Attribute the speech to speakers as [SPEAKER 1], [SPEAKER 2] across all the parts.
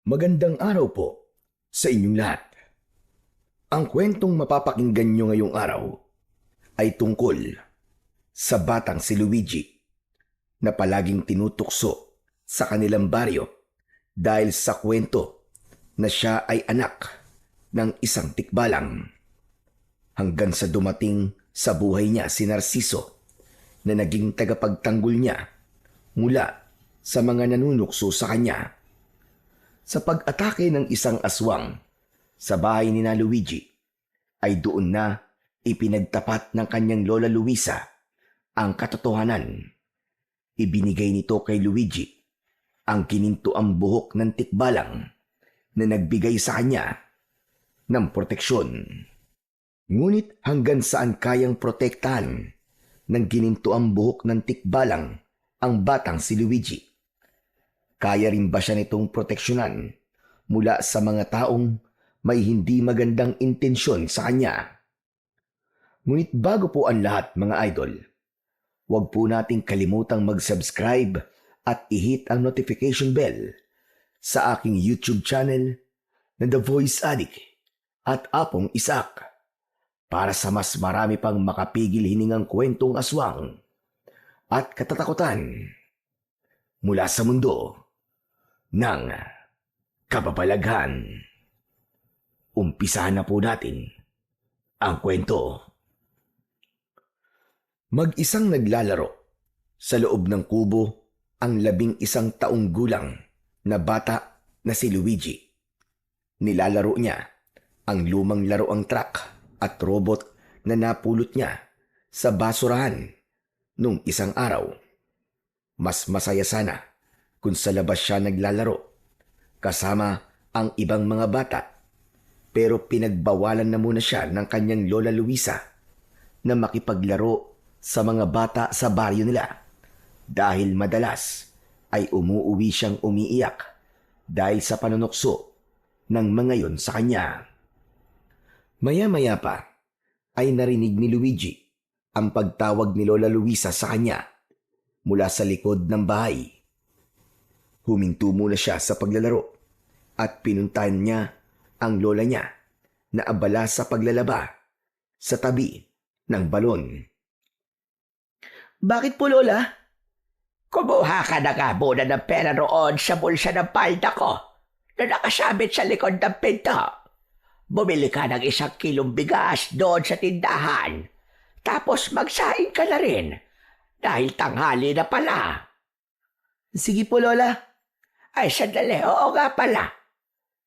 [SPEAKER 1] Magandang araw po sa inyong lahat. Ang kwentong mapapakinggan nyo ngayong araw ay tungkol sa batang si Luigi na palaging tinutukso sa kanilang baryo dahil sa kwento na siya ay anak ng isang tikbalang. Hanggang sa dumating sa buhay niya si Narciso na naging tagapagtanggol niya mula sa mga nanunukso sa kanya. Sa pag-atake ng isang aswang sa bahay ni na Luigi, ay doon na ipinagtapat ng kanyang lola Luisa ang katotohanan. Ibinigay nito kay Luigi ang kinintuang buhok ng tikbalang na nagbigay sa kanya ng proteksyon. Ngunit hanggang saan kayang protektahan ng ginintuang buhok ng tikbalang ang batang si Luigi? Kaya rin ba siya nitong proteksyonan mula sa mga taong may hindi magandang intensyon sa kanya? Ngunit bago po ang lahat, mga idol, huwag po nating kalimutang mag-subscribe at i-hit ang notification bell sa aking YouTube channel na The Voice Addict at Apong Isak para sa mas marami pang makapigil hiningang kwentong aswang at katatakutan mula sa mundo ng kababalaghan. Umpisahan na po natin ang kwento. Mag-isang naglalaro sa loob ng kubo ang 11 taong gulang na bata na si Luigi. Nilalaro niya ang lumang laruang truck at robot na napulot niya sa basurahan nung isang araw. Mas masaya sana kung sa labas siya naglalaro kasama ang ibang mga bata, pero pinagbawalan na muna siya ng kanyang lola Luisa na makipaglaro sa mga bata sa baryo nila dahil madalas ay umuuwi siyang umiiyak dahil sa panunukso ng mga yon sa kanya. Maya-maya pa ay narinig ni Luigi ang pagtawag ni Lola Luisa sa kanya mula sa likod ng bahay. Huminto muna siya sa paglalaro at pinuntahan niya ang lola niya na abala sa paglalaba sa tabi ng balon.
[SPEAKER 2] Bakit po, Lola?
[SPEAKER 3] Kumuha ka na nga muna ng pera roon sa bulsa ng palda ko na nakasabit sa likod ng pinto. Bumili ka ng 1 kilong bigas doon sa tindahan. Tapos magsaing ka na rin dahil tanghali na pala.
[SPEAKER 2] Sige po, Lola.
[SPEAKER 3] Ay, sandali. Oo nga pala.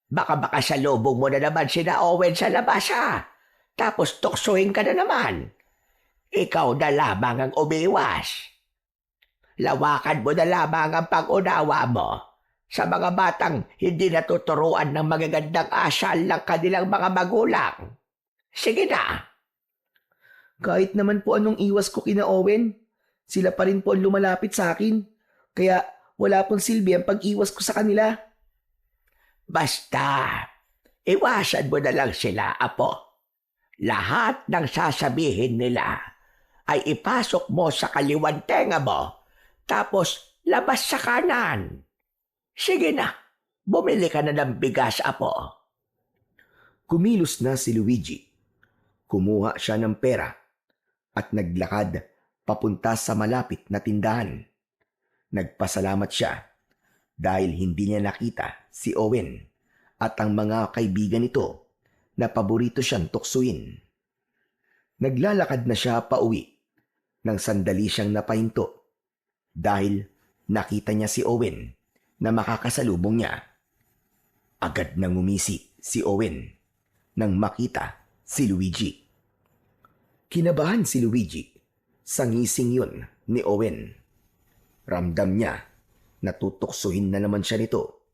[SPEAKER 3] Baka sa lubong mo na naman sina Owen sa labas ha. Tapos tuksuhin ka na naman. Ikaw na lamang ang umiwas. Lawakan mo na lamang ang pag-unawa mo sa mga batang hindi natuturuan ng magagandang asal ng kanilang mga magulang. Sige na.
[SPEAKER 2] Kahit naman po anong iwas ko kina Owen, sila pa rin po ang lumalapit sa akin. Kaya wala pong silbi ang pag-iwas ko sa kanila.
[SPEAKER 3] Basta, iwasan mo na lang sila, apo. Lahat ng sasabihin nila ay ipasok mo sa kaliwang tenga mo, tapos labas sa kanan. Sige na, bumili ka na ng bigas, apo.
[SPEAKER 1] Kumilos na si Luigi. Kumuha siya ng pera at naglakad papunta sa malapit na tindahan. Nagpasalamat siya dahil hindi niya nakita si Owen at ang mga kaibigan nito na paborito siyang tuksuin. Naglalakad na siya pauwi nang sandali siyang napahinto dahil nakita niya si Owen na makakasalubong niya. Agad nang umisi si Owen nang makita si Luigi. Kinabahan si Luigi sa ngising yun ni Owen. Ramdam niya na tutuksuhin na naman siya nito.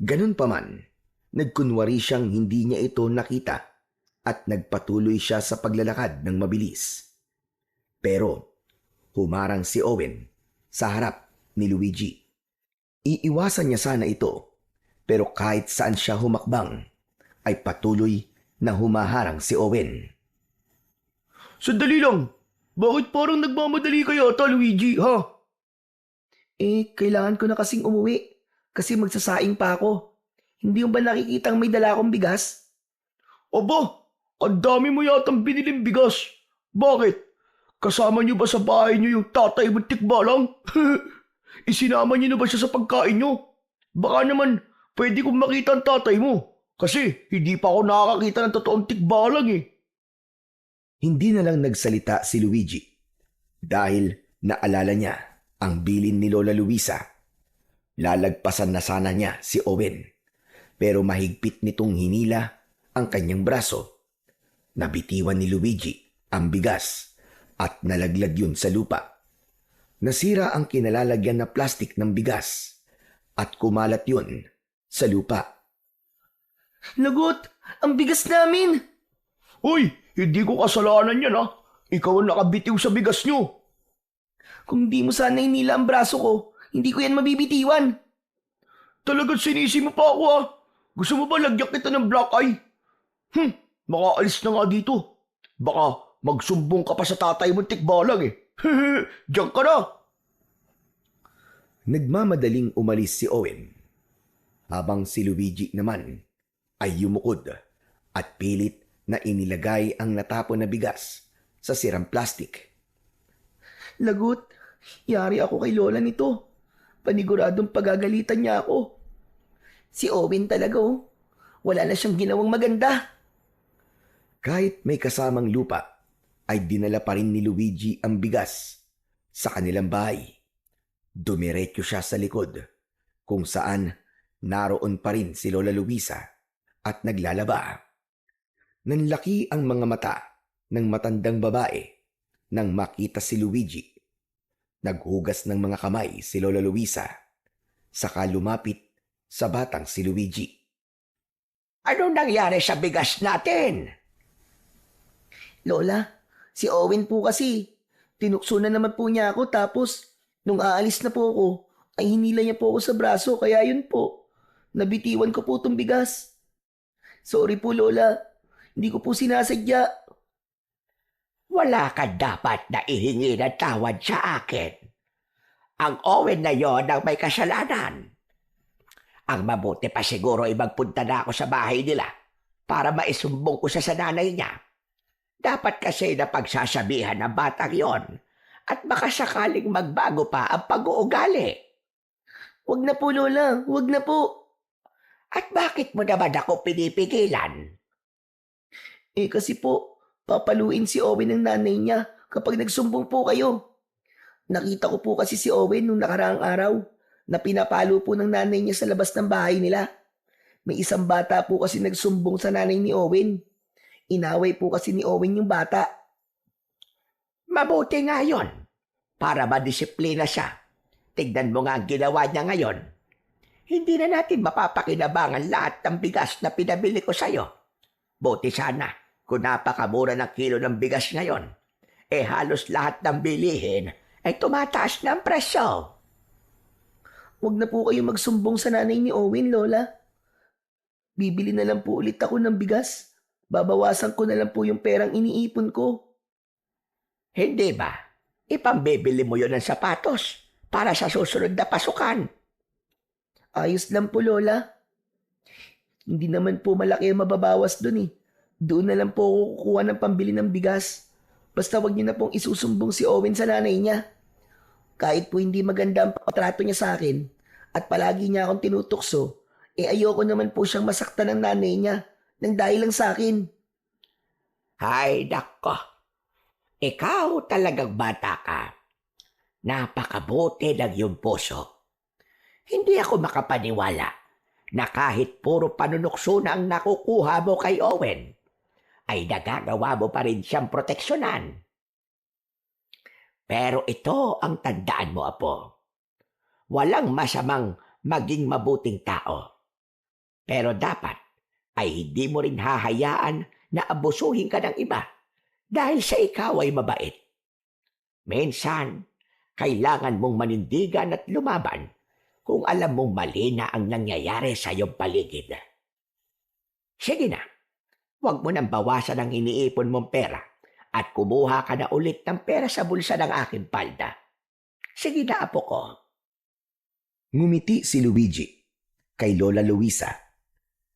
[SPEAKER 1] Ganun pa man, nagkunwari siyang hindi niya ito nakita at nagpatuloy siya sa paglalakad ng mabilis. Pero humarang si Owen sa harap ni Luigi. Iiwasan niya sana ito, pero kahit saan siya humakbang ay patuloy na humaharang si Owen.
[SPEAKER 2] Sandali lang! Bakit parang nagmamadali kayo ata, Luigi, ha? Kailangan ko na kasing umuwi kasi magsasaing pa ako. Hindi mo ba nakikitang may dala akong bigas?
[SPEAKER 4] Aba, ang dami mo yatang biniling bigas. Bakit? Kasama niyo ba sa bahay niyo yung tatay mo tikbalang? Isinama niyo na ba siya sa pagkain niyo? Baka naman, pwede kong makita ang tatay mo. Kasi hindi pa ako nakakakita ng totoong tikbalang eh.
[SPEAKER 1] Hindi na lang nagsalita si Luigi dahil naalala niya ang bilin ni Lola Luisa. Lalagpasan na sana niya si Owen pero mahigpit nitong hinila ang kanyang braso. Nabitiwan ni Luigi ang bigas at nalaglag yun sa lupa. Nasira ang kinalalagyan na plastik ng bigas at kumalat yun sa lupa.
[SPEAKER 2] Lagot! Ang bigas namin!
[SPEAKER 4] Uy, hindi ko kasalanan yan ha. Ikaw ang nakabitiw sa bigas niyo.
[SPEAKER 2] Kung di mo sana hinila ang braso ko, hindi ko yan mabibitiwan.
[SPEAKER 4] Talagang sinisi mo pa ako ha. Gusto mo ba lagyan kita ng black eye? Makaalis na nga dito. Baka magsumbong ka pa sa tatay mo tikbalang eh. Diyan ka na.
[SPEAKER 1] Nagmamadaling umalis si Owen habang si Luigi naman ay yumukod at pilit na inilagay ang natapon na bigas sa sirang plastik.
[SPEAKER 2] Lagot, yari ako kay Lola nito. Paniguradong pagagalitan niya ako. Si Owen talaga oh. Wala na siyang ginawang maganda.
[SPEAKER 1] Kahit may kasamang lupa, ay dinala pa rin ni Luigi ang bigas sa kanilang bahay. Dumiretso siya sa likod kung saan naroon pa rin si Lola Luisa at naglalaba. Nanlaki ang mga mata ng matandang babae nang makita si Luigi. Naghugas ng mga kamay si Lola Luisa, saka lumapit sa batang si Luigi.
[SPEAKER 3] Anong nangyari sa bigas natin?
[SPEAKER 2] Lola, si Owen po kasi. Tinukso na naman po niya ako tapos nung aalis na po ako, ay hinila niya po ako sa braso kaya yun po. Nabitiwan ko po itong bigas. Sorry po Lola, hindi ko po sinasadya.
[SPEAKER 3] Wala ka dapat na ihingi ng tawad sa akin. Ang Owen na yon ang may kasalanan. Ang mabuti pa siguro ay magpunta na ako sa bahay nila para maisumbong ko siya sa nanay niya. Dapat kasi na pagsasabihan ng batang yon at baka sakaling magbago pa ang pag-uugali.
[SPEAKER 2] Wag na po Lola, wag na po.
[SPEAKER 3] At bakit mo naman ako pinipigilan?
[SPEAKER 2] Kasi po, papaluin si Owen ng nanay niya kapag nagsumbong po kayo. Nakita ko po kasi si Owen nung nakaraang araw na pinapalo po ng nanay niya sa labas ng bahay nila. May isang bata po kasi nagsumbong sa nanay ni Owen. Inaway po kasi ni Owen yung bata.
[SPEAKER 3] Mabuti nga yon para madisiplina siya. Tignan mo nga ang ginawa niya ngayon. Hindi na natin mapapakinabangan lahat ng bigas na pinabili ko sa'yo. Buti sana kung napakamura ng kilo ng bigas ngayon. Halos lahat ng bilihin ay tumataas na ang presyo.
[SPEAKER 2] Huwag na po kayo magsumbong sa nanay ni Owen, Lola. Bibili na lang po ulit ako ng bigas. Babawasan ko na lang po yung perang iniipon ko.
[SPEAKER 3] Hindi ba? Ipambibili mo yon ng sapatos para sa susunod na pasukan.
[SPEAKER 2] Ayos lang po, Lola. Hindi naman po malaki ang mababawas dun eh. Doon na lang po ako kukuha ng pambili ng bigas. Basta wag niyo na pong isusumbong si Owen sa nanay niya. Kahit po hindi maganda ang patrato niya sa akin at palagi niya akong tinutukso, ayoko naman po siyang masaktan ng nanay niya nang dahil lang sa akin.
[SPEAKER 3] Ay, nako. Ikaw talagang bata ka. Napakabuti ng iyong puso. Hindi ako makapaniwala na kahit puro panunukso na ang nakukuha mo kay Owen, ay nagagawa mo pa rin siyang proteksyonan. Pero ito ang tandaan mo, Apo. Walang masamang maging mabuting tao. Pero dapat ay hindi mo rin hahayaan na abusuhin ka ng iba dahil sa ikaw ay mabait. Minsan, kailangan mong manindigan at lumaban kung alam mong mali na ang nangyayari sa iyong paligid. Sige na, huwag mo nang bawasan ang iniipon mong pera at kumuha ka na ulit ng pera sa bulsa ng aking palda. Sige na, Apo ko.
[SPEAKER 1] Ngumiti si Luigi kay Lola Luisa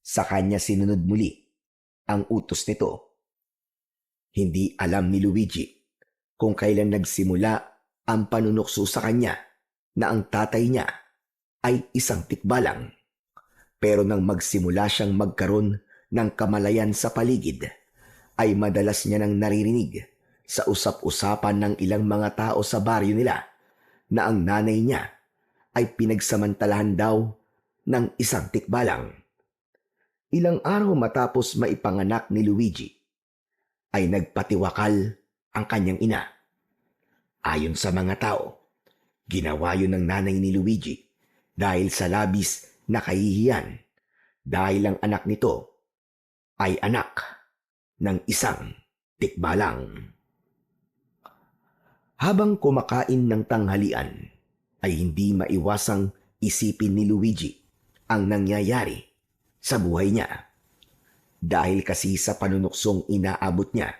[SPEAKER 1] Sa kanya sinunod muli ang utos nito. Hindi alam ni Luigi kung kailan nagsimula ang panunukso sa kanya na ang tatay niya ay isang tikbalang. Pero nang magsimula siyang magkaroon ng kamalayan sa paligid, ay madalas niya nang naririnig sa usap-usapan ng ilang mga tao sa baryo nila na ang nanay niya ay pinagsamantalahan daw ng isang tikbalang. Ilang araw matapos maipanganak ni Luigi, ay nagpatiwakal ang kanyang ina. Ayon sa mga tao, ginawa yun ng nanay ni Luigi dahil sa labis na kahihiyan dahil ang anak nito ay anak ng isang tikbalang. Habang kumakain ng tanghalian, ay hindi maiwasang isipin ni Luigi ang nangyayari sa buhay niya. Dahil kasi sa panunuksong inaabot niya,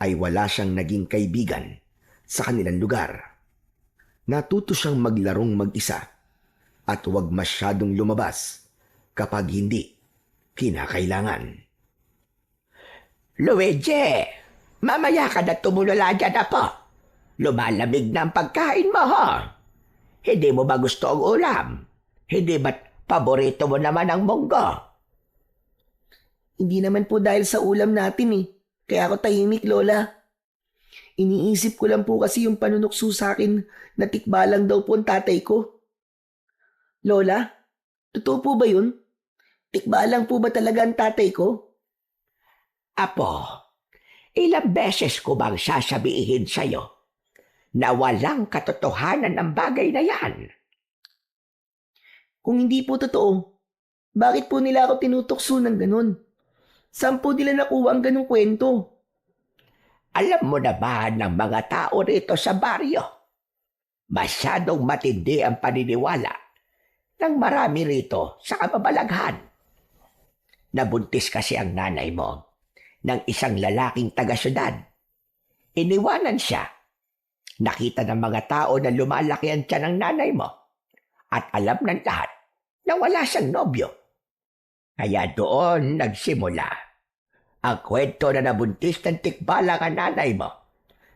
[SPEAKER 1] ay wala siyang naging kaibigan sa kanilang lugar. Natuto siyang maglarong mag-isa at huwag masyadong lumabas kapag hindi kinakailangan.
[SPEAKER 3] Luigi, mamaya ka na tumulala dyan na po. Lumalamig na ang pagkain mo, ha? Hindi mo ba gusto ang ulam? Hindi ba't paborito mo naman ang munggo?
[SPEAKER 2] Hindi naman po dahil sa ulam natin eh. Kaya ako tahimik, Lola. Iniisip ko lang po kasi yung panunukso sa akin na tikbalang daw po ang tatay ko. Lola, totoo po ba yun? Tikbalang po ba talaga ang tatay ko?
[SPEAKER 3] Apo, ilang beses ko bang sasabihin sa'yo na walang katotohanan ang bagay na yan?
[SPEAKER 2] Kung hindi po totoo, bakit po nila ako tinutokso ng ganun? Saan po nila nakuha ang ganung kwento?
[SPEAKER 3] Alam mo na ba ng mga tao rito sa baryo? Masyadong matindi ang paniniwala ng marami rito sa kababalaghan. Nabuntis kasi ang nanay mo ng isang lalaking taga-syudad. Iniwanan siya. Nakita ng mga tao na lumalaki ang tiyan ng nanay mo at alam ng lahat na wala siyang nobyo. Kaya doon nagsimula ang kwento na nabuntis ng tikbalang ang nanay mo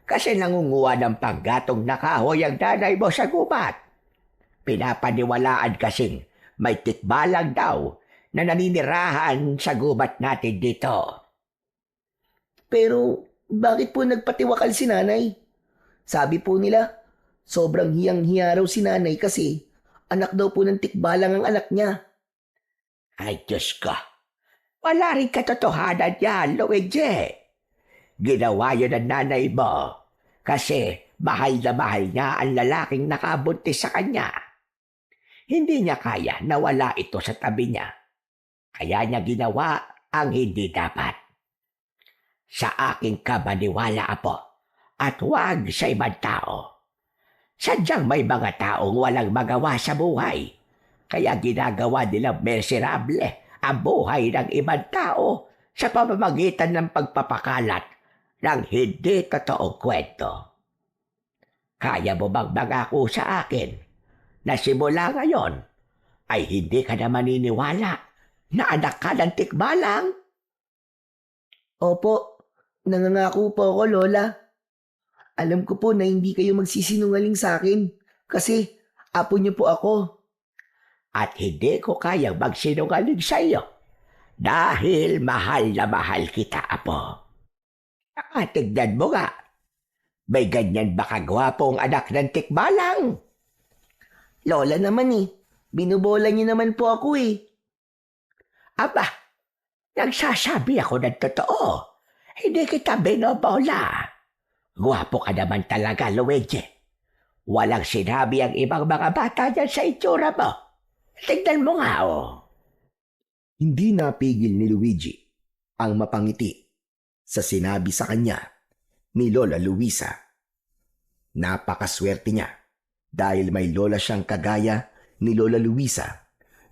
[SPEAKER 3] kasi nangunguha ng panggatong na kahoy ang nanay mo sa gubat. Pinapaniwalaan kasing may tikbalang daw na naninirahan sa gubat natin dito.
[SPEAKER 2] Pero bakit po nagpatiwakal si nanay? Sabi po nila, sobrang hiyang-hiya raw si nanay kasi anak daw po ng tikbalang ang anak niya.
[SPEAKER 3] Ay, Diyos ko. Wala rin katotohanan yan, Luigi. Ginawa yun ng nanay mo kasi mahal na mahal niya ang lalaking nakabuntis sa kanya. Hindi niya kaya na wala ito sa tabi niya. Kaya niya ginawa ang hindi dapat. Sa aking kabaniwala, Apo, at huwag sa ibang tao. Sadyang may mga taong walang magawa sa buhay, kaya ginagawa nilang miserable ang buhay ng ibang tao sa pamamagitan ng pagpapakalat ng hindi totoong kwento. Kaya mo bang mangako sa akin na simula ngayon ay hindi ka na maniniwala na anak ka ng tikbalang?
[SPEAKER 2] Opo, nangangako po ako, Lola. Alam ko po na hindi kayo magsisinungaling sa akin kasi apo niyo po ako.
[SPEAKER 3] At hindi ko kayang magsinungaling sa iyo dahil mahal na mahal kita, Apo. Nakatignan mo nga, may ganyan ba kagwapong anak ng tikbalang?
[SPEAKER 2] Lola naman eh, binubola niyo naman po ako eh.
[SPEAKER 3] Aba, nagsasabi ako ng totoo. Hindi kita binobola. Gwapo ka naman talaga, Luigi. Walang sinabi ang ibang mga bata dyan sa itsura mo. Tignan mo nga, oh.
[SPEAKER 1] Hindi napigil ni Luigi ang mapangiti sa sinabi sa kanya ni Lola Luisa. Napakaswerte niya dahil may lola siyang kagaya ni Lola Luisa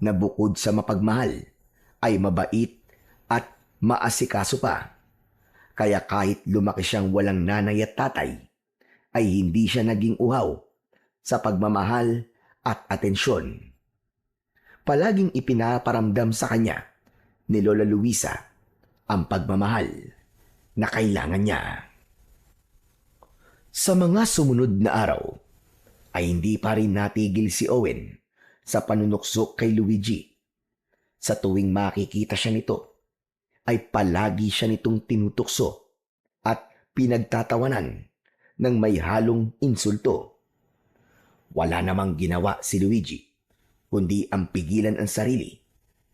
[SPEAKER 1] na bukod sa mapagmahal ay mabait at maasikaso pa. Kaya kahit lumaki siyang walang nanay at tatay, ay hindi siya naging uhaw sa pagmamahal at atensyon. Palaging ipinaparamdam sa kanya ni Lola Luisa ang pagmamahal na kailangan niya. Sa mga sumunod na araw, ay hindi pa rin natigil si Owen sa panunukso kay Luigi. Sa tuwing makikita siya nito, ay palagi siya nitong tinutukso at pinagtatawanan ng may halong insulto. Wala namang ginawa si Luigi, kundi ang pigilan ang sarili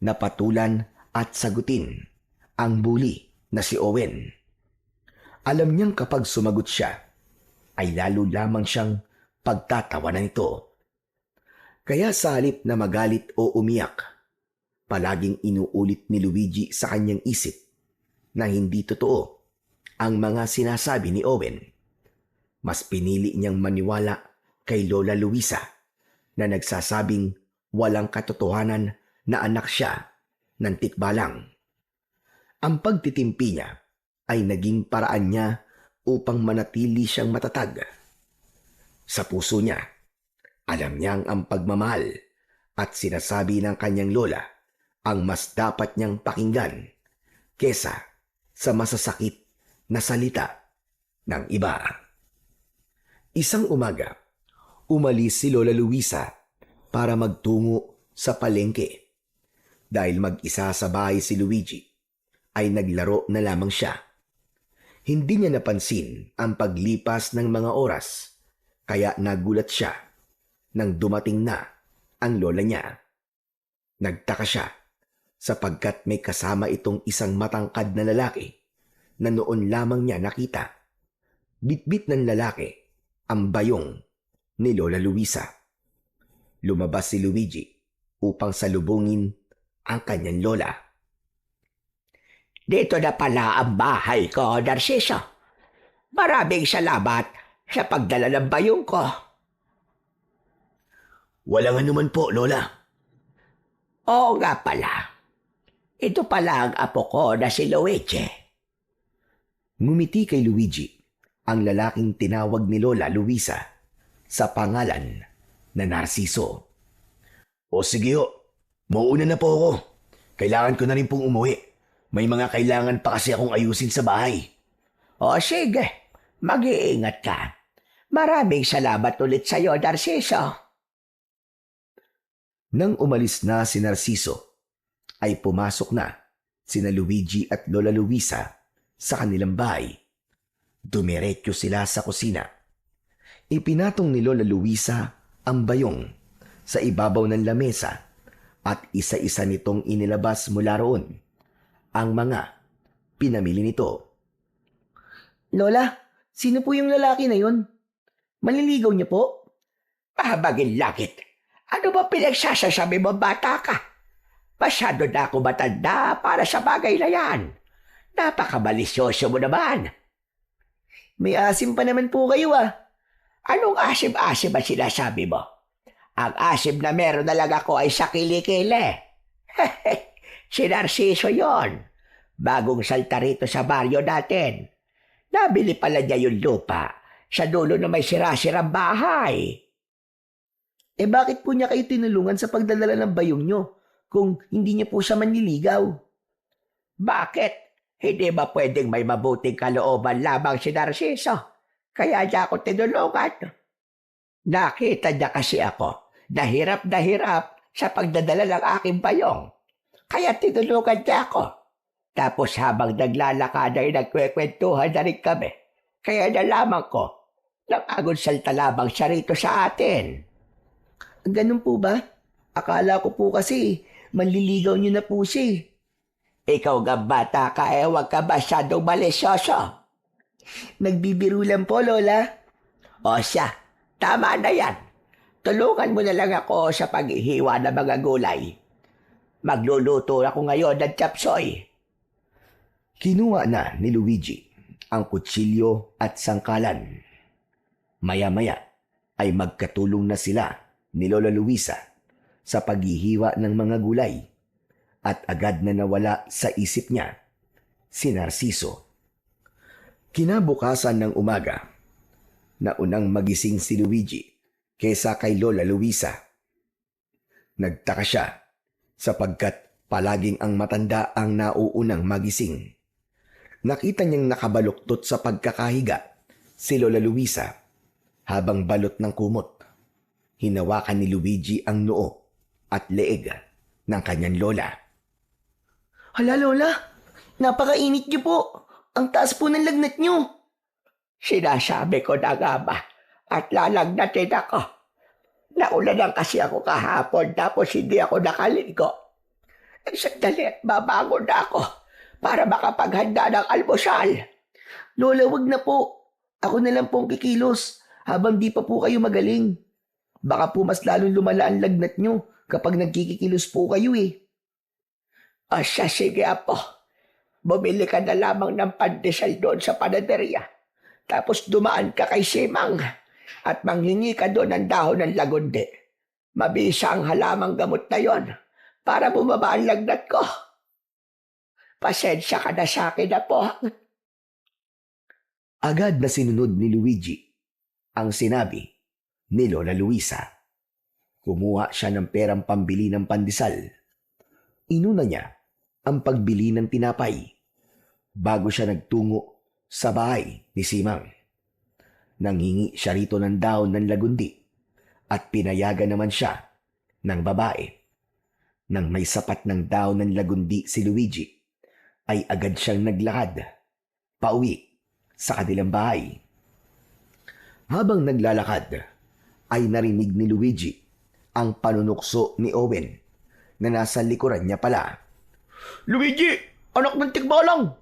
[SPEAKER 1] na patulan at sagutin ang bully na si Owen. Alam niyang kapag sumagot siya, ay lalo lamang siyang pagtatawanan nito. Kaya sa halip na magalit o umiyak, palaging inuulit ni Luigi sa kanyang isip na hindi totoo ang mga sinasabi ni Owen. Mas pinili niyang maniwala kay Lola Luisa na nagsasabing walang katotohanan na anak siya ng tikbalang. Ang pagtitimpi niya ay naging paraan niya upang manatili siyang matatag. Sa puso niya, alam niyang ang pagmamahal at sinasabi ng kanyang lola ang mas dapat niyang pakinggan kesa sa masasakit na salita ng iba. Isang umaga, umalis si Lola Luisa para magtungo sa palengke. Dahil mag-isa sa bahay si Luigi, ay naglaro na lamang siya. Hindi niya napansin ang paglipas ng mga oras, kaya nagulat siya nang dumating na ang lola niya. Nagtaka siya sapagkat may kasama itong isang matangkad na lalaki na noon lamang niya nakita. Bitbit ng lalaki ang bayong ni Lola Luisa. Lumabas si Luigi upang salubungin ang kanyang lola.
[SPEAKER 3] Dito na pala ang bahay ko, Narciso. Maraming salamat sa pagdala ng bayong ko.
[SPEAKER 1] Walang anuman po, Lola.
[SPEAKER 3] Oo nga pala. Ito pala ang apo ko na si Luigi.
[SPEAKER 1] Ngumiti kay Luigi ang lalaking tinawag ni Lola Luisa sa pangalan na Narciso. O sige ho, mauuna na po ako. Kailangan ko na rin pong umuwi. May mga kailangan pa kasi akong ayusin sa bahay.
[SPEAKER 3] O sige, mag-iingat ka. Maraming salamat ulit sa iyo, Narciso.
[SPEAKER 1] Nang umalis na si Narciso, ay pumasok na sina Luigi at Lola Luisa sa kanilang bahay. Dumiretso sila sa kusina. Ipinatong ni Lola Luisa ang bayong sa ibabaw ng lamesa at isa-isa nitong inilabas mula roon ang mga pinamili nito.
[SPEAKER 2] Lola, sino po yung lalaki na yun? Manliligaw niya po?
[SPEAKER 3] Mahabagin langit. Ano ba pinagsasasabi mo, bata ka? Masyado na ako matanda para sa bagay na yan. Napakabalisyoso mo naman.
[SPEAKER 2] May asim pa naman po kayo ah.
[SPEAKER 3] Anong asim-asim ang sinasabi mo? Ang asim na meron na lang ako ay sa kilikili. Si Narciso yon. Bagong salta rito sa baryo natin. Nabili pala niya yung lupa sa dulo na may sira-sirang bahay.
[SPEAKER 2] Eh bakit po niya kayo tinulungan sa pagdadala ng bayong nyo kung hindi niya po siya manliligaw?
[SPEAKER 3] Bakit? Hindi ba pwedeng may mabuting kalooban lamang si Narciso? Kaya niya ako tinulungan. Nakita niya kasi ako na hirap sa pagdadala ng aking bayong. Kaya tinulungan niya ako. Tapos habang naglalakad ay nagkwekwentuhan na rin kami. Kaya nalaman ko na agad salta lamang siya rito sa atin.
[SPEAKER 2] Ganun po ba? Akala ko po kasi manliligaw niyo na po siya.
[SPEAKER 3] Ikaw nga bata ka huwag ka masyadong malisyoso.
[SPEAKER 2] Nagbibiro lang po, Lola.
[SPEAKER 3] O siya, tama na yan. Tulungan mo na lang ako sa paghihiwa ng mga gulay. Magluluto ako ngayon ng chapsoy.
[SPEAKER 1] Kinuha na ni Luigi ang kutsilyo at sangkalan. Maya-maya ay magkatulong na sila ni Lola Luisa sa paghihiwa ng mga gulay at agad na nawala sa isip niya si Narciso. Kinabukasan ng umaga, naunang magising si Luigi kaysa kay Lola Luisa. Nagtaka siya sapagkat Palaging ang matanda ang nauunang magising. Nakita niyang nakabaluktot sa pagkakahiga si Lola Luisa habang balot ng kumot. Hinawakan ni Luigi ang noo at leeg ng kanyang lola.
[SPEAKER 2] Hala Lola, napakainit niyo po. Ang taas po ng lagnat niyo.
[SPEAKER 3] Sinasabi ko na nga ba at lalagnatin ako. Naulanan kasi ako kahapon tapos hindi ako nakaligo. Sandali at babangon na ako para makapaghanda ng almusal.
[SPEAKER 2] Lola, wag na po. Ako na lang pong kikilos habang di pa po kayo magaling. Baka po mas lalong lumala ang lagnat niyo kapag nagkikikilos po kayo eh.
[SPEAKER 3] O siya, sige apo. Bumili ka na lamang ng pandesal doon sa panaderya. Tapos dumaan ka kay Simang at manghingi ka doon ng dahon ng lagundi. Mabisa ang halamang gamot na yon para bumaba ang lagnat ko. Pasensya ka na sa akin na po.
[SPEAKER 1] Agad na sinunod ni Luigi ang sinabi ni Lola Luisa. Kumuha siya ng perang pambili ng pandesal. Inuna niya ang pagbili ng tinapay bago siya nagtungo sa bahay ni Simang. Nanghingi siya rito ng dahon ng lagundi at pinayagan naman siya ng babae. Nang may sapat ng dahon ng lagundi si Luigi, ay agad siyang naglakad pauwi sa kanilang bahay. Habang naglalakad, ay narinig ni Luigi ang panunukso ni Owen na nasa likuran niya pala.
[SPEAKER 4] Luigi, anak ng tikbalang!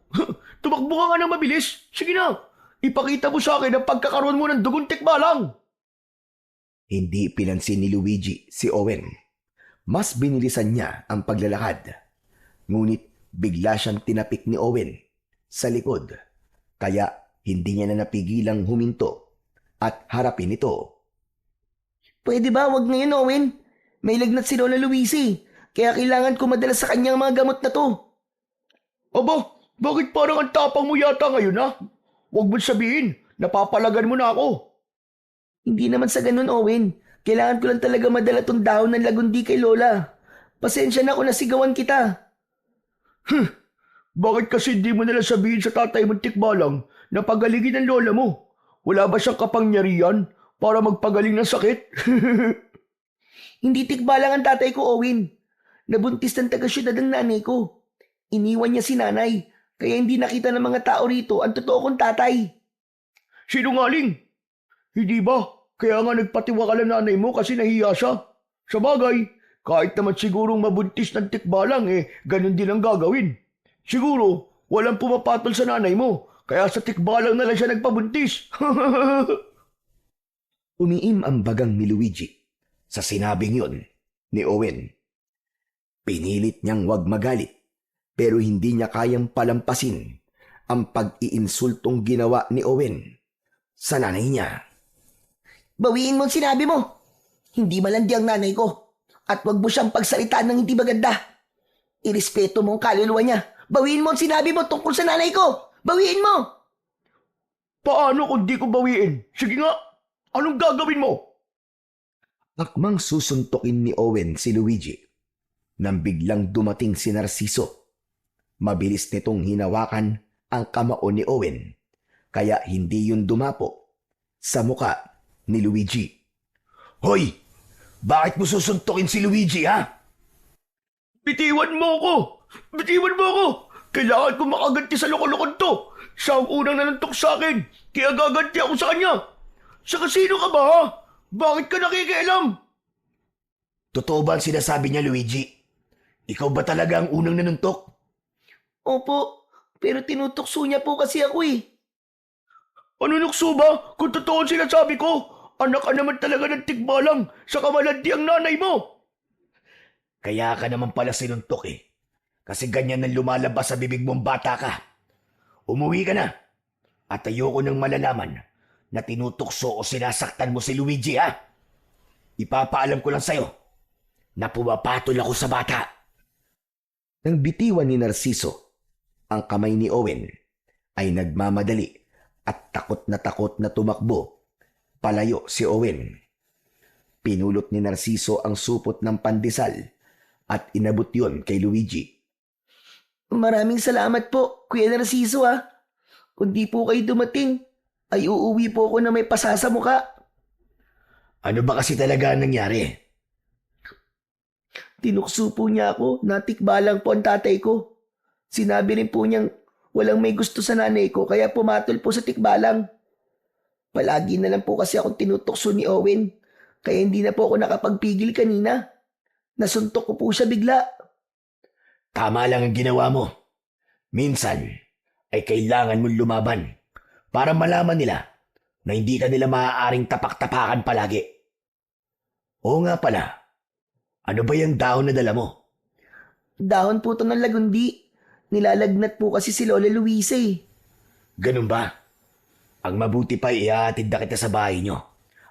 [SPEAKER 4] Tumakbo ka nga ng mabilis. Sige na, ipakita mo sa akin ang pagkakaroon mo ng dugong tikbalang.
[SPEAKER 1] Hindi pinansin ni Luigi si Owen. Mas binilisan niya ang paglalakad. Ngunit bigla siyang tinapik ni Owen sa likod. Kaya hindi niya na napigilang huminto at harapin ito.
[SPEAKER 2] Pwede ba wag ngayon, Owen? May lagnat si Lola Luisi. Kaya kailangan ko madala sa kanyang mga gamot na to.
[SPEAKER 4] Aba, bakit parang ang tapang mo yata ngayon ha? Huwag mo sabihin, napapalagan mo na ako.
[SPEAKER 2] Hindi naman sa ganun, Owen. Kailangan ko lang talaga madala tong dahon ng lagundi kay Lola. Pasensya na kung nasigawan kita.
[SPEAKER 4] Bakit kasi hindi mo nalang sabihin sa tatay mong tikbalang na pagalingin ang lola mo? Wala ba siyang kapangyarihan para magpagaling ng sakit?
[SPEAKER 2] Hindi tikbalang ang tatay ko, Owen. Nabuntis ng taga-syudad ang nanay ko. Iniwan niya si nanay, kaya hindi nakita ng mga tao rito ang totoo kong tatay.
[SPEAKER 4] Sinungaling! Hindi ba? Kaya nga nagpatiwaka ng nanay mo kasi nahiya siya. Sa bagay, kahit naman sigurong mabuntis ng tikbalang ganun din ang gagawin. Siguro, walang pumapatol sa nanay mo, kaya sa tikbalang na lang siya nagpabuntis.
[SPEAKER 1] Umiim ang bagang ni Luigi sa sinabing yon ni Owen. Pinilit niyang wag magalit pero hindi niya kayang palampasin ang pag-iinsultong ginawa ni Owen sa nanay niya.
[SPEAKER 2] Bawiin mo ang sinabi mo. Hindi malandi ang nanay ko. At wag mo siyang pagsalitaan ng hindi maganda. Irespeto mo ang kaluluwa niya. Bawiin mo ang sinabi mo tungkol sa nanay ko. Bawiin mo!
[SPEAKER 4] Paano kung di ko bawiin? Sige nga, anong gagawin mo?
[SPEAKER 1] Akmang susuntukin ni Owen si Luigi nang biglang dumating si Narciso. Mabilis nitong hinawakan ang kamao ni Owen kaya hindi yun dumapo sa muka ni Luigi. Hoy! Bakit mo susuntukin si Luigi, ha?
[SPEAKER 4] Bitiwan mo ako! Bitiwan mo ako! Kailangan ko makaganti sa lokolokon to! Siya ang unang nanuntok sa akin, kaya gaganti ako sa kanya! Saka sino ka ba, ha? Bakit ka nakikialam?
[SPEAKER 1] Totoo ba ang sinasabi niya, Luigi? Ikaw ba talaga ang unang nanuntok?
[SPEAKER 2] Opo, pero tinutokso niya po kasi ako eh.
[SPEAKER 4] Ano nukso ba? Kung totoo ang sinasabi ko, anak ka naman talaga ng tikbalang sa kamalandi ang nanay mo.
[SPEAKER 1] Kaya ka naman pala sinuntok eh. Kasi ganyan ang lumalabas sa bibig mong bata ka. Umuwi ka na. At ayoko nang malalaman na tinutokso o sinasaktan mo si Luigi, ha? Ipapaalam ko lang sa'yo na pumapatol ako sa bata. Nang bitiwan ni Narciso ang kamay ni Owen, ay nagmamadali at takot na tumakbo. Palayo si Owen. Pinulot ni Narciso ang supot ng pandesal at inabot yon kay Luigi.
[SPEAKER 2] Maraming salamat po, Kuya Narciso ah. Kung di po kayo dumating, ay uuwi po ako na may pasa sa muka.
[SPEAKER 1] Ano ba kasi talaga ang nangyari?
[SPEAKER 2] Tinukso po niya ako, natikbalang po ang tatay ko. Sinabi rin po niyang walang may gusto sa nanay ko kaya pumatol po sa tikbalang. Palagi na lang po kasi akong tinutukso ni Owen, kaya hindi na po ako nakapagpigil kanina. Nasuntok ko po siya bigla.
[SPEAKER 1] Tama lang ang ginawa mo. Minsan ay kailangan mong lumaban para malaman nila na hindi ka nila maaaring tapak-tapakan palagi. Oo nga pala, ano ba yung dahon na dala mo?
[SPEAKER 2] Dahon po to ng lagundi. Nilalagnat po kasi si Lola Luisa eh.
[SPEAKER 1] Ganun ba? Ang mabuti pa ihahatid na kita sa bahay nyo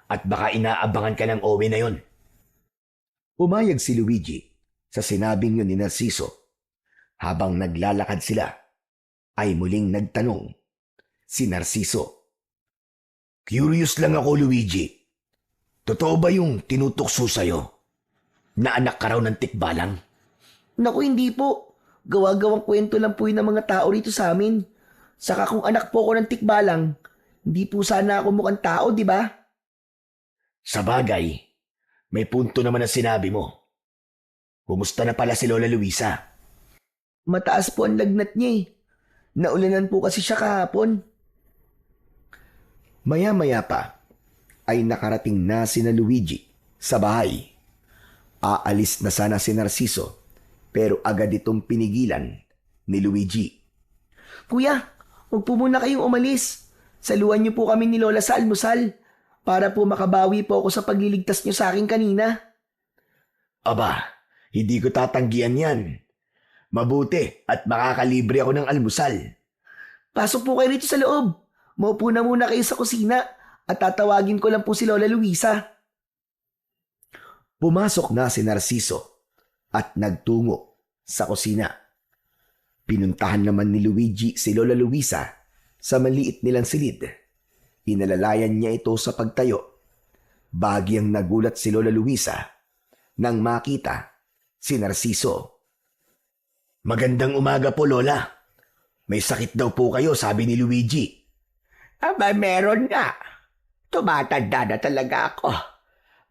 [SPEAKER 1] at baka inaabangan ka ng Owen na yon. Pumayag si Luigi sa sinabing yun ni Narciso. Habang naglalakad sila, ay muling nagtanong si Narciso. Curious lang ako, Luigi. Totoo ba yung tinutukso sa'yo? Na anak ka raw ng tikbalang?
[SPEAKER 2] Naku, hindi po. Gawa-gawang kwento lang po yun ng mga tao rito sa amin. Saka kung anak po ko ng tikbalang, hindi po sana ako mukhang tao, di ba?
[SPEAKER 1] Sa bagay, may punto naman ang sinabi mo. Kumusta na pala si Lola Luisa?
[SPEAKER 2] Mataas po ang lagnat niya eh. Naulanan po kasi siya kahapon.
[SPEAKER 1] Maya-maya pa ay nakarating na sina Luigi sa bahay. Aalis na sana si Narciso pero agad itong pinigilan ni Luigi.
[SPEAKER 2] Kuya, huwag po muna kayong umalis. Saluhan niyo po kami ni Lola sa almusal para po makabawi po ako sa pagliligtas niyo sa akin kanina.
[SPEAKER 1] Aba, hindi ko tatanggihan yan. Mabuti at makakalibre ako ng almusal.
[SPEAKER 2] Pasok po kayo rito sa loob. Maupo na muna kayo sa kusina at tatawagin ko lang po si Lola Luisa.
[SPEAKER 1] Pumasok na si Narciso at nagtungo sa kusina. Pinuntahan naman ni Luigi si Lola Luisa sa maliit nilang silid. Inalalayan niya ito sa pagtayo. Bahagyang nagulat si Lola Luisa nang makita si Narciso. Magandang umaga po, Lola. May sakit daw po kayo, sabi ni Luigi.
[SPEAKER 3] Aba, meron nga. Tumatanda na talaga ako.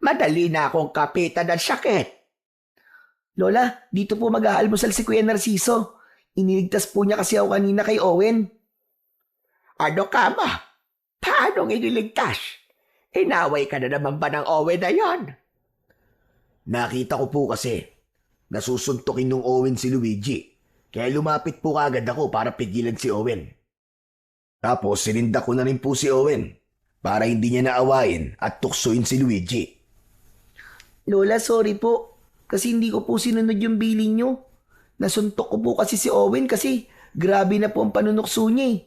[SPEAKER 3] Madali na akong kapitan ng sakit.
[SPEAKER 2] Lola, dito po mag-aalmusal si Kuya Narciso. Iniligtas po niya kasi ako kanina kay Owen.
[SPEAKER 3] Ano ka ba? Paano iniligtas? Inaway ka na naman ba ng Owen na yon?
[SPEAKER 1] Nakita ko po kasi nasusuntukin ng Owen si Luigi. Kaya lumapit po kagad ako para pigilan si Owen. Tapos sininda ko na rin po si Owen para hindi niya naawain at tuksoin si Luigi.
[SPEAKER 2] Lola, sorry po. Kasi hindi ko po sinunod yung bilin niyo. Nasuntok ko po kasi si Owen kasi grabe na po ang panunukso niya eh.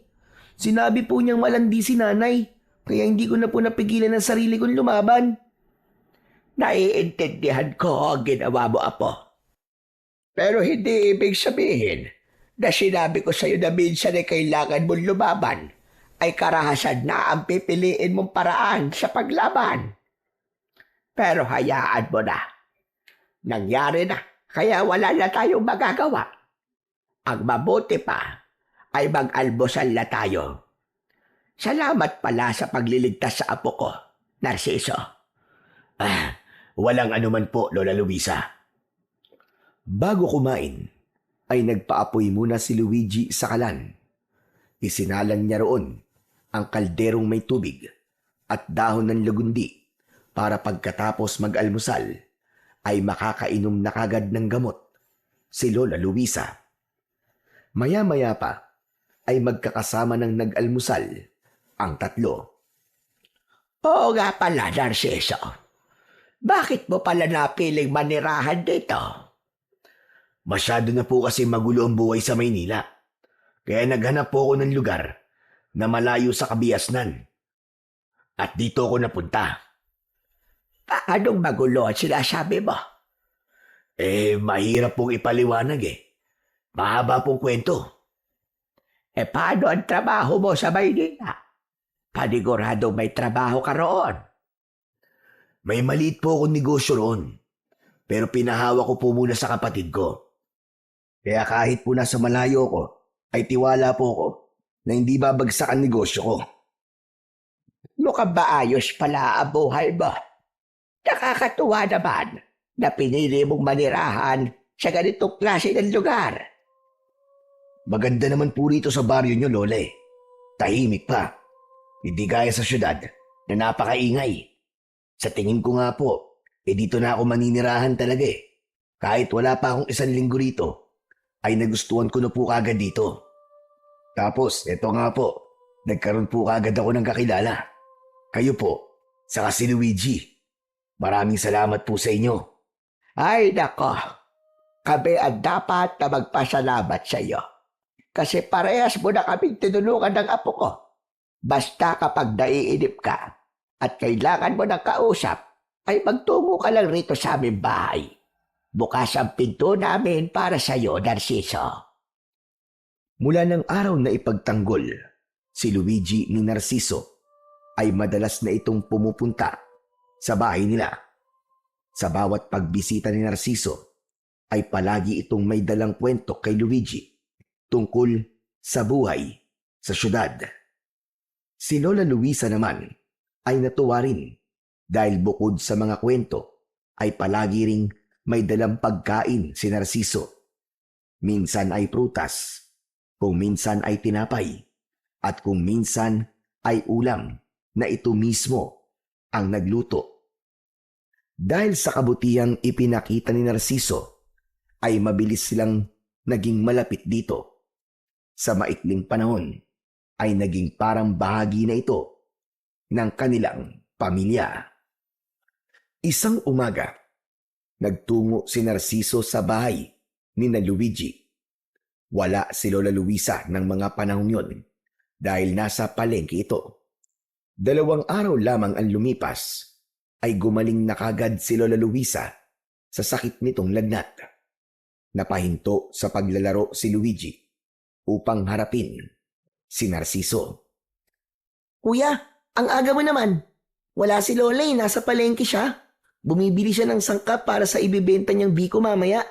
[SPEAKER 2] Sinabi po niyang malandi si nanay. Kaya hindi ko na po napigilan ang sarili kong lumaban.
[SPEAKER 3] Naiintindihan ko ang ginawa mo, Apo. Pero hindi ibig sabihin na sinabi ko sa'yo na minsan ay kailangan mong lumaban ay karahasan na ang pipiliin mong paraan sa paglaban. Pero hayaan mo na. Nangyari na, kaya wala na tayong magagawa. Ang mabuti pa ay mag-almusal na tayo. Salamat pala sa pagliligtas sa apo ko, Narciso.
[SPEAKER 1] Walang anuman po, Lola Luisa. Bago kumain, ay nagpaapoy muna si Luigi sa kalan. Isinalang niya roon ang kalderong may tubig at dahon ng lagundi para pagkatapos mag-almusal ay makakainom na kagad ng gamot si Lola Luisa. Maya-maya pa ay magkakasama ng nag-almusal ang tatlo.
[SPEAKER 3] Oo nga pala, Narciso. Bakit mo pala napiling manirahan dito?
[SPEAKER 1] Masyado na po kasi magulo ang buhay sa Maynila. Kaya naghanap po ako ng lugar na malayo sa kabiasnan. At dito ako napunta.
[SPEAKER 3] Paanong magulo ang sinasabi mo?
[SPEAKER 1] Mahirap pong ipaliwanag eh. Mahaba pong kwento.
[SPEAKER 3] Paano ang trabaho mo sa Maynila? Paniguradong may trabaho ka roon.
[SPEAKER 1] May maliit po akong negosyo roon. pero pinahawa ko po muna sa kapatid ko. Kaya kahit po nasa malayo ko, ay tiwala po ko na hindi babagsak ang negosyo ko.
[SPEAKER 3] Mukhang maayos pala ang buhay mo. Nakakatuwa naman na pinili mong manirahan sa ganitong klase ng lugar.
[SPEAKER 1] Maganda naman po rito sa baryo nyo, Lole. Tahimik pa. Hindi gaya sa syudad na napakaingay. Sa tingin ko nga po, dito na ako maninirahan talaga eh. Kahit wala pa akong 1 linggo rito, ay nagustuhan ko na po kagad dito. Tapos, eto nga po, nagkaroon po kagad ako ng kakilala. Kayo po, saka si Luigi. Maraming salamat po sa inyo.
[SPEAKER 3] Ay nako, kami ang dapat na magpasalamat sa iyo. Kasi parehas mo na kaming tinulungan ng apo ko. Basta kapag naiinip ka at kailangan mo ng kausap, ay magtungo ka lang rito sa aming bahay. Bukas ang pinto namin para sa iyo, Narciso.
[SPEAKER 1] Mula ng araw na ipagtanggol, si Luigi ni Narciso ay madalas na itong pumupunta sa bahay nila. Sa bawat pagbisita ni Narciso, ay palagi itong may dalang kwento kay Luigi tungkol sa buhay sa syudad. Si Lola Luisa naman ay natuwa rin dahil bukod sa mga kwento ay palagi ring may dalang pagkain si Narciso. Minsan ay prutas, kung minsan ay tinapay, at kung minsan ay ulam na ito mismo ang nagluto. Dahil sa kabutihang ipinakita ni Narciso, ay mabilis silang naging malapit dito. Sa maikling panahon, ay naging parang bahagi na ito ng kanilang pamilya. Isang umaga, nagtungo si Narciso sa bahay ni na Luigi. Wala si Lola Luisa ng mga panahon yon dahil nasa palengke ito. 2 araw lamang ang lumipas ay gumaling na kagad si Lola Luisa sa sakit nitong lagnat. Napahinto sa paglalaro si Luigi upang harapin si Narciso.
[SPEAKER 2] Kuya, ang aga mo naman. Wala si Lola eh, nasa palengke siya. Bumibili siya ng sangkap para sa ibibenta niyang biko mamaya.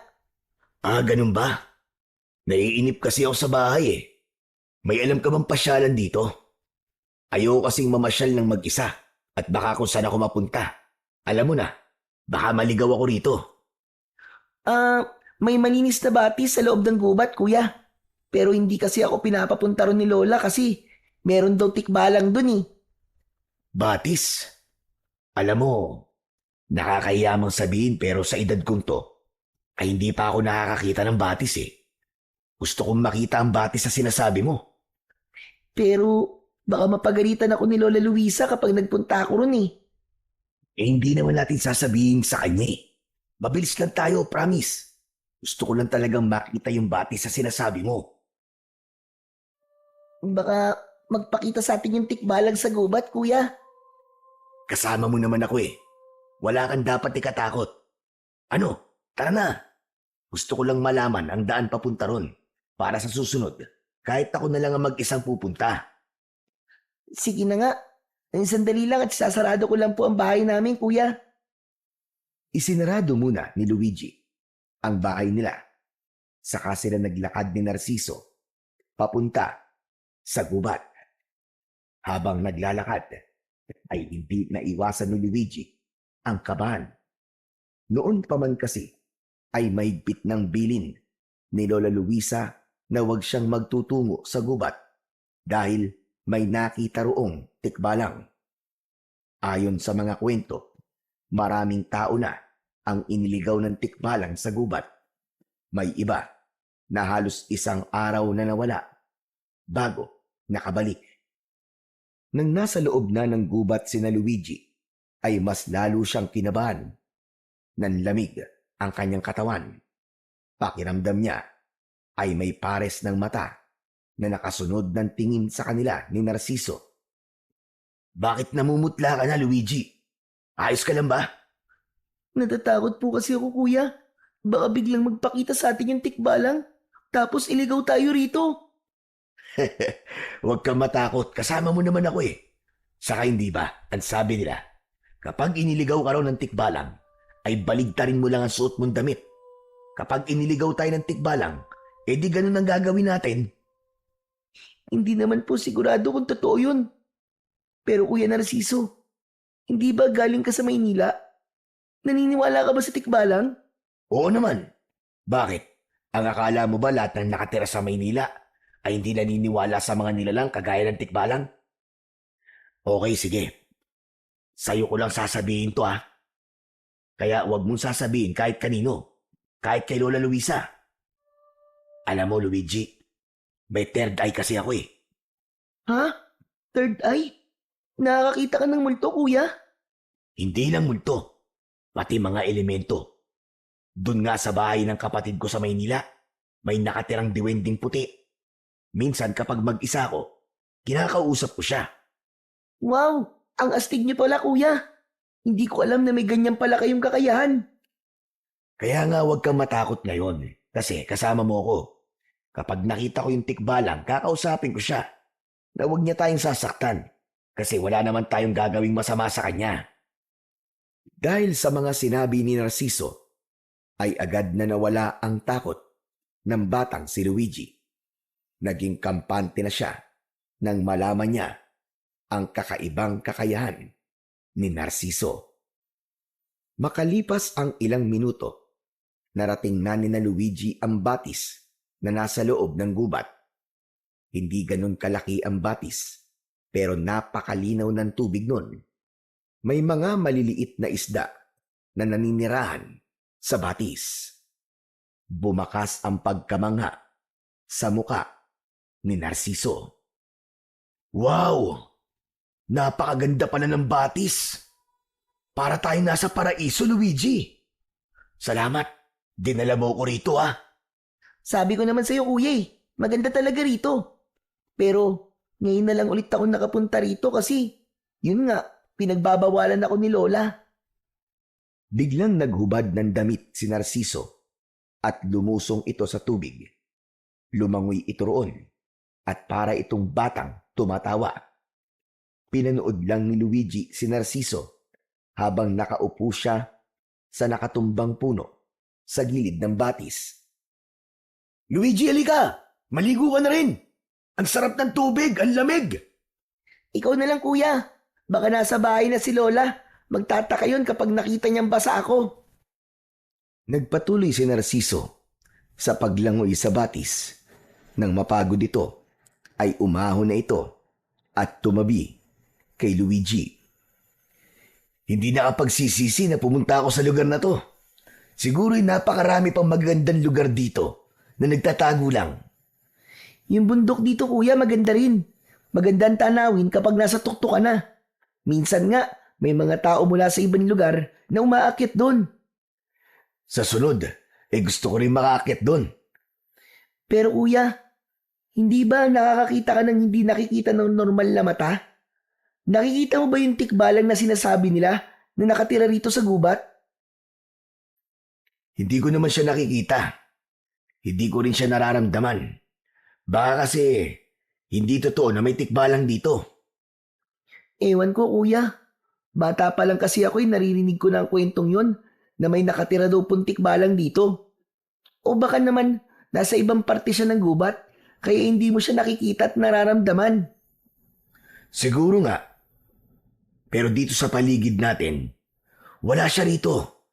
[SPEAKER 1] Ah, ganun ba? Naiinip kasi ako sa bahay eh. May alam ka bang pasyalan dito? Ayoko kasing mamasyal ng mag-isa at baka kung saan ako mapunta. Alam mo na, baka maligaw ako rito.
[SPEAKER 2] May malinis na batis sa loob ng gubat, kuya. Pero hindi kasi ako pinapapunta ron ni Lola kasi meron daw tikbalang dun eh.
[SPEAKER 1] Batis? Alam mo, nakakahiyamang sabihin pero sa edad kong to, ay hindi pa ako nakakakita ng batis eh. Gusto kong makita ang batis sa sinasabi mo.
[SPEAKER 2] Pero baka mapagalitan ako ni Lola Luisa kapag nagpunta ako ron eh.
[SPEAKER 1] Hindi naman natin sasabihin sa kanya eh. Mabilis lang tayo, promise. Gusto ko lang talagang makita yung batis sa sinasabi mo.
[SPEAKER 2] Baka magpakita sa atin yung tikbalang sa gubat, kuya.
[SPEAKER 1] Kasama mo naman ako eh. Wala kang dapat ikatakot. Ano? Tara na. Gusto ko lang malaman ang daan papunta ron. Para sa susunod, kahit ako na lang ang mag-isang pupunta.
[SPEAKER 2] Sige na nga. Sandali lang at sasarado ko lang po ang bahay namin, kuya.
[SPEAKER 1] Isinarado muna ni Luigi ang bahay nila. Saka sila naglakad ni Narciso papunta sa gubat. Habang naglalakad, ay hindi naiwasan ni Luigi ang kabahan. Noon pa man kasi ay mahigpit ng bilin ni Lola Luisa na huwag siyang magtutungo sa gubat dahil may nakita roong tikbalang. Ayon sa mga kwento, maraming tao na ang iniligaw ng tikbalang sa gubat. May iba na halos 1 araw na nawala bago nakabalik. Nang nasa loob na ng gubat si na Luigi, ay mas lalo siyang kinabahan. Nanlamig ang kanyang katawan. Pakiramdam niya ay may pares ng mata na nakasunod ng tingin sa kanila ni Narciso. Bakit namumutla ka na, Luigi? Ayos ka lang ba?
[SPEAKER 2] Natatakot po kasi ako, kuya. Baka biglang magpakita sa atin yung tikbalang. Tapos iligaw tayo rito.
[SPEAKER 1] Huwag kang matakot, kasama mo naman ako eh. Saka hindi ba, ang sabi nila, kapag iniligaw ka raw ng tikbalang, ay baligtarin mo lang ang suot mong damit. Kapag iniligaw tayo ng tikbalang, edi ganun ang gagawin natin.
[SPEAKER 2] Hindi naman po sigurado kung totoo yun. Pero Kuya Narciso, hindi ba galing ka sa Maynila? Naniniwala ka ba sa tikbalang?
[SPEAKER 1] Oo naman. Bakit? Ang akala mo ba lahat ng nakatira sa Maynila ay hindi naniniwala sa mga nilalang kagaya ng tikbalang? Okay, sige. Sa'yo ko lang sasabihin to ha. Kaya huwag mong sasabihin kahit kanino. Kahit kay Lola Luisa. Alam mo, Luigi, may third eye kasi ako eh.
[SPEAKER 2] Ha? Third eye? Nakakakita ka ng multo, Kuya?
[SPEAKER 1] Hindi lang multo, pati mga elemento. Doon nga sa bahay ng kapatid ko sa Maynila, may nakatirang diwending puti. Minsan kapag mag-isa ako, kinakausap ko siya.
[SPEAKER 2] Wow! Ang astig niyo pala, Kuya. Hindi ko alam na may ganyan pala kayong kakayahan.
[SPEAKER 1] Kaya nga huwag kang matakot ngayon, kasi kasama mo ako. Kapag nakita ko yung tikbalang, kakausapin ko siya na huwag niya tayong sasaktan kasi wala naman tayong gagawing masama sa kanya. Dahil sa mga sinabi ni Narciso, ay agad na nawala ang takot ng batang si Luigi. Naging kampante na siya nang malaman niya ang kakaibang kakayahan ni Narciso. Makalipas ang ilang minuto, narating na ni Luigi ang batis na nasa loob ng gubat. Hindi ganun kalaki ang batis, pero napakalinaw ng tubig nun. May mga maliliit na isda na naninirahan sa batis. Bumakas ang pagkamangha sa muka ni Narciso. Wow! Napakaganda pala ng batis! Para tayo nasa paraiso, Luigi! Salamat! Dinala mo ko rito ah!
[SPEAKER 2] Sabi ko naman sa'yo, Kuya maganda talaga rito. Pero ngayon na lang ulit ako nakapunta rito kasi, yun nga, pinagbabawalan ako ni Lola.
[SPEAKER 1] Biglang naghubad ng damit si Narciso at lumusong ito sa tubig. Lumangoy ito roon at para itong batang tumatawa. Pinanood lang ni Luigi si Narciso habang nakaupo siya sa nakatumbang puno sa gilid ng batis. Luigi, halika! Maligo ka na rin! Ang sarap ng tubig! Ang lamig!
[SPEAKER 2] Ikaw na lang, Kuya. Baka nasa bahay na si Lola. Magtataka yun kapag nakita niyang basa ako.
[SPEAKER 1] Nagpatuloy si Narciso sa paglangoy sa batis. Nang mapagod ito, ay umahon na ito at tumabi kay Luigi. Hindi nakapagsisisi na pumunta ako sa lugar na to. Siguro'y napakarami pang magagandang lugar dito na nagtatago lang.
[SPEAKER 2] Yung bundok dito, Kuya, maganda rin. Maganda ang tanawin kapag nasa tuktok ka na. Minsan nga, may mga tao mula sa ibang lugar na umaakyat doon.
[SPEAKER 1] Sa sunod, gusto ko rin makaakyat doon.
[SPEAKER 2] Pero Kuya, hindi ba nakakakita ka ng hindi nakikita ng normal na mata? Nakikita mo ba yung tikbalang na sinasabi nila na nakatira rito sa gubat?
[SPEAKER 1] Hindi ko naman siya nakikita. Hindi ko rin siya nararamdaman. Baka kasi hindi totoo na may tikbalang dito.
[SPEAKER 2] Ewan ko, Kuya. Bata pa lang kasi ako'y naririnig ko ng kwentong yon na may nakatira daw pong tikbalang dito. O baka naman nasa ibang parte siya ng gubat kaya hindi mo siya nakikita at nararamdaman.
[SPEAKER 1] Siguro nga. Pero dito sa paligid natin, wala siya rito.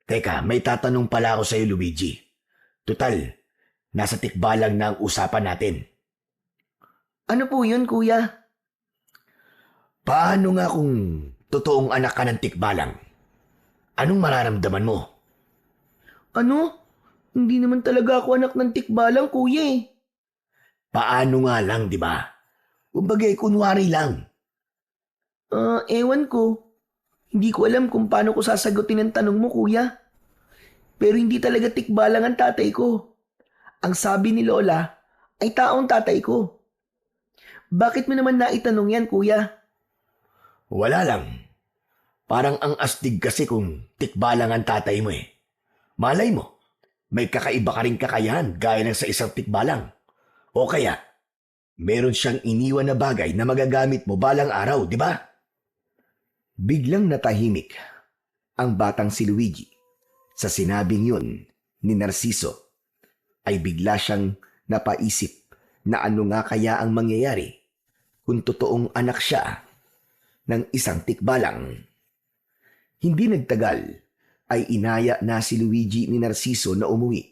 [SPEAKER 1] Teka, may tatanong pala ako sa iyo, Luigi. Tutal, nasa tikbalang na ang usapan natin.
[SPEAKER 2] Ano po yun, Kuya?
[SPEAKER 1] Paano nga kung totoong anak ka ng tikbalang? Anong mararamdaman mo?
[SPEAKER 2] Ano? Hindi naman talaga ako anak ng tikbalang, Kuya
[SPEAKER 1] Paano nga lang, di ba? Kumbagay, kunwari lang.
[SPEAKER 2] Ewan ko. Hindi ko alam kung paano ko sasagutin ang tanong mo, Kuya. Pero hindi talaga tikbalang ang tatay ko. Ang sabi ni Lola ay taong tatay ko. Bakit mo naman naitanong yan, Kuya?
[SPEAKER 1] Wala lang. Parang ang astig kasi kung tikbalang ang tatay mo eh. Malay mo, may kakaiba ka rin kakayahan gaya ng sa isang tikbalang. O kaya, meron siyang iniwan na bagay na magagamit mo balang araw, di ba? Biglang natahimik ang batang si Luigi. Sa sinabing yun ni Narciso, ay bigla siyang napaisip na ano nga kaya ang mangyayari kung totoong anak siya ng isang tikbalang. Hindi nagtagal ay inaya na si Luigi ni Narciso na umuwi.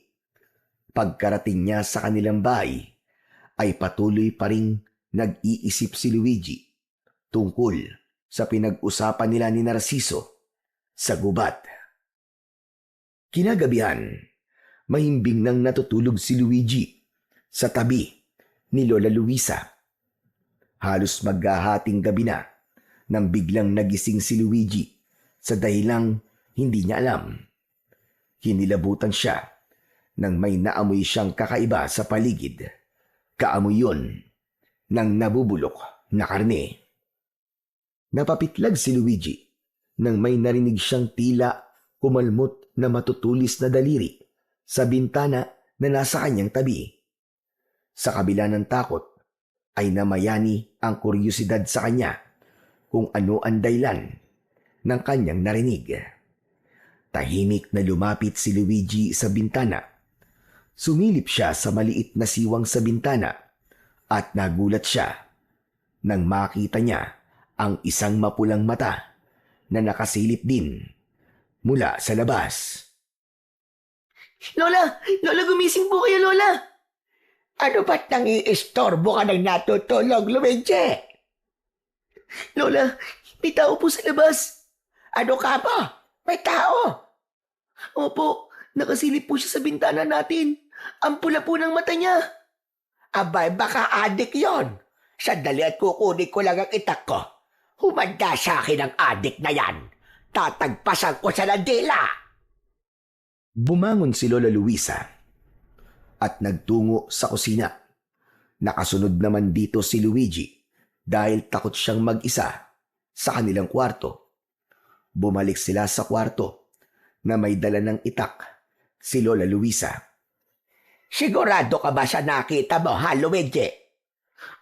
[SPEAKER 1] Pagkarating niya sa kanilang bahay, ay patuloy pa ring nag-iisip si Luigi tungkol sa pinag-usapan nila ni Narciso sa gubat. Kinagabihan, mahimbing nang natutulog si Luigi sa tabi ni Lola Luisa. Halos maghahating gabi na nang biglang nagising si Luigi sa dahilang hindi niya alam. Hinilabutan siya nang may naamoy siyang kakaiba sa paligid. Kaamoy yun ng nabubulok na karne. Napapitlag si Luigi nang may narinig siyang tila kumalmot na matutulis na daliri sa bintana na nasa kanyang tabi. Sa kabila ng takot ay namayani ang kuryosidad sa kanya kung ano ang dahilan ng kanyang narinig. Tahimik na lumapit si Luigi sa bintana. Sumilip siya sa maliit na siwang sa bintana at nagulat siya nang makita niya ang isang mapulang mata na nakasilip din mula sa labas.
[SPEAKER 2] Lola! Lola, gumising po kayo, Lola!
[SPEAKER 3] Ano ba't nang-iistorbo ka ng natutulog, Luigi?
[SPEAKER 2] Lola, may tao po sa labas.
[SPEAKER 3] Ano ka ba? May tao.
[SPEAKER 2] Opo, nakasilip po siya sa bintana natin. Ang pula po ng mata niya.
[SPEAKER 3] Abay, baka adik yon. Sandali at kukunin ko lang ang itak ko. Humanda sa akin ang adik na yan. Tatagpasan ko sa landila.
[SPEAKER 1] Bumangon si Lola Luisa at nagtungo sa kusina. Nakasunod naman dito si Luigi dahil takot siyang mag-isa sa kanilang kwarto. Bumalik sila sa kwarto na may dala ng itak si Lola Luisa.
[SPEAKER 3] Sigurado ka ba sa nakita mo, ha, Luigi?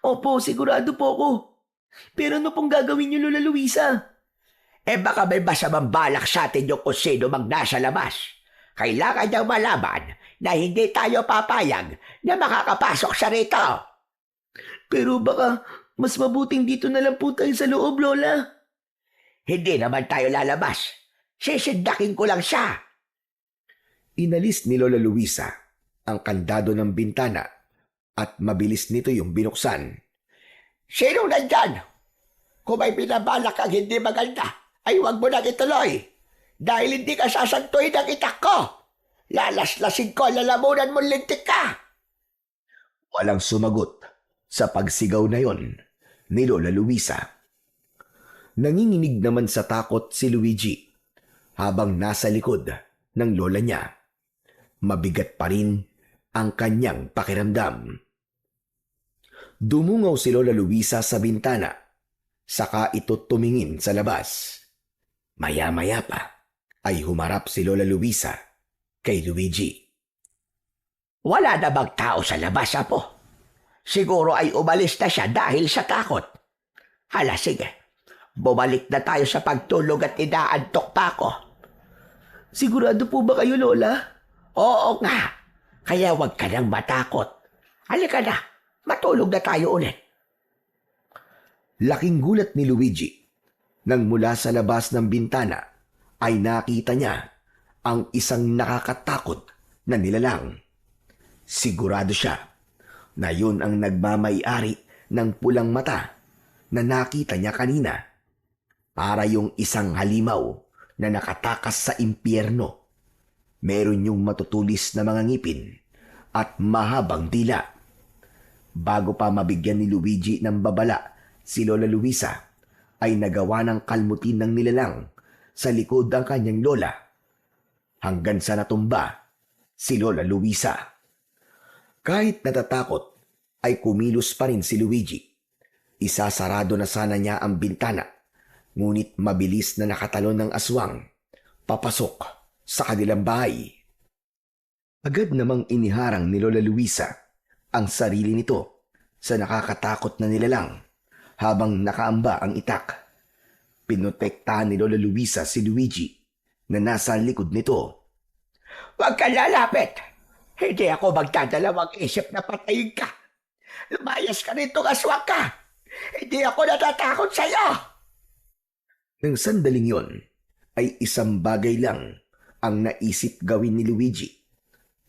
[SPEAKER 2] Opo, sigurado po ako. Pero ano pong gagawin niyo, Lola Luisa?
[SPEAKER 3] Baka may masamang balak sa atin yung kung sino mang nasa labas. Kailangan niyang malaman na hindi tayo papayag na makakapasok siya rito.
[SPEAKER 2] Pero baka mas mabuting dito na lang po tayo sa loob, Lola.
[SPEAKER 3] Hindi naman tayo lalabas. Sisindakin ko lang siya.
[SPEAKER 1] Inalis ni Lola Luisa ang kandado ng bintana at mabilis nito yung binuksan.
[SPEAKER 3] Sino nandyan? Kung may binabalak ang hindi maganda, ay huwag mo nang ituloy. Dahil hindi ka sasantuin ng itak ko. Lalaslasin ko, lalamunan mo lintik ka.
[SPEAKER 1] Walang sumagot sa pagsigaw na yon ni Lola Luisa. Nanginginig naman sa takot si Luigi habang nasa likod ng lola niya. Mabigat pa rin ang kanyang pakiramdam. Dumungaw si Lola Luisa sa bintana, saka ito tumingin sa labas. Maya-maya pa ay humarap si Lola Luisa kay Luigi.
[SPEAKER 3] Wala na bang tao sa labas, Apo? Siguro ay umalis na siya dahil sa takot. Hala, sige. Bumalik na tayo sa pagtulog at inaantok pa ako.
[SPEAKER 2] Sigurado po ba kayo, Lola?
[SPEAKER 3] Oo nga. Kaya huwag ka nang matakot. Halika na. Matulog na tayo ulit.
[SPEAKER 1] Laking gulat ni Luigi nang mula sa labas ng bintana ay nakita niya ang isang nakakatakot na nilalang. Sigurado siya na yun ang nagmamay-ari ng pulang mata na nakita niya kanina. Para yung isang halimaw na nakatakas sa impyerno. Meron yung matutulis na mga ngipin at mahabang dila. Bago pa mabigyan ni Luigi ng babala, si Lola Luisa ay nagawa ng kalmutin ng nilalang sa likod ng kanyang lola. Hanggang sa natumba si Lola Luisa. Kahit natatakot ay kumilos pa rin si Luigi. Isasarado na sana niya ang bintana, ngunit mabilis na nakatalon ng aswang papasok sa kanilang bahay. Agad namang iniharang ni Lola Luisa ang sarili nito sa nakakatakot na nilalang habang nakaamba ang itak. Pinotektahan ni Lola Luisa si Luigi na nasa likod nito.
[SPEAKER 3] Huwag kang lalapit. Hindi ako magdadalawang isip na patayin ka. Lumayas ka rito, aswang ka. Hindi ako natatakot sa'yo.
[SPEAKER 1] Nang sandaling yon, ay isang bagay lang ang naisip gawin ni Luigi.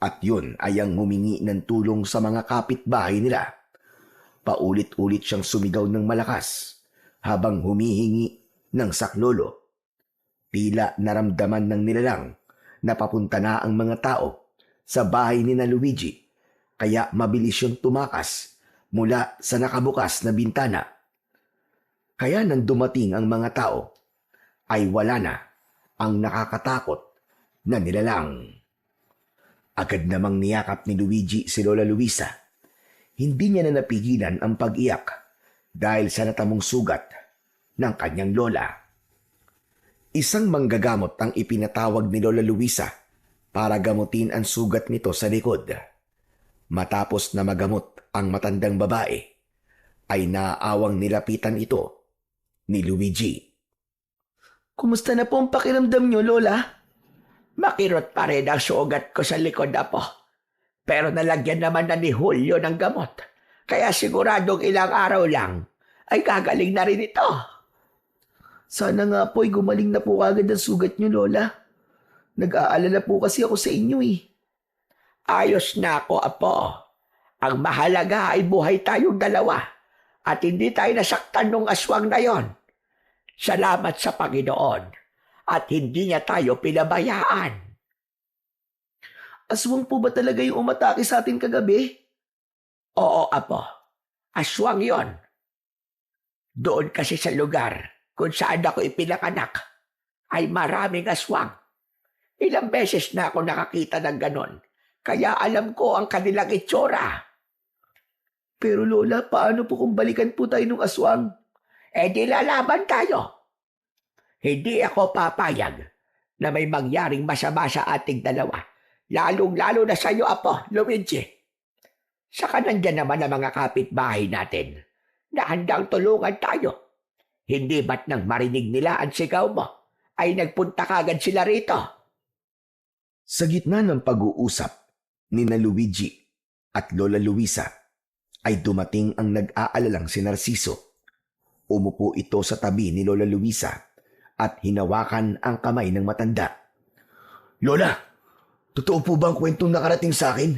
[SPEAKER 1] At yun ay ang humingi ng tulong sa mga kapitbahay nila. Paulit-ulit siyang sumigaw ng malakas habang humihingi ng saklolo. Tila naramdaman ng nilalang na papunta na ang mga tao sa bahay ni na Luigi, kaya mabilis siyang tumakas mula sa nakabukas na bintana. Kaya nang dumating ang mga tao, ay wala na ang nakakatakot na nilalang. Agad namang niyakap ni Luigi si Lola Luisa. Hindi niya na napigilan ang pag-iyak dahil sa natamong sugat ng kanyang lola. Isang manggagamot ang ipinatawag ni Lola Luisa para gamutin ang sugat nito sa likod. Matapos na magamot ang matandang babae, ay naaawang nilapitan ito ni Luigi.
[SPEAKER 2] Kumusta na po ang pakiramdam niyo, Lola?
[SPEAKER 3] Makirot pa rin ang sugat ko sa likod, Apo. Pero nalagyan naman na ni Julio ng gamot. Kaya siguradong ilang araw lang ay gagaling na rin ito.
[SPEAKER 2] Sana nga po ay gumaling na po agad ang sugat niyo, Lola. Nag-aalala po kasi ako sa inyo eh.
[SPEAKER 3] Ayos na ako, Apo. Ang mahalaga ay buhay tayong dalawa at hindi tayo nasaktan ng aswang na yon. Salamat sa Panginoon at hindi niya tayo pinabayaan.
[SPEAKER 2] Aswang po ba talaga yung umatake sa atin kagabi?
[SPEAKER 3] Oo, Apo. Aswang yon. Doon kasi sa lugar kung saan ako ipinanganak ay maraming aswang. Ilang beses na ako nakakita ng ganon, kaya alam ko ang kanilang itsura.
[SPEAKER 2] Pero Lola, paano po kung balikan po tayo ng aswang?
[SPEAKER 3] Di lalaban tayo. Hindi ako papayag na may mangyaring masama sa ating dalawa, lalong-lalo na sa iyo, Apo, Luigi. Saka nandyan naman ang mga kapitbahay natin na handang tulungan tayo. Hindi ba't nang marinig nila ang sigaw mo, ay nagpunta kagad sila rito?
[SPEAKER 1] Sa gitna ng pag-uusap ni na Luigi at Lola Luisa, ay dumating ang nag-aalalang si Narciso. Umupo ito sa tabi ni Lola Luisa at hinawakan ang kamay ng matanda.
[SPEAKER 4] Lola, totoo po ba ang kwentong nakarating sa akin?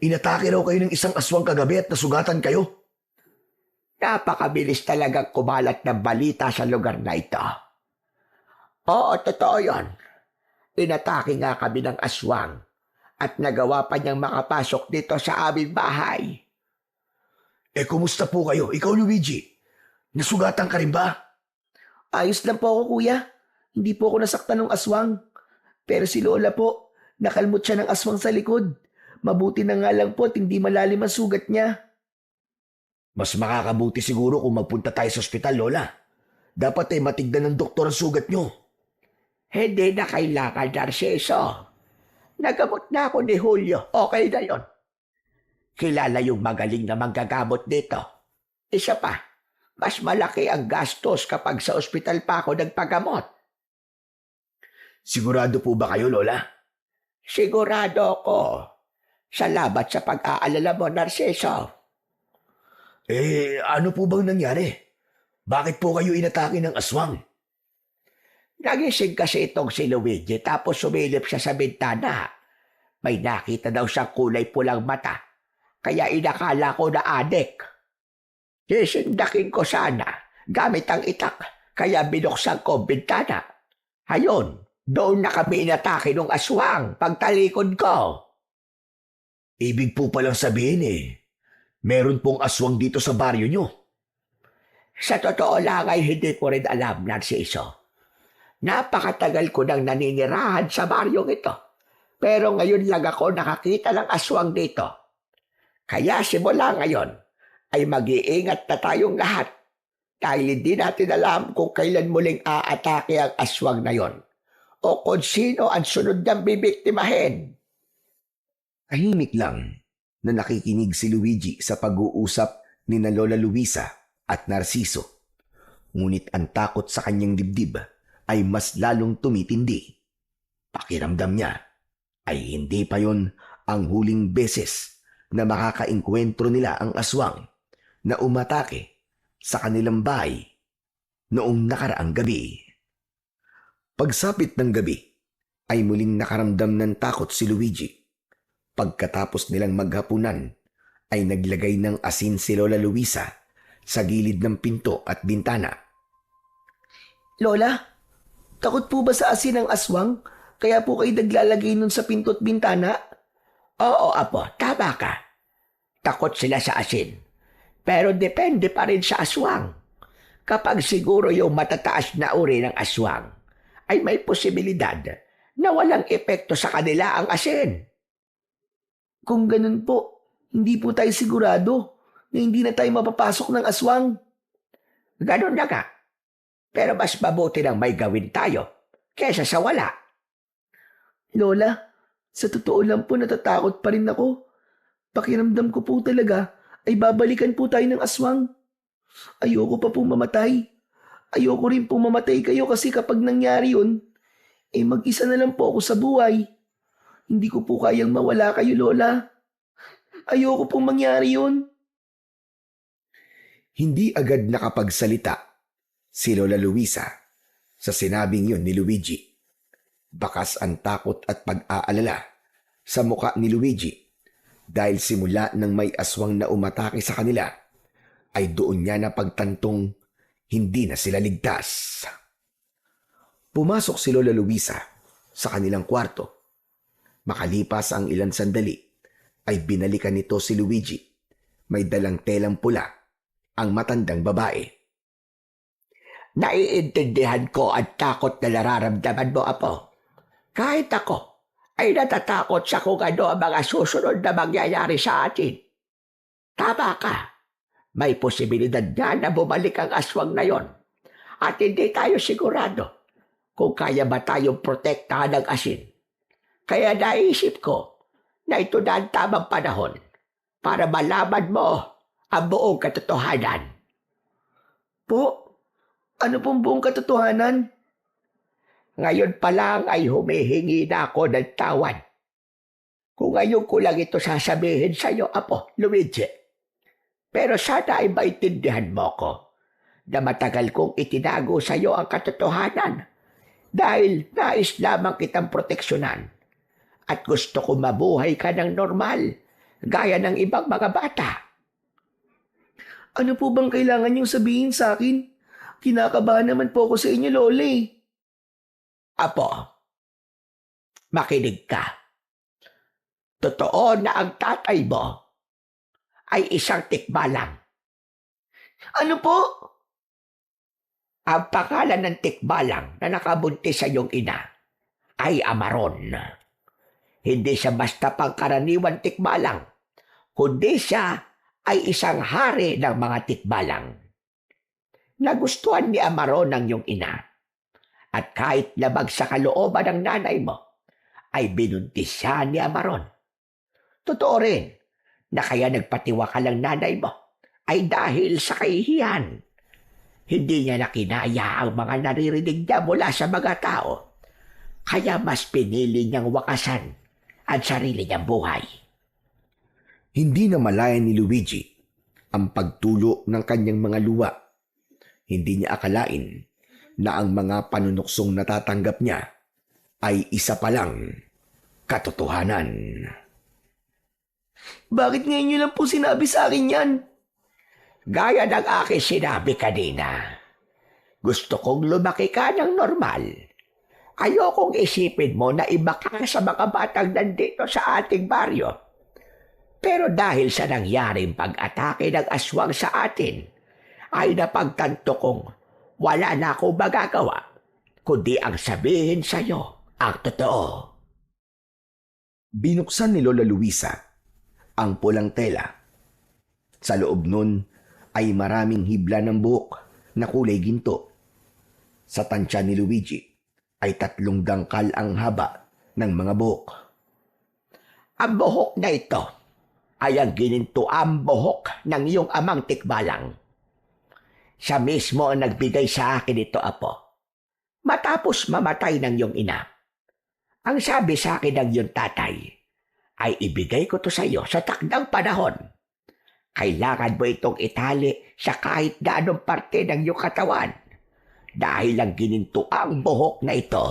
[SPEAKER 4] Inatake raw kayo ng isang aswang kagabi at nasugatan kayo?
[SPEAKER 3] Napakabilis talagang kumalat ng balita sa lugar na ito. Oo, totoo yon. Inatake nga kami ng aswang at nagawa pa niyang makapasok dito sa aming bahay.
[SPEAKER 4] Kumusta po kayo? Ikaw, Luigi, nasugatan ka rin ba?
[SPEAKER 2] Ayos lang po ako, kuya. Hindi po ako nasaktan ng aswang. Pero si Lola po, nakalmot siya ng aswang sa likod. Mabuti na nga lang po at hindi malalim ang sugat niya.
[SPEAKER 4] Mas makakabuti siguro kung magpunta tayo sa ospital, Lola. Dapat matignan ng doktor ang sugat nyo.
[SPEAKER 3] Hindi na kailangan, Narciso. Nagamot na ako ni Julio. Okay na yon. Kilala yung magaling na manggagamot dito. Isa pa, mas malaki ang gastos kapag sa ospital pa ako nagpagamot.
[SPEAKER 4] Sigurado po ba kayo, Lola?
[SPEAKER 3] Sigurado ako. Salamat sa pag-aalala mo, Narciso.
[SPEAKER 4] Ano po bang nangyari? Bakit po kayo inatake ng aswang?
[SPEAKER 3] Nagising kasi itong si Luigi tapos sumilip siya sa bintana. May nakita daw siyang kulay pulang mata. Kaya inakala ko na adik. Sisindakin ko sana gamit ang itak kaya binuksan ko ang bintana. Hayon, doon na kami inatake ng aswang pagtalikod ko.
[SPEAKER 4] Ibig po palang sabihin meron pong aswang dito sa baryo nyo.
[SPEAKER 3] Sa totoo lang ay hindi ko rin alam, Narciso. Napakatagal ko nang naninirahan sa baryong ito. Pero ngayon lang ako nakakita ng aswang dito. Kaya simula ngayon ay mag-iingat na tayong lahat dahil hindi natin alam kung kailan muling aatake ang aswang na yon o kung sino ang sunod niyang bibiktimahin.
[SPEAKER 1] Tahimik lang na nakikinig si Luigi sa pag-uusap ni na Lola Luisa at Narciso. Ngunit ang takot sa kanyang dibdib ay mas lalong tumitindi. Pakiramdam niya ay hindi pa yon ang huling beses na makakaengkwentro nila ang aswang na umatake sa kanilang bahay noong nakaraang gabi. Pagsapit ng gabi ay muling nakaramdam ng takot si Luigi. Pagkatapos nilang maghapunan ay naglagay ng asin si Lola Luisa sa gilid ng pinto at bintana.
[SPEAKER 2] Lola, takot po ba sa asin ang aswang? Kaya po kayo naglalagay nun sa pinto at bintana?
[SPEAKER 3] Oo, Apo, tama ka. Takot sila sa asin. Pero depende pa rin sa aswang. Kapag siguro yung matataas na uri ng aswang, ay may posibilidad na walang epekto sa kanila ang asin.
[SPEAKER 2] Kung ganun po, hindi po tayo sigurado na hindi na tayo mapapasok ng aswang.
[SPEAKER 3] Ganun na nga. Pero mas mabuti nang may gawin tayo kesa sa wala.
[SPEAKER 2] Lola, sa totoo lang po natatakot pa rin ako. Pakiramdam ko po talaga ay babalikan po tayo ng aswang. Ayoko pa po mamatay. Ayoko rin po mamatay kayo kasi kapag nangyari yun, mag-isa na lang po ako sa buhay. Hindi ko po kayang mawala kayo, Lola. Ayoko pong mangyari yun.
[SPEAKER 1] Hindi agad nakapagsalita si Lola Luisa sa sinabing yun ni Luigi. Bakas ang takot at pag-aalala sa muka ni Luigi dahil simula nang may aswang na umatake sa kanila ay doon niya napagtantong hindi na sila ligtas. Pumasok si Lola Luisa sa kanilang kwarto. Makalipas ang ilang sandali ay binalikan nito si Luigi. May dalang telang pula ang matandang babae.
[SPEAKER 3] Naiintindihan ko ang takot na nararamdaman mo, Apo. Kahit ako ay natatakot sa kung ano ang mga susunod na mangyayari sa atin. Tama ka. May posibilidad nga na bumalik ang aswang na yon. At hindi tayo sigurado kung kaya ba tayong protektahan ng asin. Kaya naisip ko na ito na ang tamang panahon para malaman mo ang buong katotohanan.
[SPEAKER 2] Po, ano pong buong katotohanan?
[SPEAKER 3] Ngayon pa lang ay humihingi na ako ng tawad. Kung ngayon ko lang ito sasabihin sa iyo, Apo, Luigi. Pero sana ay maintindihan mo ko na matagal kong itinago sa iyo ang katotohanan dahil nais lamang kitang proteksyonan at gusto ko mabuhay ka ng normal gaya ng ibang mga bata.
[SPEAKER 2] Ano po bang kailangan niyong sabihin sa akin? Kinakabahan naman po ako sa inyo, Lola eh.
[SPEAKER 3] Apo, makinig ka. Totoo na ang tatay mo ay isang tikbalang.
[SPEAKER 2] Ano po?
[SPEAKER 3] Ang pangalan ng tikbalang na nakabuntis sa iyong ina ay Amaron. Hindi siya basta pangkaraniwan tikbalang, kundi siya ay isang hari ng mga tikbalang. Nagustuhan ni Amaron ang iyong ina. At kahit labag sa kalooban ng nanay mo, ay binuntis siya ni Amaron. Totoo rin na kaya nagpatiwakal ang nanay mo ay dahil sa kahihiyan. Hindi niya nakinaya ang mga naririnig niya mula sa mga tao. Kaya mas pinili niyang wakasan ang sarili niyang buhay.
[SPEAKER 1] Hindi na malaya ni Luigi ang pagtulo ng kanyang mga luwa. Hindi niya akalain na ang mga panunuksong natatanggap niya ay isa palang katotohanan.
[SPEAKER 2] Bakit ngayon niyo lang po sinabi sa akin yan?
[SPEAKER 3] Gaya ng aking sinabi kanina, gusto kong lumaki ka ng normal. Ayokong isipin mo na iba ka sa mga batang nandito sa ating baryo. Pero dahil sa nangyaring pag-atake ng aswang sa atin, ay napagtanto kong wala na akong magagawa, kundi ang sabihin sa iyo ang totoo.
[SPEAKER 1] Binuksan ni Lola Luisa ang pulang tela. Sa loob nun ay maraming hibla ng buhok na kulay ginto. Sa tansya ni Luigi ay 3 dangkal ang haba ng mga buhok.
[SPEAKER 3] Ang buhok na ito ay ang ginintuang buhok ng iyong amang tikbalang. Siya mismo ang nagbigay sa akin ito, Apo, matapos mamatay ng iyong ina. Ang sabi sa akin ng iyong tatay ay ibigay ko to sa iyo sa takdang panahon. Kailangan mo itong itali sa kahit na anong parte ng iyong katawan dahil ang ginintuang buhok na ito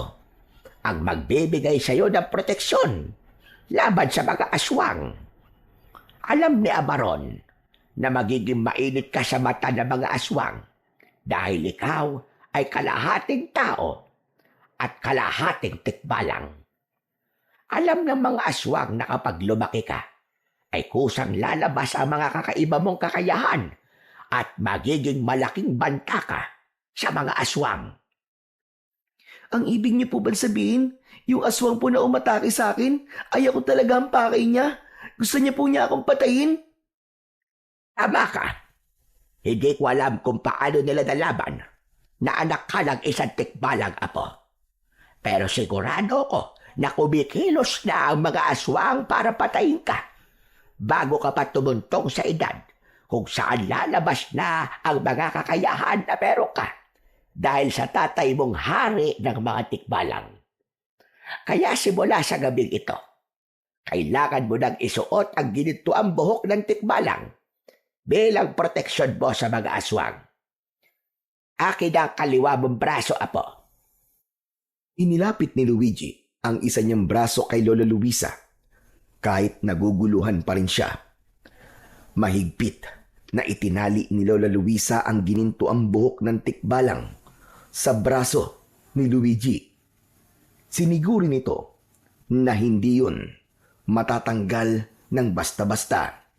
[SPEAKER 3] ang magbibigay sa iyo ng proteksyon laban sa mga aswang. Alam ni Amaron na magiging mainit ka sa mata ng mga aswang dahil ikaw ay kalahating tao at kalahating tikbalang. Alam ng mga aswang na kapag lumaki ka, ay kusang lalabas ang mga kakaiba mong kakayahan at magiging malaking banta ka sa mga aswang.
[SPEAKER 2] Ang ibig niyo po ba sabihin, yung aswang po na umatake sa akin, ay ako talaga ang pakay niya? Gusto niya po niya akong patayin?
[SPEAKER 3] Tama ka. Hindi ko alam kung paano nila nalaban na anak ka ng isang tikbalang apo. Pero sigurado ko na kumikilos na ang mga aswang para patayin ka bago ka pa tumuntong sa edad kung saan lalabas na ang mga kakayahan na meron ka dahil sa tatay mong hari ng mga tikbalang. Kaya simula sa gabing ito, kailangan mo nang isuot ang ginintuang buhok ng tikbalang bilang proteksyon mo sa mga aswang. Akin ang kaliwa mong braso, apo.
[SPEAKER 1] Inilapit ni Luigi ang isa niyang braso kay Lola Luisa kahit naguguluhan pa rin siya. Mahigpit na itinali ni Lola Luisa ang ginintuang buhok ng tikbalang sa braso ni Luigi. Siniguro nito na hindi yun matatanggal ng basta-basta.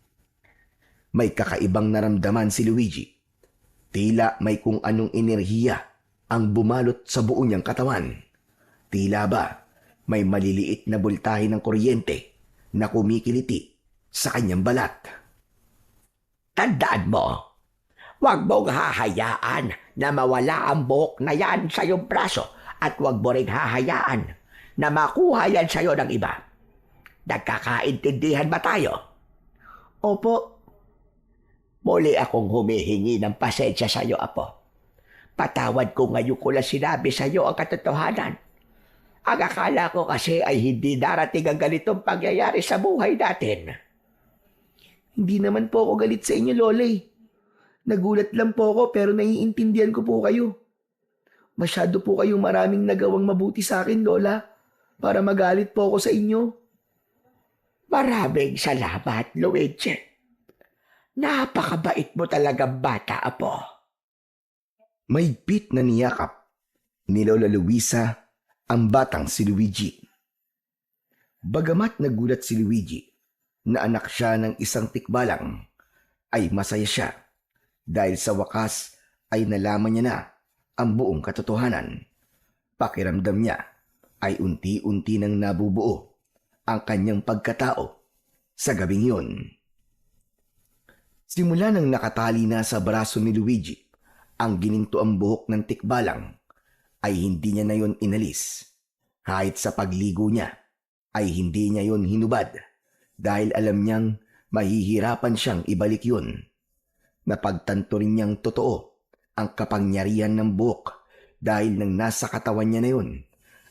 [SPEAKER 1] May kakaibang naramdaman si Luigi. Tila may kung anong enerhiya ang bumalot sa buo niyang katawan. Tila ba may maliliit na bultahe ng kuryente na kumikiliti sa kanyang balat.
[SPEAKER 3] Tandaan mo, huwag mong hahayaan na mawala ang buhok na yan sa iyong braso at huwag mo rin hahayaan na makuha yan sa iyo ng iba. Nagkakaintindihan ba tayo?
[SPEAKER 2] Opo.
[SPEAKER 3] Muli akong humihingi ng pasensya sa iyo, apo. Patawad ko ngayon ko lang sinabi sa iyo ang katotohanan. Ang akala ko kasi ay hindi darating ang ganitong pangyayari sa buhay natin.
[SPEAKER 2] Hindi naman po ako galit sa inyo, Lola. Nagulat lang po ako pero naiintindihan ko po kayo. Masyado po kayong maraming nagawang mabuti sa akin, Lola, para magalit po ako sa inyo.
[SPEAKER 3] Maraming salamat, Luigi. Napakabait mo talagang bata, apo.
[SPEAKER 1] Mahigpit na niyakap ni Lola Luisa ang batang si Luigi. Bagamat nagulat si Luigi na anak siya ng isang tikbalang, ay masaya siya dahil sa wakas ay nalaman niya na ang buong katotohanan. Pakiramdam niya ay unti-unti nang nabubuo ang kanyang pagkatao sa gabing yun. Simula nang nakatali na sa braso ni Luigi ang ginintuang buhok ng tikbalang, ay hindi niya na yon inalis. Kahit sa pagligo niya, ay hindi niya yon hinubad dahil alam niyang mahihirapan siyang ibalik yun. Napagtanto rin niyang totoo ang kapangyarihan ng buhok dahil nang nasa katawan niya na yun,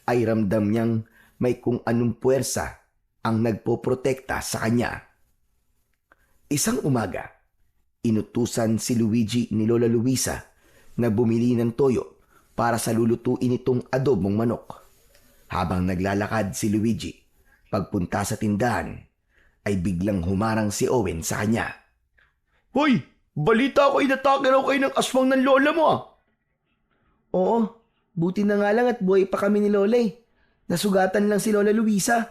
[SPEAKER 1] ay ramdam niyang may kung anong puwersa ang nagpoprotekta sa kanya. Isang umaga, inutusan si Luigi ni Lola Luisa na bumili ng toyo para sa lulutuin itong adobong manok. Habang naglalakad si Luigi, pagpunta sa tindahan, ay biglang humarang si Owen sa kanya.
[SPEAKER 4] Hoy, balita ko inatake raw kayo ng aswang ng lola mo ah.
[SPEAKER 2] Oo, buti na nga lang at buhay pa kami ni Lola. Nasugatan lang si Lola Luisa.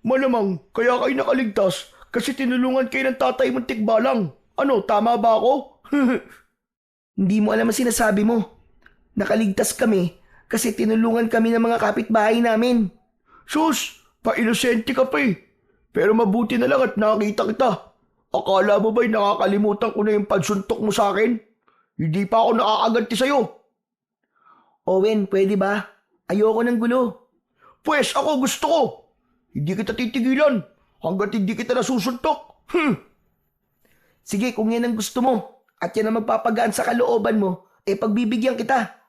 [SPEAKER 4] Malamang kaya kayo nakaligtas kasi tinulungan kayo ng tatay mong tikbalang. Ano, tama ba ako?
[SPEAKER 2] Hindi mo alam ang sinasabi mo. Nakaligtas kami kasi tinulungan kami ng mga kapitbahay namin.
[SPEAKER 4] Sus, pa-inosente ka pa eh. Pero mabuti na lang at nakita kita. Akala mo ba'y nakakalimutan ko na yung pagsuntok mo sa akin? Hindi pa ako nakakaganti sa'yo.
[SPEAKER 2] Owen, pwede ba? Ayoko ng gulo.
[SPEAKER 4] Pwes ako gusto ko. Hindi kita titigilan hanggat hindi kita nasusuntok.
[SPEAKER 2] Sige, kung yan ang gusto mo at yan ang magpapagaan sa kalooban mo, pagbibigyan kita.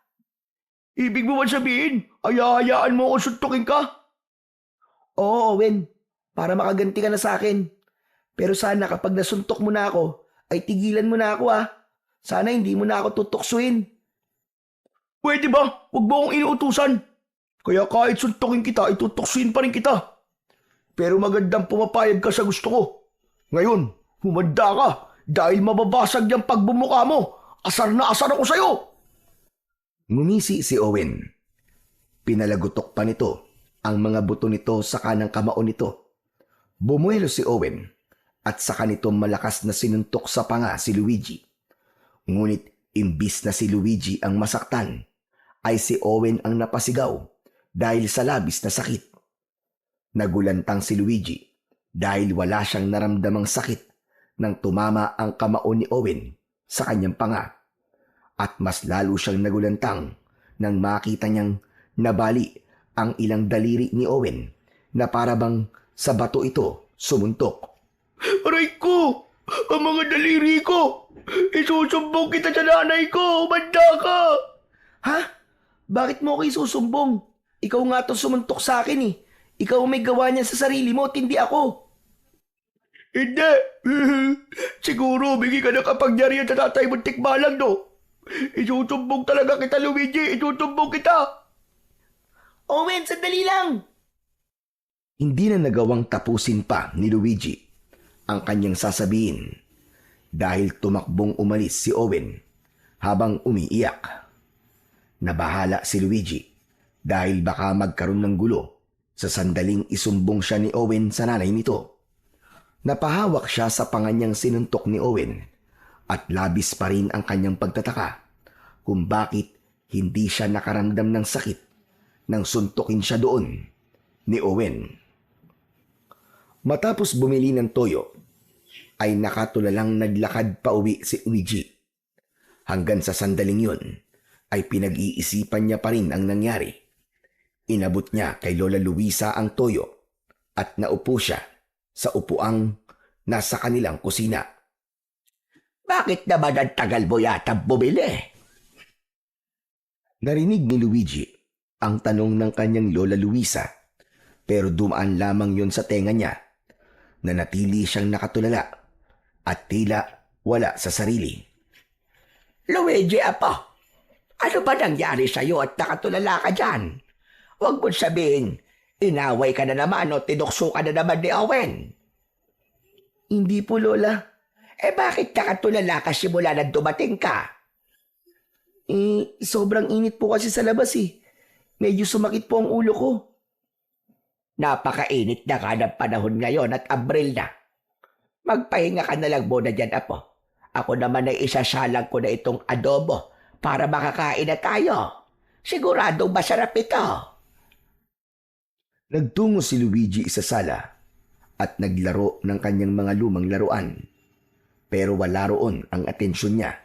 [SPEAKER 4] Ibig mo ba sabihin, hayaan mo ako suntukin ka?
[SPEAKER 2] Oo, Owen. Para makaganti ka na sa akin. Pero sana kapag nasuntok mo na ako, ay tigilan mo na ako ah. Sana hindi mo na ako tutuksuin.
[SPEAKER 4] Pwede ba? Huwag mo akong inuutusan. Kaya kahit suntokin kita, itutuksin pa rin kita. Pero magandang pumapayag ka sa gusto ko. Ngayon, humanda ka dahil mababasag yung pagbumuka mo. Asar na asar ako sa'yo.
[SPEAKER 1] Ngumisi si Owen. Pinalagutok pa nito ang mga buto nito sa kanang kamao nito. Bumuelo si Owen at saka nito malakas na sinuntok sa panga si Luigi. Ngunit imbis na si Luigi ang masaktan, ay si Owen ang napasigaw dahil sa labis na sakit. Nagulantang si Luigi dahil wala siyang naramdamang sakit nang tumama ang kamao ni Owen sa kanyang panga. At mas lalo siyang nagulantang nang makita niyang nabali ang ilang daliri ni Owen na parabang sa bato ito sumuntok.
[SPEAKER 4] Aray ko! Ang mga daliri ko! Isusumbong kita sa nanay ko! Humanda ka!
[SPEAKER 2] Ha? Bakit mo ako isusumbong? Ikaw nga to sumuntok sa akin eh. Ikaw ang may gawa niyan sa sarili mo, hindi ako.
[SPEAKER 4] Hindi! Siguro bigay ka ng kapangyarihan sa tatay mong tikbalang, no? Isusumbong talaga kita, Luigi! Isusumbong kita!
[SPEAKER 2] Owen, sandali lang!
[SPEAKER 1] Hindi na nagawang tapusin pa ni Luigi ang kanyang sasabihin dahil tumakbong umalis si Owen habang umiiyak. Nabahala si Luigi dahil baka magkaroon ng gulo sa sandaling isumbong siya ni Owen sa nanay nito. Napahawak siya sa panganyang sinuntok ni Owen at labis pa rin ang kanyang pagtataka kung bakit hindi siya nakaramdam ng sakit nang suntukin siya doon ni Owen. Matapos bumili ng toyo, ay nakatulalang naglakad pa uwi si Luigi. Hanggang sa sandaling yun, ay pinag-iisipan niya pa rin ang nangyari. Inabot niya kay Lola Luisa ang toyo at naupo siya sa upuang nasa kanilang kusina.
[SPEAKER 3] Bakit naman ang tagal mo yata bumili?
[SPEAKER 1] Narinig ni Luigi ang tanong ng kanyang Lola Luisa, pero dumaan lamang yon sa tenga niya na natili siyang nakatulala at tila wala sa sarili.
[SPEAKER 3] Luigi, apo, ano ba nangyari sa'yo at nakatulala ka dyan? Huwag mo sabihin, inaway ka na naman o tinukso ka na naman ni Owen.
[SPEAKER 2] Hindi po, Lola.
[SPEAKER 3] Bakit nakatulala ka simula na dumating ka?
[SPEAKER 2] Sobrang init po kasi sa labas eh. Medyo sumakit po ang ulo ko.
[SPEAKER 3] Napakainit na ka ng panahon ngayon at Abril na. Magpahinga ka na lang muna dyan, apo. Ako naman ay isasalang ko na itong adobo para makakain na tayo. Siguradong masarap ito.
[SPEAKER 1] Nagtungo si Luigi sa sala at naglaro ng kanyang mga lumang laruan. Pero wala roon ang atensyon niya,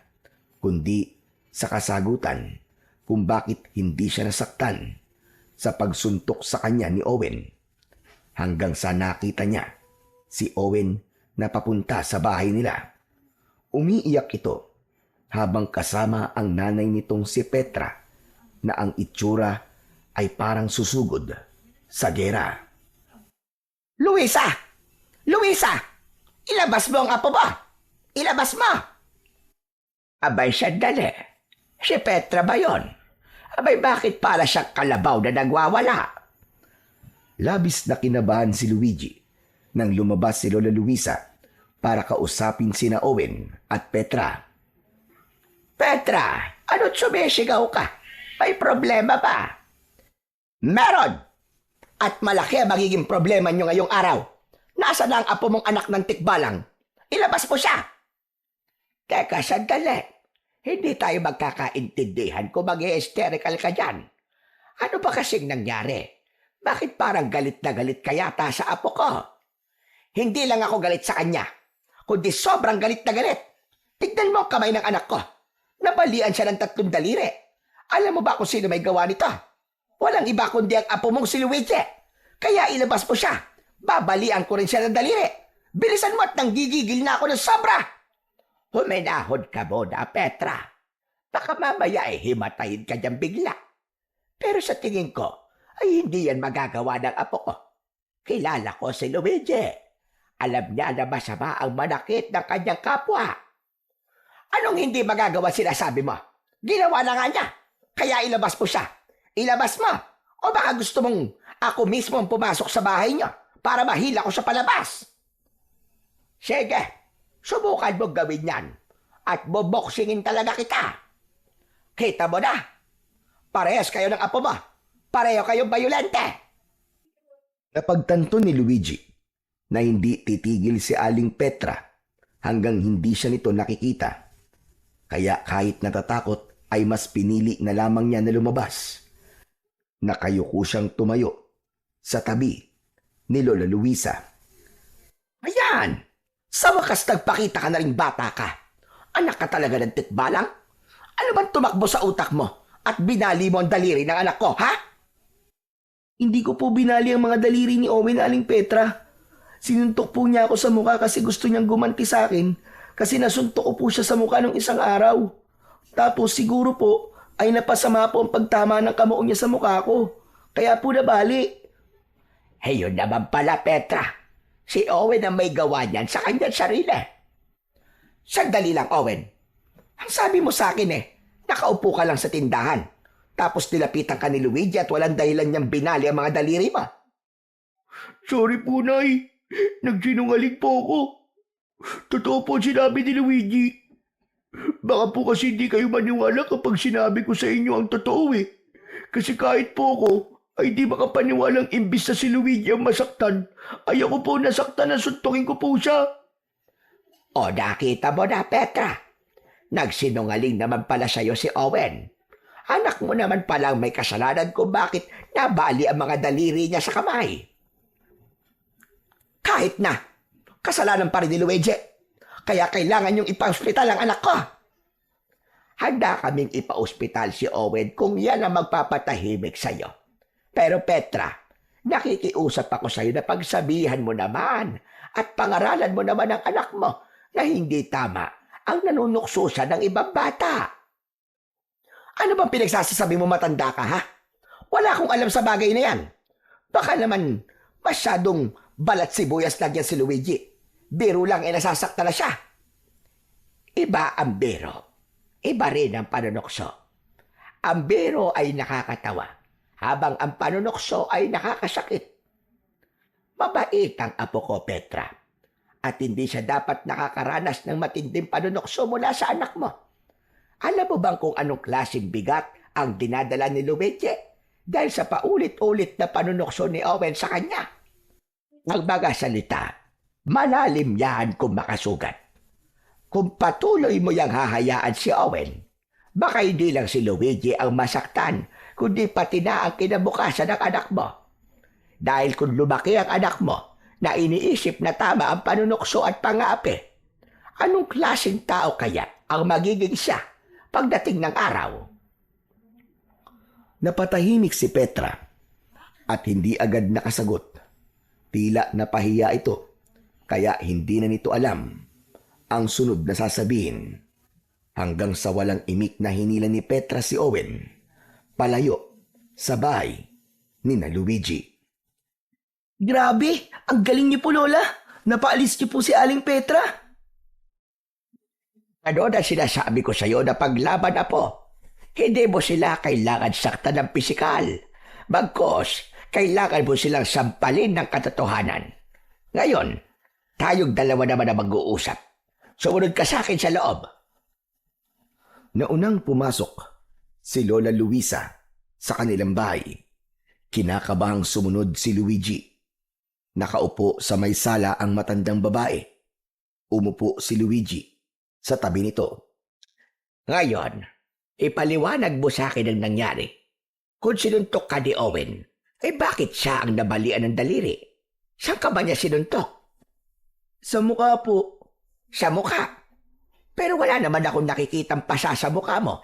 [SPEAKER 1] kundi sa kasagutan kung bakit hindi siya nasaktan sa pagsuntok sa kanya ni Owen. Hanggang sa nakita niya si Owen na papunta sa bahay nila. Umiiyak ito habang kasama ang nanay nitong si Petra na ang itsura ay parang susugod sa gera.
[SPEAKER 3] Luisa! Luisa! Ilabas mo ang apo mo! Ilabas mo! Abay, sandali. Si Petra ba yon? Abay, bakit para siyang kalabaw na nagwawala?
[SPEAKER 1] Labis na kinabahan si Luigi nang lumabas si Lola Luisa para kausapin sina Owen at Petra.
[SPEAKER 3] Petra, ano't sumisigaw ka? May problema ba? Meron! At malaki ang magiging problema nyo ngayong araw. Nasaan na ang apo mong anak ng tikbalang? Ilabas mo siya! Teka, sandali. Hindi tayo magkakaintindihan kung mag-hysterical ka dyan. Ano ba kasing nangyari? Bakit parang galit na galit ka yata sa apo ko? Hindi lang ako galit sa kanya, kundi sobrang galit na galit. Tignan mo ang kamay ng anak ko. Nabalian siya ng 3 daliri. Alam mo ba kung sino may gawa nito? Walang iba kundi ang apo mong si Luigi. Kaya ilabas mo siya. Babalian ko rin siya ng daliri. Bilisan mo at nanggigigil na ako ng sobra. Huminahod ka muna, Petra. Baka mamaya himatayin ka dyan bigla. Pero sa tingin ko, ay hindi yan magagawa ng apo ko. Kilala ko si Luigi. Alam niya na masama ang manakit ng kanyang kapwa. Anong hindi magagawa sinasabi mo? Ginawa na nga niya. Kaya ilabas mo siya. Ilabas mo. O baka gusto mong ako mismo ang pumasok sa bahay niyo para mahila ko sa palabas. Sige, subukan mo gawin yan. At boboksingin talaga kita. Kita mo na. Parehas kayo ng apo mo. Pareho kayong bayulente.
[SPEAKER 1] Napagtanto ni Luigi na hindi titigil si Aling Petra hanggang hindi siya nito nakikita. Kaya kahit natatakot ay mas pinili na lamang niya na lumabas. Nakayuko siyang tumayo sa tabi ni Lola Luisa.
[SPEAKER 3] Ayan! Sa wakas nagpakita ka na ring bata ka. Anak ka talaga ng tikbalang? Ano bang tumakbo sa utak mo at binali mo ang daliri ng anak ko, ha?
[SPEAKER 2] Hindi ko po binali ang mga daliri ni Owen, Aling Petra. Sinuntok po niya ako sa mukha kasi gusto niyang gumanti sa akin kasi nasuntok ko po siya sa mukha nung isang araw. Tapos siguro po ay napasama po ang pagtama ng kamao niya sa mukha ko. Kaya po nabali.
[SPEAKER 3] Yun naman pala, Petra. Si Owen ang may gawa niyan sa kanyang sarili. Sandali lang, Owen. Ang sabi mo sa akin nakaupo ka lang sa tindahan. Tapos nilapitan ka ni Luigi at walang dahilan niyang binali ang mga daliri mo.
[SPEAKER 4] Sorry po, Nay. Nagsinungaling po ako. Totoo po ang sinabi ni Luigi. Baka po kasi hindi kayo maniwala kapag sinabi ko sa inyo ang totoo Kasi kahit po ako ay di makapaniwalang imbis na si Luigi ang masaktan, ay ako po nasaktan na suntukin ko po siya.
[SPEAKER 3] O nakita mo na, Petra. Nagsinungaling naman pala sa'yo si Owen. Anak mo naman palang may kasalanan kung bakit nabali ang mga daliri niya sa kamay. Kahit na, kasalanan pa rin ni Luigi. Kaya kailangan yung ipa-ospital ang anak ko. Handa kaming ipa-ospital si Owen kung yan ang magpapatahimik sa'yo. Pero Petra, nakikiusap ako sa'yo na pagsabihan mo naman at pangaralan mo naman ang anak mo na hindi tama ang nanunukso siya ng ibang bata. Ano bang pinagsasasabi mo, matanda ka, ha? Wala akong alam sa bagay na yan. Baka naman masyadong balat sibuyas lang yan si Luigi. Biro lang nasasakta na siya. Iba ang biro. Iba rin ang panunukso. Ang biro ay nakakatawa, habang ang panunukso ay nakakasakit. Mabait ang apo ko, Petra. At hindi siya dapat nakakaranas ng matinding panunukso mula sa anak mo. Alam mo bang kung anong klaseng bigat ang dinadala ni Luigi dahil sa paulit-ulit na panunukso ni Owen sa kanya? Magbaga salita, malalim yan kung makasugat. Kung patuloy mo yang hahayaan si Owen, baka hindi lang si Luigi ang masaktan, kundi pati na ang kinabukasan ng anak mo. Dahil kung lumaki ang anak mo na iniisip na tama ang panunukso at pang-aapi, anong klaseng tao kaya ang magiging siya pagdating ng araw?
[SPEAKER 1] Napatahimik si Petra at hindi agad nakasagot. Tila napahiya ito, kaya hindi na nito alam ang sunod na sasabihin. Hanggang sa walang imik na hinila ni Petra si Owen, palayo sa bahay ni na Luigi.
[SPEAKER 2] Grabe, ang galing niyo po, Lola. Napaalis niyo po si Aling Petra.
[SPEAKER 3] Ano na sinasabi ko sa iyo na paglaban na po? Hindi mo sila kailangan saktan ng pisikal. Bagkos, kailangan mo silang sampalin ng katotohanan. Ngayon, tayong dalawa naman na mag-uusap. Sumunod ka sa akin sa loob.
[SPEAKER 1] Naunang pumasok si Lola Luisa sa kanilang bahay. Kinakabahang sumunod si Luigi. Nakaupo sa may sala ang matandang babae. Umupo si Luigi sa tabi nito.
[SPEAKER 3] Ngayon, ipaliwanag mo sa akin ang nangyari. Kung sinuntok ka ni Owen, bakit siya ang nabalian ng daliri? Saan ka ba niya sinuntok?
[SPEAKER 2] Sa mukha po.
[SPEAKER 3] Sa mukha? Pero wala naman akong nakikitang pasa sa mukha mo.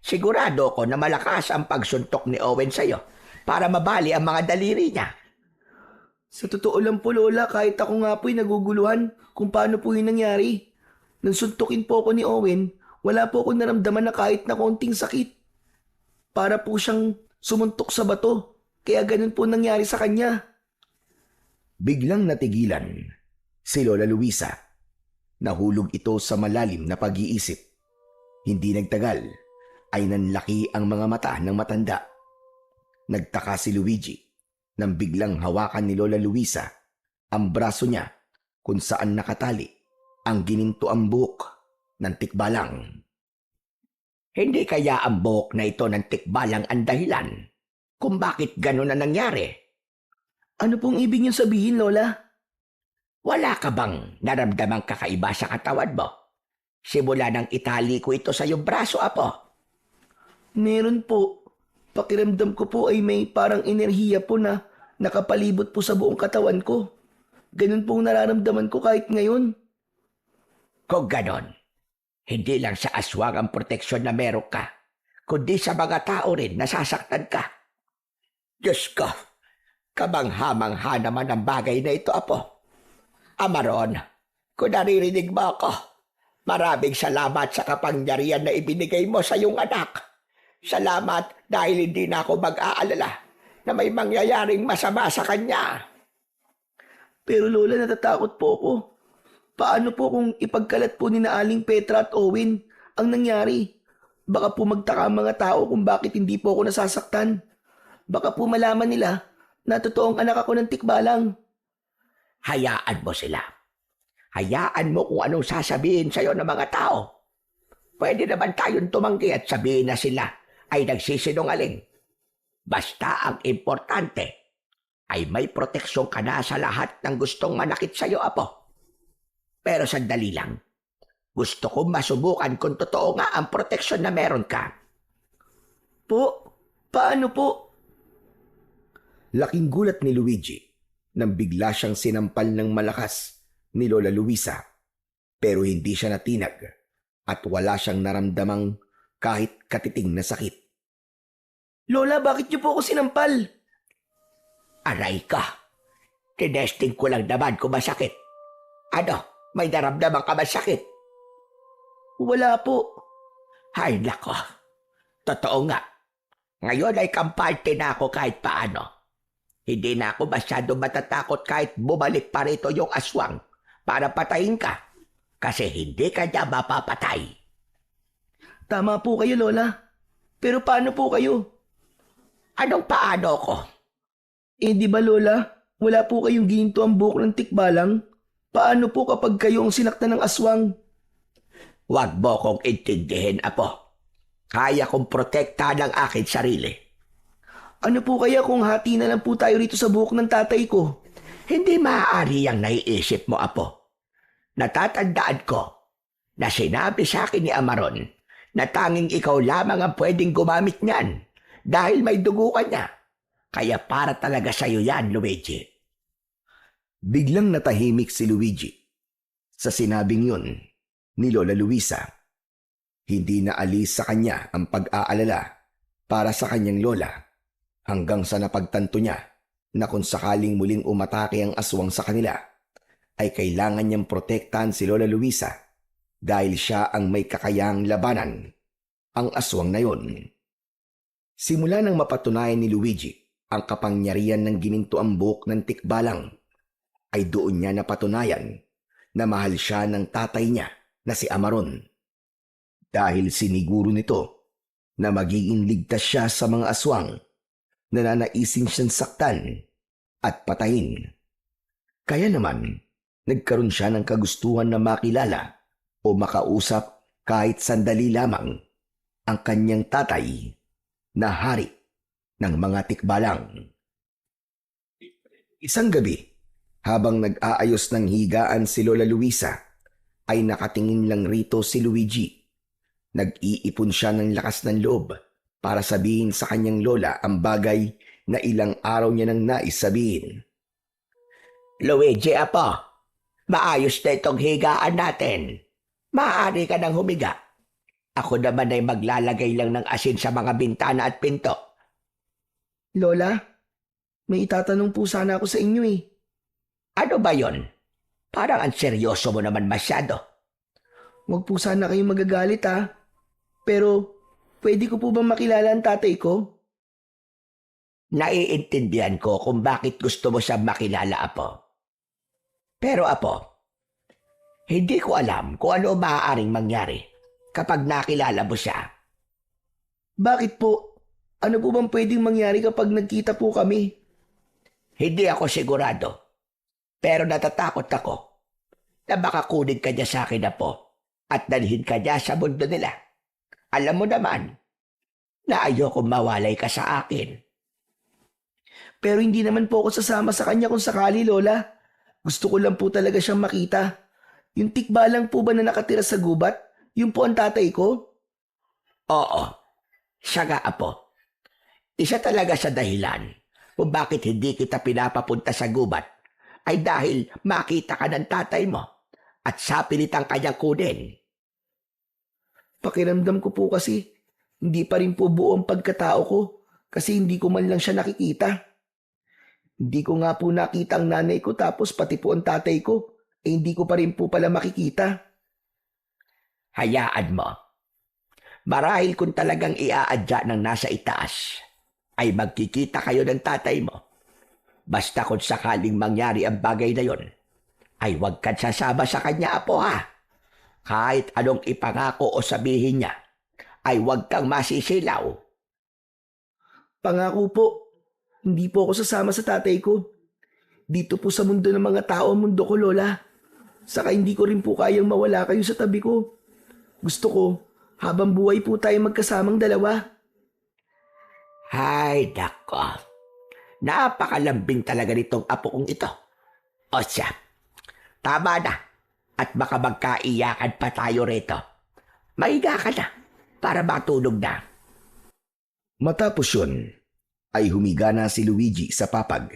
[SPEAKER 3] Sigurado ko na malakas ang pagsuntok ni Owen sa'yo para mabali ang mga daliri niya.
[SPEAKER 2] Sa totoo lang po, Lola, kahit ako nga po'y naguguluhan kung paano po yung nangyari. Nang suntukin po ako ni Owen, wala po akong naramdaman na kahit na konting sakit. Para po siyang sumuntok sa bato, kaya ganun po nangyari sa kanya.
[SPEAKER 1] Biglang natigilan si Lola Luisa. Nahulog ito sa malalim na pag-iisip. Hindi nagtagal ay nanlaki ang mga mata ng matanda. Nagtaka si Luigi nang biglang hawakan ni Lola Luisa ang braso niya kung saan nakatali ang ginintoang buhok ng tikbalang.
[SPEAKER 3] Hindi kaya ang buhok na ito ng tikbalang ang dahilan kung bakit gano'n na nangyari?
[SPEAKER 2] Ano pong ibig niyong sabihin, Lola?
[SPEAKER 3] Wala ka bang naramdamang kakaiba sa katawan mo? Simula nang itali ko ito sa iyong braso, Apo.
[SPEAKER 2] Meron po. Pakiramdam ko po ay may parang enerhiya po na nakapalibot po sa buong katawan ko. Ganun pong nararamdaman ko kahit ngayon.
[SPEAKER 3] Kung ganon, hindi lang sa aswang ang proteksyon na meron ka, kundi sa mga tao rin nasasaktan ka. Diyos ko, kamangha-mangha naman ang bagay na ito, Apo. Amaron, kung naririnig mo ako, maraming salamat sa kapangyarihan na ibinigay mo sa iyong anak. Salamat dahil hindi na ako mag-aalala na may mangyayaring masama sa kanya.
[SPEAKER 2] Pero Lola, natatakot po ako. Paano po kung ipagkalat po ni na Aling Petra at Owen ang nangyari? Baka po magtaka ang mga tao kung bakit hindi po ako nasasaktan. Baka po malaman nila na totoong anak ako ng tikbalang.
[SPEAKER 3] Hayaan mo sila. Hayaan mo kung anong sasabihin sa'yo ng mga tao. Pwede naman tayong tumanggi at sabihin na sila ay nagsisinungaling. Basta ang importante ay may proteksyon ka na sa lahat ng gustong manakit sa'yo, Apo. Pero sandali lang. Gusto kong masubukan kung totoo nga ang proteksyon na meron ka.
[SPEAKER 2] Po? Paano po?
[SPEAKER 1] Laking gulat ni Luigi nang bigla siyang sinampal ng malakas ni Lola Luisa. Pero hindi siya natinag at wala siyang naramdamang kahit katiting na sakit.
[SPEAKER 2] Lola, bakit niyo po ako sinampal?
[SPEAKER 3] Aray ka. Tinesting ko lang naman kung masakit. Ano? May naramdaman ka ba sakit?
[SPEAKER 2] Wala po.
[SPEAKER 3] Ay nako. Totoo nga. Ngayon ay kampante na ako kahit paano. Hindi na ako masyado matatakot kahit bumalik pa rito yung aswang para patayin ka. Kasi hindi ka niya mapapatay.
[SPEAKER 2] Tama po kayo, Lola. Pero paano po kayo?
[SPEAKER 3] Anong paano ko?
[SPEAKER 2] Eh di ba, Lola? Wala po kayong gininto ang buhok ng tikbalang? Paano po kapag kayo ang sinaktan ng aswang?
[SPEAKER 3] Huwag mo kong intindihin, Apo. Kaya kong protektahan ang aking sarili.
[SPEAKER 2] Ano po kaya kung hati na lang po tayo rito sa buhok ng tatay ko?
[SPEAKER 3] Hindi maaari ang naiisip mo, Apo. Natatandaan ko na sinabi sa akin ni Amaron na tanging ikaw lamang ang pwedeng gumamit niyan dahil may dugo ka niya. Kaya para talaga sa'yo yan, Luigi.
[SPEAKER 1] Biglang natahimik si Luigi sa sinabing yun ni Lola Luisa. Hindi na alis sa kanya ang pag-aalala para sa kanyang lola hanggang sa napagtanto niya na kung sakaling muling umatake ang aswang sa kanila ay kailangan niyang protektahan si Lola Luisa dahil siya ang may kakayahang labanan ang aswang na yon. Simula nang mapatunayan ni Luigi ang kapangyarihan ng ginintoang buhok ng tikbalang ay doon niya napatunayan na mahal siya ng tatay niya na si Amaron. Dahil siniguro nito na magiging ligtas siya sa mga aswang na nanaisin siyang saktan at patayin. Kaya naman, nagkaroon siya ng kagustuhan na makilala o makausap kahit sandali lamang ang kanyang tatay na hari ng mga tikbalang. Isang gabi, habang nag-aayos ng higaan si Lola Luisa, ay nakatingin lang rito si Luigi. Nag-iipon siya ng lakas ng loob para sabihin sa kanyang lola ang bagay na ilang araw niya nang nais sabihin.
[SPEAKER 3] Luigi, Apo, maayos na itong higaan natin. Maaari ka nang humiga. Ako naman ay maglalagay lang ng asin sa mga bintana at pinto.
[SPEAKER 2] Lola, may itatanong po sana ako sa inyo eh.
[SPEAKER 3] Ano ba yon? Parang ang seryoso mo naman masyado.
[SPEAKER 2] Huwag po sana kayong magagalit ha. Pero, pwede ko po bang makilala ang tatay ko?
[SPEAKER 3] Naiintindihan ko kung bakit gusto mo siyang makilala, Apo. Pero apo, hindi ko alam kung ano maaaring mangyari kapag nakilala mo siya.
[SPEAKER 2] Bakit po? Ano po bang pwedeng mangyari kapag nagkita po kami?
[SPEAKER 3] Hindi ako sigurado. Pero natatakot ako na baka kunin ka niya sa akin na po at dalhin ka niya sa mundo nila. Alam mo naman na ayoko mawalay ka sa akin.
[SPEAKER 2] Pero hindi naman po ako sasama sa kanya kung sakali, Lola. Gusto ko lang po talaga siyang makita. Yung tikbalang po ba na nakatira sa gubat? Yung po ang tatay ko?
[SPEAKER 3] Oo, siya nga apo. Isa talaga sa dahilan kung bakit hindi kita pinapapunta sa gubat ay dahil makita ka ng tatay mo at sapilitan kanyang kunin.
[SPEAKER 2] Pakiramdam ko po kasi, hindi pa rin po buo ang pagkatao ko kasi hindi ko man lang siya nakikita. Hindi ko nga po nakita ang nanay ko tapos pati po ang tatay ko, hindi ko pa rin po pala makikita.
[SPEAKER 3] Hayaan mo. Marahil kung talagang iaadya ng nasa itaas, ay magkikita kayo ng tatay mo. Basta kung sakaling mangyari ang bagay na yon, ay huwag kang sasama sa kanya, apo ha. Kahit anong ipangako o sabihin niya, ay huwag kang masisilaw.
[SPEAKER 2] Pangako po, hindi po ako sasama sa tatay ko. Dito po sa mundo ng mga tao ang mundo ko, Lola. Saka hindi ko rin po kayang mawala kayo sa tabi ko. Gusto ko, habang buhay po tayo magkasamang dalawa.
[SPEAKER 3] Hay, nako. Napakalambing talaga nitong apo kong ito. O siya, tama na. At baka magkaiyakan pa tayo rito. Mahiga ka na para matulog na.
[SPEAKER 1] Matapos yun, ay humiga na si Luigi sa papag.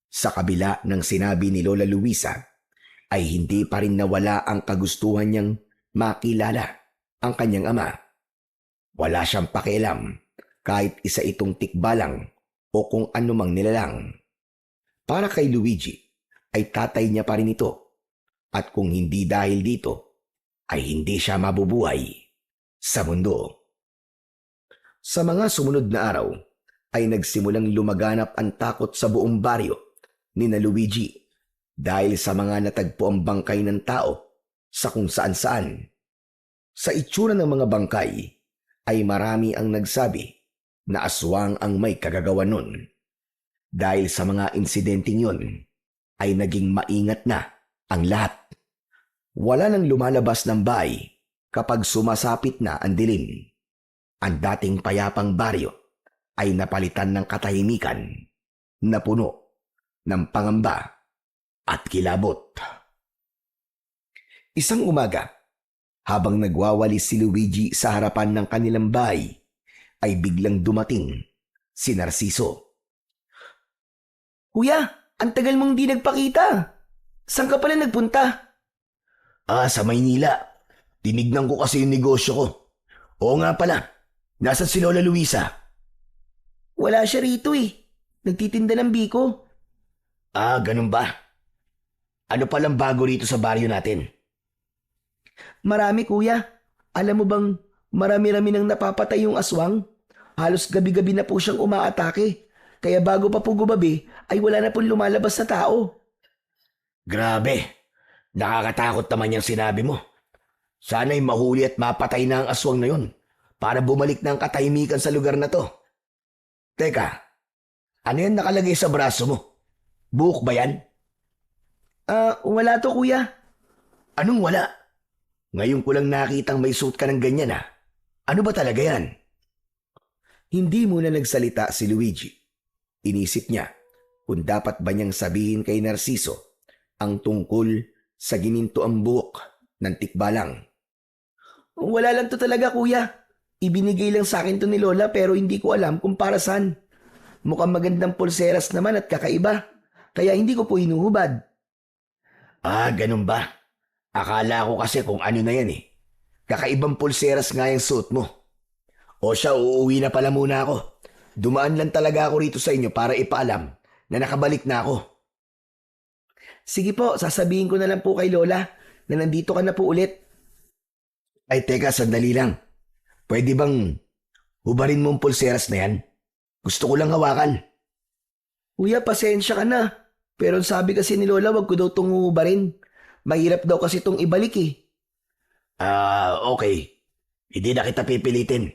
[SPEAKER 1] Sa kabila ng sinabi ni Lola Luisa, ay hindi pa rin nawala ang kagustuhan niyang makilala ang kanyang ama. Wala siyang pakialam kahit isa itong tikbalang o kung anumang nilalang. Para kay Luigi, ay tatay niya pa rin ito. At kung hindi dahil dito, ay hindi siya mabubuhay sa mundo. Sa mga sumunod na araw, ay nagsimulang lumaganap ang takot sa buong baryo ni na Luigi dahil sa mga natagpo ang bangkay ng tao sa kung saan-saan. Sa itsura ng mga bangkay, ay marami ang nagsabi na aswang ang may kagagawan nun. Dahil sa mga insidenteng yun, ay naging maingat na ang lahat. Wala nang lumalabas ng bahay kapag sumasapit na ang dilim. Ang dating payapang baryo ay napalitan ng katahimikan na puno ng pangamba at kilabot. Isang umaga, habang nagwawalis si Luigi sa harapan ng kanilang bahay, ay biglang dumating si Narciso.
[SPEAKER 2] Kuya, ang tagal mong di nagpakita. Saan ka pala nagpunta?
[SPEAKER 1] Sa Maynila. Tinignan ko kasi yung negosyo ko. Oo nga pala, nasan si Lola Luisa?
[SPEAKER 2] Wala siya rito eh. Nagtitinda ng biko.
[SPEAKER 1] Ganun ba? Ano palang bago rito sa baryo natin?
[SPEAKER 2] Marami kuya. Alam mo bang marami-rami nang napapatay yung aswang? Halos gabi-gabi na po siyang umaatake. Kaya bago pa po gumabi, ay wala na pong lumalabas na tao.
[SPEAKER 1] Grabe, nakakatakot naman yung sinabi mo. Sana'y mahuli at mapatay na ang aswang na yun para bumalik ng katahimikan sa lugar na to. Teka, ano yan nakalagay sa braso mo? Buhok ba yan?
[SPEAKER 2] Wala to kuya.
[SPEAKER 1] Anong wala? Ngayon ko lang nakitang may suit ka ng ganyan. Ano ba talaga yan? Hindi muna nagsalita si Luigi. Inisip niya kung dapat ba niyang sabihin kay Narciso ang tungkol sa ginintoang buhok ng tikbalang.
[SPEAKER 2] Wala lang to talaga kuya. Ibinigay lang sa akin to ni Lola pero hindi ko alam kung para saan. Mukhang magandang pulseras naman at kakaiba. Kaya hindi ko po hinuhubad.
[SPEAKER 1] Ganun ba? Akala ko kasi kung ano na yan eh. Kakaibang pulseras nga yung suit mo. O siya, uuwi na pala muna ako. Dumaan lang talaga ako rito sa inyo para ipaalam na nakabalik na ako.
[SPEAKER 2] Sige po, sasabihin ko na lang po kay Lola na nandito ka na po ulit.
[SPEAKER 1] Ay teka, sandali lang. Pwede bang hubarin mo ang pulseras na yan? Gusto ko lang hawakan.
[SPEAKER 2] Kuya, pasensya ka na. Pero ang sabi kasi ni Lola, wag ko daw itong uubarin. Mahirap daw kasi itong ibalik eh.
[SPEAKER 4] Okay. Hindi na kita pipilitin.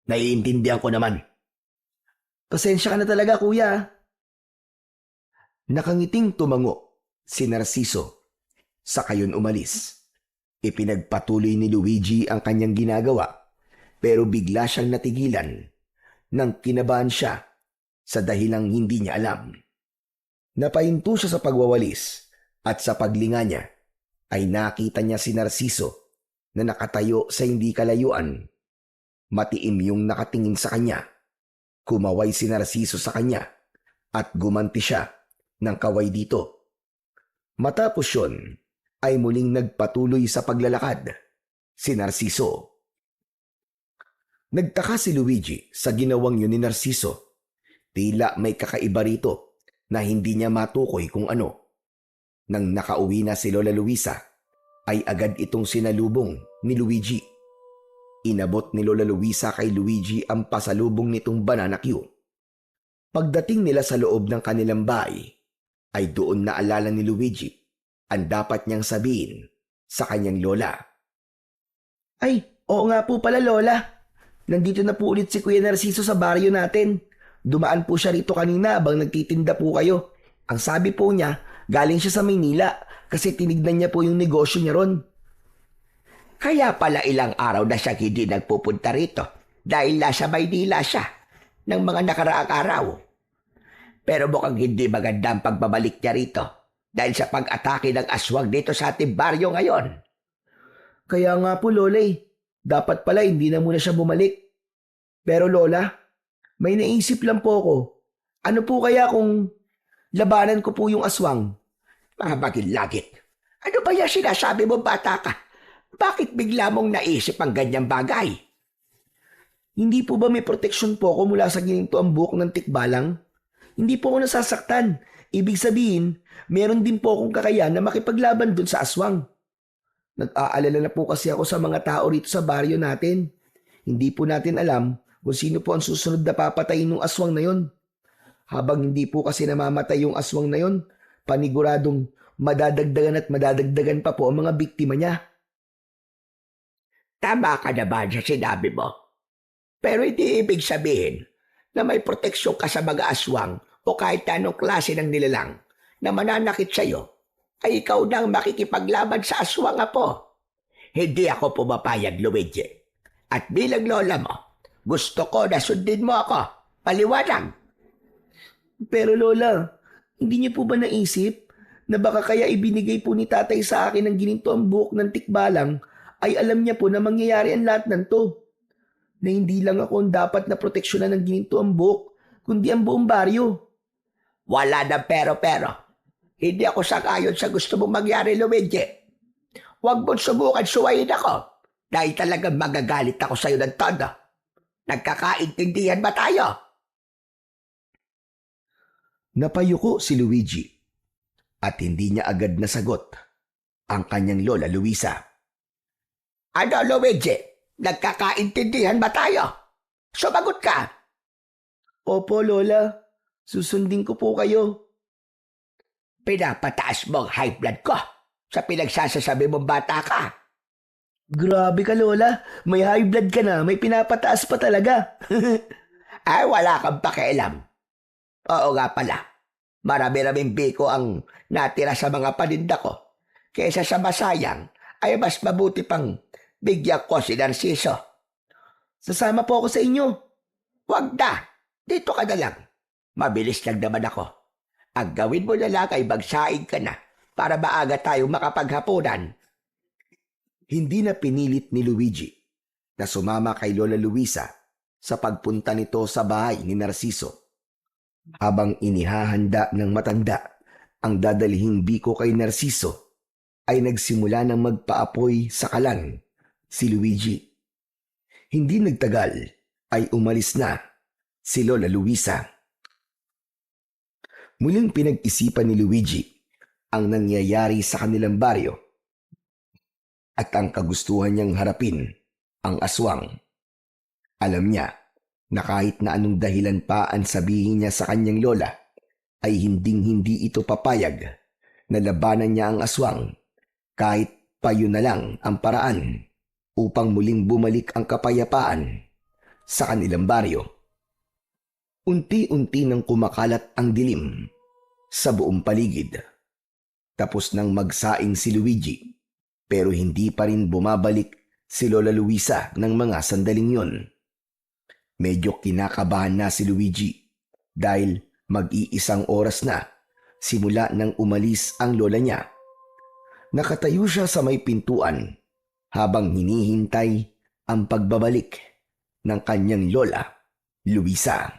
[SPEAKER 4] Naiintindihan ko naman.
[SPEAKER 2] Pasensya ka na talaga, kuya.
[SPEAKER 1] Nakangiting tumango si Narciso. Sa kayon umalis. Ipinagpatuloy ni Luigi ang kanyang ginagawa pero bigla siyang natigilan nang kinabahan siya sa dahilang hindi niya alam. Napahinto siya sa pagwawalis at sa paglinga niya ay nakita niya si Narciso na nakatayo sa hindi kalayuan. Matiim yung nakatingin sa kanya. Kumaway si Narciso sa kanya at gumanti siya ng kaway dito. Matapos yun, ay muling nagpatuloy sa paglalakad si Narciso. Nagtaka si Luigi sa ginawang yun ni Narciso. Tila may kakaiba rito na hindi niya matukoy kung ano. Nang nakauwi na si Lola Luisa, ay agad itong sinalubong ni Luigi. Inabot ni Lola Luisa kay Luigi ang pasalubong nitong banana Q. Pagdating nila sa loob ng kanilang bahay, ay doon naalala ni Luigi ang dapat niyang sabihin sa kanyang lola.
[SPEAKER 2] Ay, oo nga po pala, Lola. Nandito na po ulit si Kuya Narciso sa baryo natin. Dumaan po siya rito kanina habang nagtitinda po kayo. Ang sabi po niya, galing siya sa Maynila kasi tinignan niya po yung negosyo niya ron.
[SPEAKER 3] Kaya pala ilang araw na siya hindi nagpupunta rito dahil nasa Maynila siya ng mga nakaraang araw. Pero mukhang hindi maganda ang pagbabalik niya rito dahil sa pag-atake ng aswang dito sa ating baryo ngayon.
[SPEAKER 2] Kaya nga po, Lola dapat pala hindi na muna siya bumalik. Pero Lola, may naisip lang po ako. Ano po kaya kung labanan ko po yung aswang?
[SPEAKER 3] Mga bagil-lagit. Ano ba yan sinasabi mo, bata ka? Bakit bigla mong naisip ang ganyang bagay?
[SPEAKER 2] Hindi po ba may proteksyon po ako mula sa gininto ang buhok ng tikbalang? Hindi po ako nasasaktan. Ibig sabihin, meron din po akong kakayahan na makipaglaban dun sa aswang. Nag-aalala na po kasi ako sa mga tao rito sa baryo natin. Hindi po natin alam kung sino po ang susunod na papatayin ng aswang na yon. Habang hindi po kasi namamatay yung aswang na yon, paniguradong madadagdagan at madadagdagan pa po ang mga biktima niya.
[SPEAKER 3] Tama ka naman sa sinabi mo. Pero hindi ibig sabihin na may proteksyon ka sa mga aswang o kahit anong klase ng nilalang na mananakit sa'yo, ay ikaw nang makikipaglaban sa aswang po. Hindi ako pumapayag, Luigi. At bilang lola mo, gusto ko na sundin mo ako. Paliwanag.
[SPEAKER 2] Pero Lola, hindi niyo po ba naisip na baka kaya ibinigay po ni tatay sa akin ng gininto ang buhok ng tikbalang ay alam niya po na mangyayari ang lahat ng to? Na hindi lang ako ang dapat na proteksyonan ng gininto ang buhok, kundi ang buong baryo.
[SPEAKER 3] Wala na pero. Hindi ako sangayon sa gusto mong mangyari, Luigi. Huwag mong subukan suwayin ako dahil talagang magagalit ako sa'yo ng todo. Nagkakaintindihan ba tayo?
[SPEAKER 1] Napayuko si Luigi at hindi niya agad nasagot ang kanyang lola Luisa.
[SPEAKER 3] Ano, Luigi? Nagkakaintindihan ba tayo? Sumagot ka.
[SPEAKER 2] Opo, Lola. Susundin ko po kayo.
[SPEAKER 3] Pinapataas mo ang high blood ko sa pinagsasasabi mong bata ka.
[SPEAKER 2] Grabe ka, Lola. May high blood ka na. May pinapataas pa talaga.
[SPEAKER 3] Ay, wala kang pakialam. Oo nga pala. Marami-raming biko ang natira sa mga paninda ko. Kaysa sa masayang, ay mas mabuti pang bigyan ko si Narciso.
[SPEAKER 2] Sasama po ako sa inyo.
[SPEAKER 3] Wag na. Dito ka na lang. Mabilis lang naman ako. Ang gawin mo na lang ay magsaing ka na para maaga tayong makapaghapunan.
[SPEAKER 1] Hindi na pinilit ni Luigi na sumama kay Lola Luisa sa pagpunta nito sa bahay ni Narciso. Habang inihahanda ng matanda ang dadalhing biko kay Narciso, ay nagsimula ng magpaapoy sa kalan si Luigi. Hindi nagtagal ay umalis na si Lola Luisa. Muling pinag-isipan ni Luigi ang nangyayari sa kanilang baryo at ang kagustuhan niyang harapin ang aswang. Alam niya na kahit na anong dahilan pa ang sabihin niya sa kanyang lola, ay hinding-hindi ito papayag na labanan niya ang aswang kahit pa yun na lang ang paraan upang muling bumalik ang kapayapaan sa kanilang baryo. Unti-unti nang kumakalat ang dilim sa buong paligid. Tapos nang magsaing si Luigi, pero hindi pa rin bumabalik si Lola Luisa ng mga sandaling yon. Medyo kinakabahan na si Luigi dahil mag-iisang oras na simula nang umalis ang lola niya. Nakatayo siya sa may pintuan habang hinihintay ang pagbabalik ng kanyang lola, Luisa.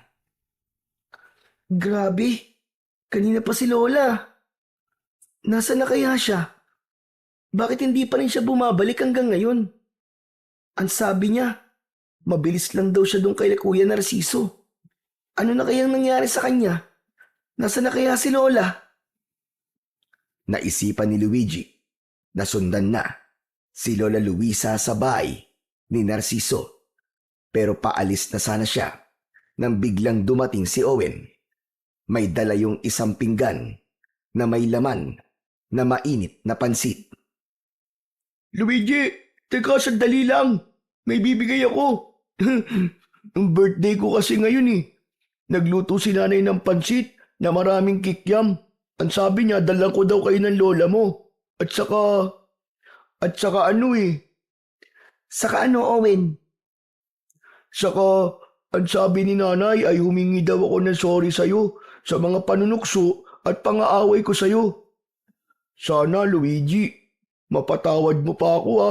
[SPEAKER 2] Grabe, kanina pa si Lola. Nasaan na kaya siya? Bakit hindi pa rin siya bumabalik hanggang ngayon? Ang sabi niya, mabilis lang daw siya doon kay Kuya Narciso. Ano na kayang nangyari sa kanya? Nasaan na kaya si Lola?
[SPEAKER 1] Naisipan ni Luigi na sundan na si Lola Luisa sa bahay ni Narciso. Pero paalis na sana siya nang biglang dumating si Owen. May dala yung isang pinggan na may laman na mainit na pansit.
[SPEAKER 4] Luigi, teka sandali lang. May bibigay ako. Ang birthday ko kasi ngayon eh. Nagluto si nanay ng pansit na maraming kikyam. Ang sabi niya, dalang ko daw kayo ng lola mo. At saka ano eh.
[SPEAKER 2] Saka ano, Owen?
[SPEAKER 4] Saka, ang sabi ni nanay ay humingi daw ako ng sorry sa'yo sa mga panunukso at pangaaway ko sa'yo. Sana, Luigi, mapatawad mo pa ako ha.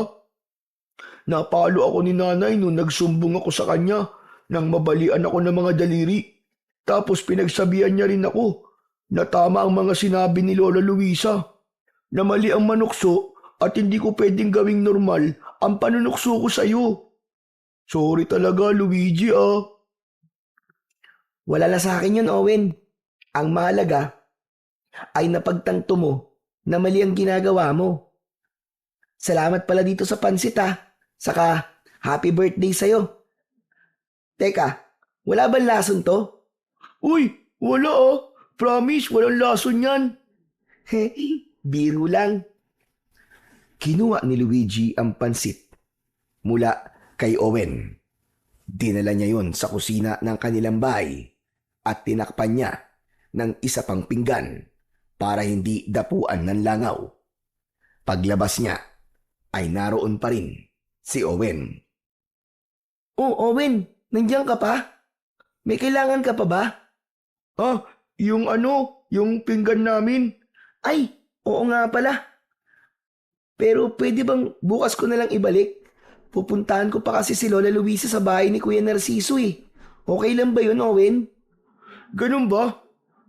[SPEAKER 4] Napalo ako ni nanay nung nagsumbong ako sa kanya nang mabalian ako ng mga daliri. Tapos pinagsabihan niya rin ako na tama ang mga sinabi ni Lola Luisa, na mali ang manukso at hindi ko pwedeng gawing normal ang panunukso ko sa'yo. Sorry talaga, Luigi ah.
[SPEAKER 2] Wala na sa akin yun, Owen. Ang mahalaga ay napagtanto mo na mali ang ginagawa mo. Salamat pala dito sa pansit ha. Saka happy birthday sa'yo. Teka, wala ba lason to?
[SPEAKER 4] Uy, wala ah. Promise, walang lason yan.
[SPEAKER 2] Biro lang.
[SPEAKER 1] Kinuha ni Luigi ang pansit mula kay Owen. Dinala niya yon sa kusina ng kanilang bahay at tinakpan niya ng isa pang pinggan para hindi dapuan ng langaw. Paglabas niya ay naroon pa rin si Owen.
[SPEAKER 2] Oh, Owen, nandiyan ka pa? May kailangan ka pa ba?
[SPEAKER 4] Ah, yung pinggan namin.
[SPEAKER 2] Ay, oo nga pala. Pero pwede bang bukas ko na lang ibalik? Pupuntahan ko pa kasi si Lola Luisa sa bahay ni Kuya Narciso eh. Okay lang ba yun, Owen?
[SPEAKER 4] Ganun ba?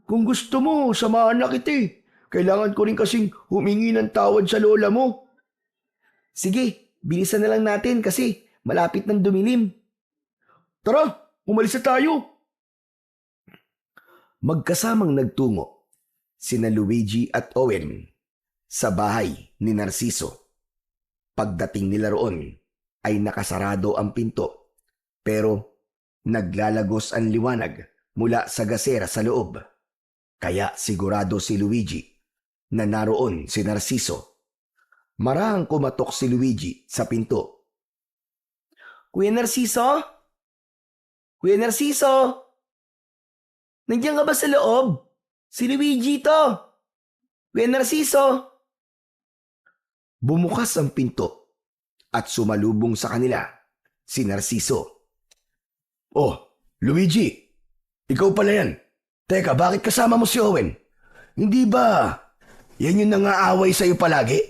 [SPEAKER 4] Kung gusto mo, samahan na kita eh. Kailangan ko rin kasing humingi ng tawad sa lola mo.
[SPEAKER 2] Sige, bilisan na lang natin kasi malapit nang dumilim.
[SPEAKER 4] Tara, umalis na tayo.
[SPEAKER 1] Magkasamang nagtungo sina Luigi at Owen sa bahay ni Narciso. Pagdating nila roon ay nakasarado ang pinto pero naglalagos ang liwanag mula sa gasera sa loob. Kaya sigurado si Luigi na naroon si Narciso. Marahang kumatok si Luigi sa pinto.
[SPEAKER 2] Kuya Narciso? Kuya Narciso? Nandiyan ka ba sa loob? Si Luigi to. Kuya Narciso?
[SPEAKER 1] Bumukas ang pinto at sumalubong sa kanila si Narciso. Oh, Luigi, ikaw pala yan. Teka, bakit kasama mo si Owen? Hindi ba yan yung nangaaway sa'yo palagi?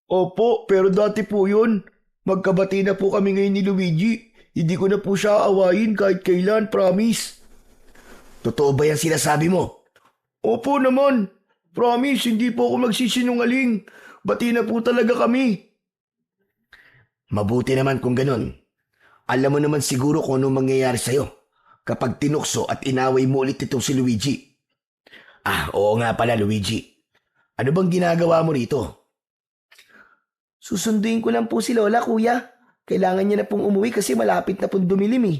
[SPEAKER 4] Opo, pero dati po yun. Magkabati na po kami ngayon ni Luigi. Hindi ko na po siya aawayin kahit kailan, promise.
[SPEAKER 1] Totoo ba yan sinasabi mo?
[SPEAKER 4] Opo naman. Promise, hindi po ako magsisinungaling. Bati na po talaga kami.
[SPEAKER 1] Mabuti naman kung ganun. Alam mo naman siguro kung anong mangyayari sa'yo kapag tinukso at inaway mo ulit itong si Luigi. Ah, oo nga pala Luigi. Ano bang ginagawa mo rito?
[SPEAKER 2] Susunduin ko lang po si Lola, kuya. Kailangan niya na pong umuwi kasi malapit na pong dumilim eh.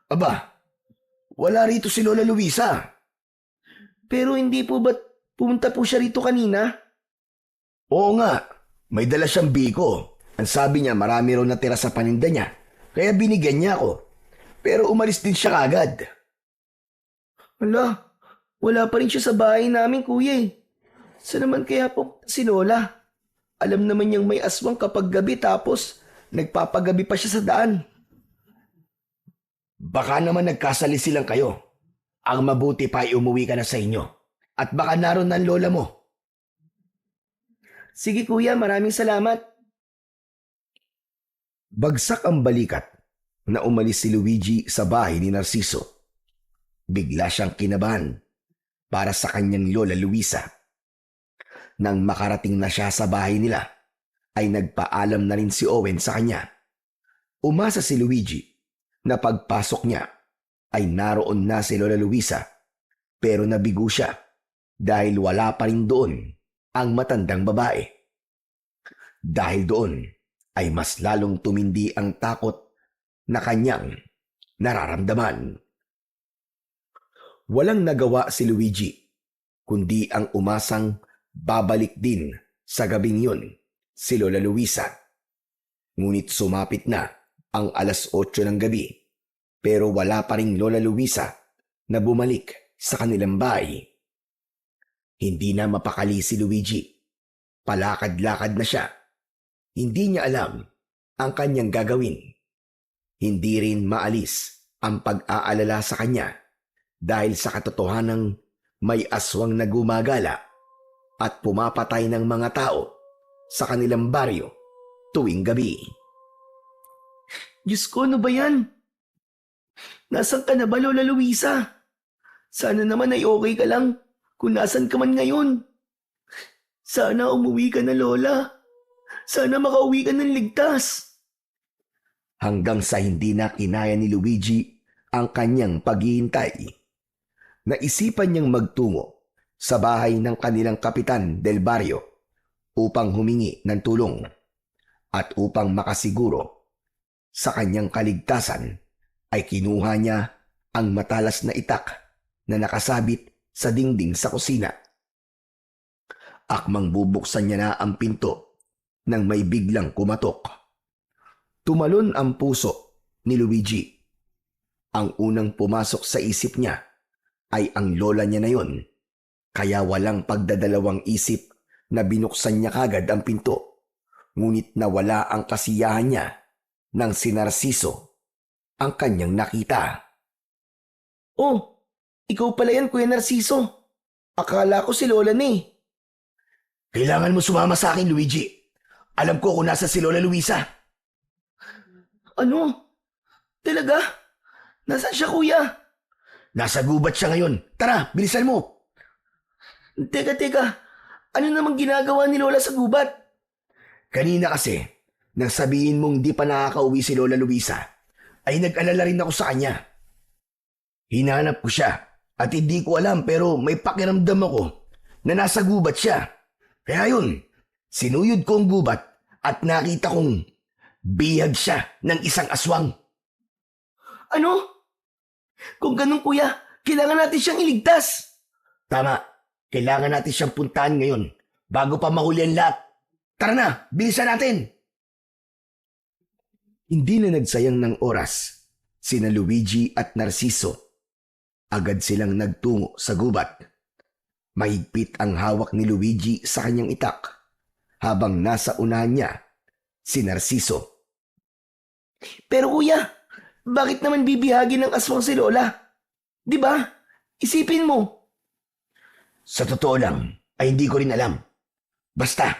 [SPEAKER 1] Aba, wala rito si Lola Luisa.
[SPEAKER 2] Pero hindi po ba't pumunta po siya rito kanina?
[SPEAKER 1] Oo nga, may dala siyang biko. Ang sabi niya marami raw natira sa paninda niya, kaya binigyan niya ako. Pero umalis din siya kagad.
[SPEAKER 2] Wala, wala pa rin siya sa bahay namin, kuya eh. Saan naman kaya po si Lola? Alam naman niyang may aswang kapag gabi tapos nagpapagabi pa siya sa daan.
[SPEAKER 1] Baka naman nagkasalisilang kayo. Ang mabuti pa ay umuwi ka na sa inyo. At baka naroon ng lola mo.
[SPEAKER 2] Sige kuya, maraming salamat.
[SPEAKER 1] Bagsak ang balikat na umalis si Luigi sa bahay ni Narciso. Bigla siyang kinabahan para sa kanyang lola Luisa. Nang makarating na siya sa bahay nila, ay nagpaalam na rin si Owen sa kanya. Umasa si Luigi na pagpasok niya ay naroon na si Lola Luisa, pero nabigo siya dahil wala pa rin doon ang matandang babae. Dahil doon ay mas lalong tumindi ang takot na kanyang nararamdaman. Walang nagawa si Luigi, kundi ang umasang babalik din sa gabing yun si Lola Luisa. Ngunit sumapit na ang 8:00 ng gabi, pero wala pa ring Lola Luisa na bumalik sa kanilang bahay. Hindi na mapakali si Luigi. Palakad-lakad na siya. Hindi niya alam ang kanyang gagawin. Hindi rin maalis ang pag-aalala sa kanya dahil sa katotohanang may aswang na gumagala at pumapatay ng mga tao sa kanilang baryo tuwing gabi.
[SPEAKER 2] Diyos ko, ano ba yan? Nasaan ka na ba, Lola Luisa? Sana naman ay okay ka lang kung nasan ka man ngayon. Sana umuwi ka na, Lola. Sana makauwi ka ng ligtas.
[SPEAKER 1] Hanggang sa hindi na kinaya ni Luigi ang kanyang paghihintay. Naisipan niyang magtungo sa bahay ng kanilang kapitan del barrio upang humingi ng tulong at upang makasiguro sa kanyang kaligtasan ay kinuha niya ang matalas na itak na nakasabit sa dingding sa kusina. Akmang bubuksan niya na ang pinto nang may biglang kumatok. Tumalon ang puso ni Luigi. Ang unang pumasok sa isip niya ay ang lola niya na yon, kaya walang pagdadalawang isip na binuksan niya kagad ang pinto. Ngunit nawala ang kasiyahan niya nang si Narciso ang kanyang nakita.
[SPEAKER 2] Oh, ikaw pala yan, Kuya Narciso. Akala ko si Lola na eh.
[SPEAKER 1] Kailangan mo sumama sa akin, Luigi. Alam ko kung nasa si Lola Luisa.
[SPEAKER 2] Ano? Talaga? Nasaan siya, Kuya?
[SPEAKER 1] Nasa gubat siya ngayon. Tara, bilisan mo.
[SPEAKER 2] Teka. Ano namang ginagawa ni Lola sa gubat?
[SPEAKER 1] Kanina kasi, nang sabihin mong di pa nakakauwi si Lola Luisa, ay nag-alala rin ako sa kanya. Hinanap ko siya at hindi ko alam pero may pakiramdam ako na nasa gubat siya. Kaya yun, sinuyod ko ang gubat at nakita kong bihag siya ng isang aswang.
[SPEAKER 2] Ano? Kung ganun, Kuya, kailangan natin siyang iligtas.
[SPEAKER 1] Tama, kailangan natin siyang puntahan ngayon bago pa mahuli ang lahat. Tara na, bilisan natin! Hindi na nagsayang ng oras sina Luigi at Narciso. Agad silang nagtungo sa gubat. Mahigpit ang hawak ni Luigi sa kanyang itak habang nasa unahan niya si Narciso.
[SPEAKER 2] Pero Kuya, bakit naman bibihagin ng aswang si Lola? Di ba? Isipin mo.
[SPEAKER 1] Sa totoo lang, ay hindi ko rin alam. Basta,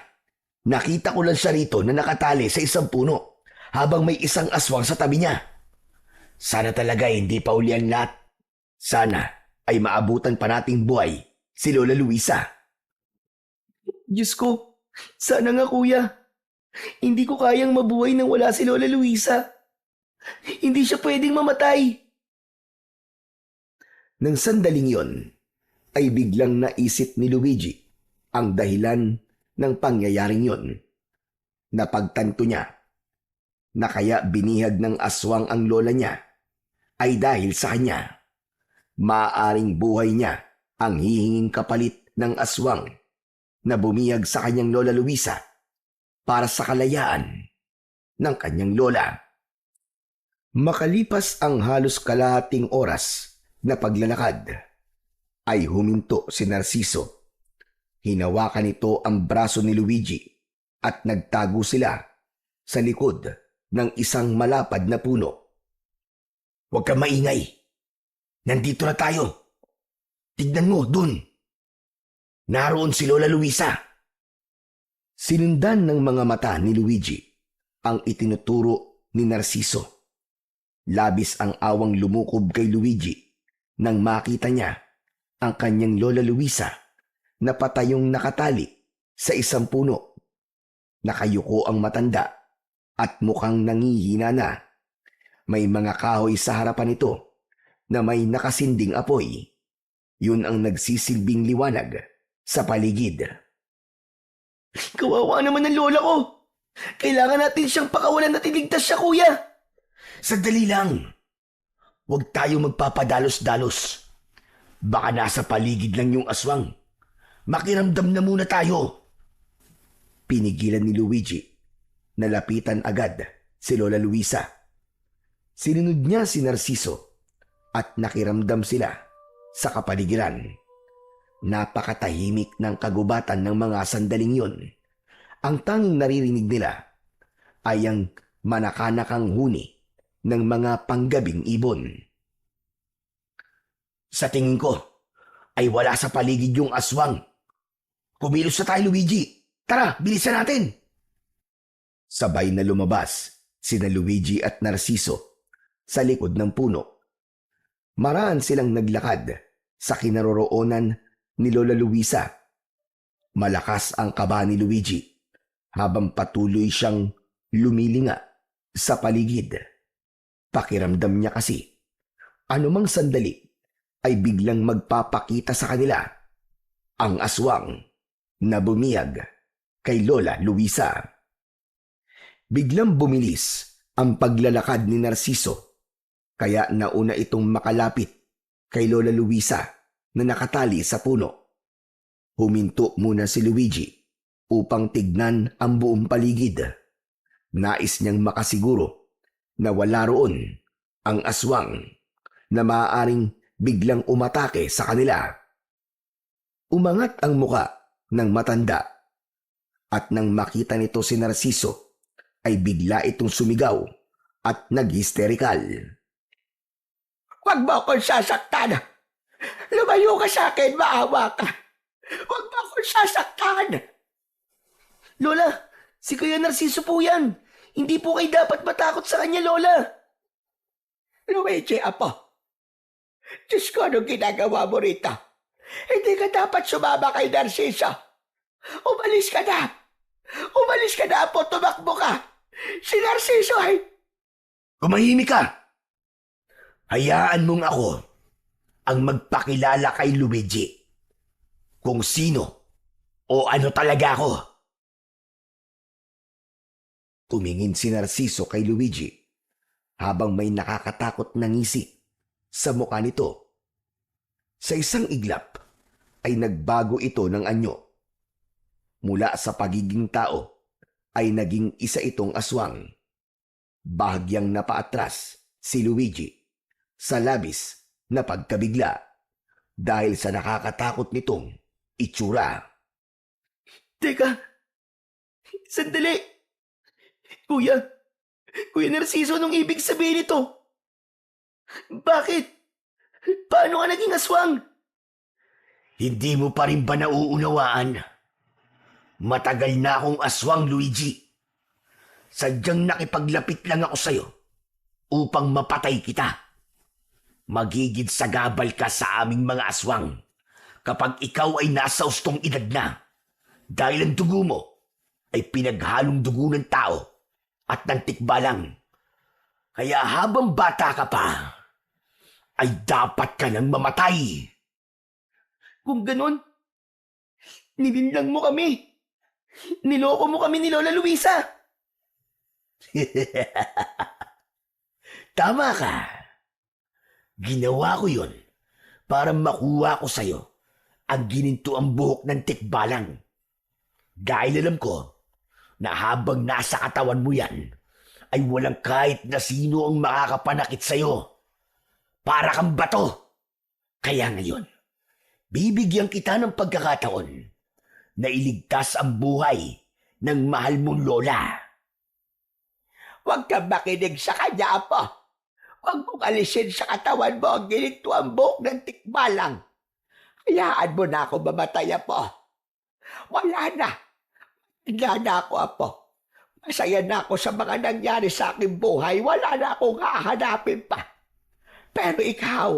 [SPEAKER 1] nakita ko lang siya rito na nakatali sa isang puno habang may isang aswang sa tabi niya. Sana talaga hindi pa uli ang lahat. Sana ay maabutan pa nating buhay si Lola Luisa.
[SPEAKER 2] Diyos ko, sana nga Kuya. Hindi ko kayang mabuhay nang wala si Lola Luisa. Hindi siya pwedeng mamatay.
[SPEAKER 1] Nang sandaling yon, ay biglang naisip ni Luigi ang dahilan ng pangyayaring yon. Napagtanto niya na kaya binihag ng aswang ang lola niya ay dahil sa kanya. Maaaring buhay niya ang hihinging kapalit ng aswang na bumiyag sa kanyang Lola Luisa para sa kalayaan ng kanyang lola. Makalipas ang halos kalahating oras na paglalakad, ay huminto si Narciso. Hinawakan nito ang braso ni Luigi at nagtago sila sa likod ng isang malapad na puno. "Huwag kang maingay. Nandito na tayo. Tignan mo, dun. Naroon si Lola Luisa." Sinundan ng mga mata ni Luigi ang itinuturo ni Narciso. Labis ang awang lumukob kay Luigi nang makita niya ang kanyang Lola Luisa na patayong nakatali sa isang puno. Nakayuko ang matanda at mukhang nangihina na. May mga kahoy sa harapan nito na may nakasinding apoy. Yun ang nagsisilbing liwanag sa paligid.
[SPEAKER 2] Kawawa naman ang lola ko. Kailangan natin siyang pakawalan at iligtas siya, kuya.
[SPEAKER 1] Sandali lang. Huwag tayo magpapadalos-dalos. Baka nasa paligid lang yung aswang. Makiramdam na muna tayo. Pinigilan ni Luigi. Nalapitan agad si Lola Luisa. Sinunod niya si Narciso at nakiramdam sila sa kapaligiran. Napakatahimik ng kagubatan ng mga sandaling yun. Ang tanging naririnig nila ay ang manakanakang huni ng mga panggabing ibon. Sa tingin ko ay wala sa paligid yung aswang. Kumilos na tayo, Luigi. Tara, bilisan natin. Sabay na lumabas sina Luigi at Narciso sa likod ng puno. Maraan silang naglakad sa kinaroroonan ni Lola Luisa. Malakas ang kaba ni Luigi habang patuloy siyang lumilinga sa paligid. Pakiramdam niya kasi anumang sandali ay biglang magpapakita sa kanila ang aswang na bumiyag kay Lola Luisa. Biglang bumilis ang paglalakad ni Narciso, kaya nauna itong makalapit kay Lola Luisa na nakatali sa puno. Huminto muna si Luigi upang tignan ang buong paligid. Nais niyang makasiguro na wala roon ang aswang na maaaring biglang umatake sa kanila. Umangat ang muka ng matanda at nang makita nito si Narciso ay bigla itong sumigaw at nag-hysterikal.
[SPEAKER 3] Huwag mo akong sasaktan! Lumayo ka sa akin, maawa ka! Huwag mo akong sasaktan!
[SPEAKER 2] Lola, si Kuya Narciso po yan. Hindi po kayo dapat matakot sa kanya, Lola.
[SPEAKER 3] Luigi, apo. Diyos ko, anong ginagawa mo rito? Hindi ka dapat sumama kay Narciso. Umalis ka na! Umalis ka na, apo. Tumakbo ka! Si Narciso ay...
[SPEAKER 1] Kumahimik ka! Hayaan mong ako ang magpakilala kay Luigi kung sino o ano talaga ako. Tumingin si Narciso kay Luigi habang may nakakatakot na ngisi sa mukha nito. Sa isang iglap ay nagbago ito ng anyo. Mula sa pagiging tao ay naging isa itong aswang. Bahagyang napaatras si Luigi sa labis na pagkabigla dahil sa nakakatakot nitong itsura.
[SPEAKER 2] Teka, sandali. Kuya Narciso, anong ibig sabihin nito? Bakit? Paano ka naging aswang?
[SPEAKER 1] Hindi mo pa rin ba nauunawaan? Matagal na akong aswang, Luigi. Sadyang nakipaglapit lang ako sa'yo upang mapatay kita. Magigid sa gabal ka sa aming mga aswang kapag ikaw ay nasa ustong edad na dahil ang dugo mo ay pinaghalong dugo ng tao at ng tikbalang. Kaya habang bata ka pa, ay dapat ka nang mamatay.
[SPEAKER 2] Kung ganon, nilinlang mo kami. Niloko mo kami ni Lola Luisa.
[SPEAKER 1] Tama ka. Ginawa ko yun para makuha ko sa'yo
[SPEAKER 3] ang gininto ang buhok ng tikbalang. Dahil alam ko na habang nasa katawan mo yan, ay walang kahit na sino ang makakapanakit sa'yo. Para kang bato. Kaya ngayon, bibigyan kita ng pagkakataon na iligtas ang buhay ng mahal mong lola. Huwag kang makinig sa kanya, Apo. Huwag mong alisin sa katawan mo ang gininto ang buhok ng tikbalang. Hayaan mo na ako mamatay, Apo. Wala na. Wala na ako, Apo. Masaya na ako sa mga nangyari sa aking buhay. Wala na akong hahanapin pa. Pero ikaw,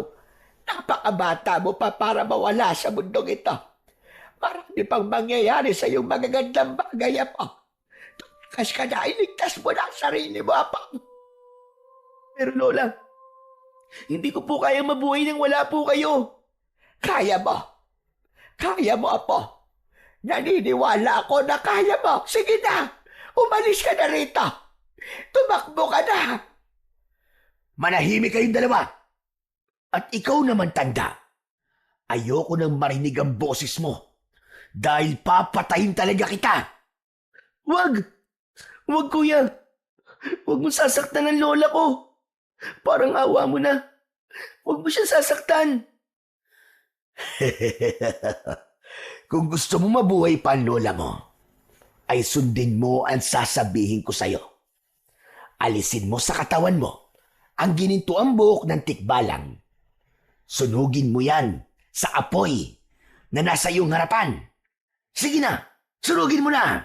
[SPEAKER 3] napakabata mo pa para mawala sa mundong ito. Marami pang mangyayari sa iyong magagandang bagay, Apo. Tumakas ka na, iligtas mo na ang sarili mo, Apo.
[SPEAKER 2] Pero Lola, hindi ko po kaya mabuhay nang wala po kayo.
[SPEAKER 3] Kaya mo. Kaya mo, Apo. Naniniwala ako na kaya mo. Sige na, umalis ka na rito. Tumakbo ka na. Manahimik kayong dalawa. At ikaw naman, tanda. Ayoko nang marinig ang boses mo. Dahil papatayin talaga kita.
[SPEAKER 2] Wag! Wag, kuya. Wag mo sasaktan ang lola ko. Parang awa mo na. Wag mo siya sasaktan.
[SPEAKER 3] Kung gusto mo mabuhay pa ang lola mo, ay sundin mo ang sasabihin ko sa'yo. Alisin mo sa katawan mo ang ginintuang buhok ng tikbalang. Sunugin mo yan sa apoy na nasa iyong harapan. Sige na, sunugin mo na.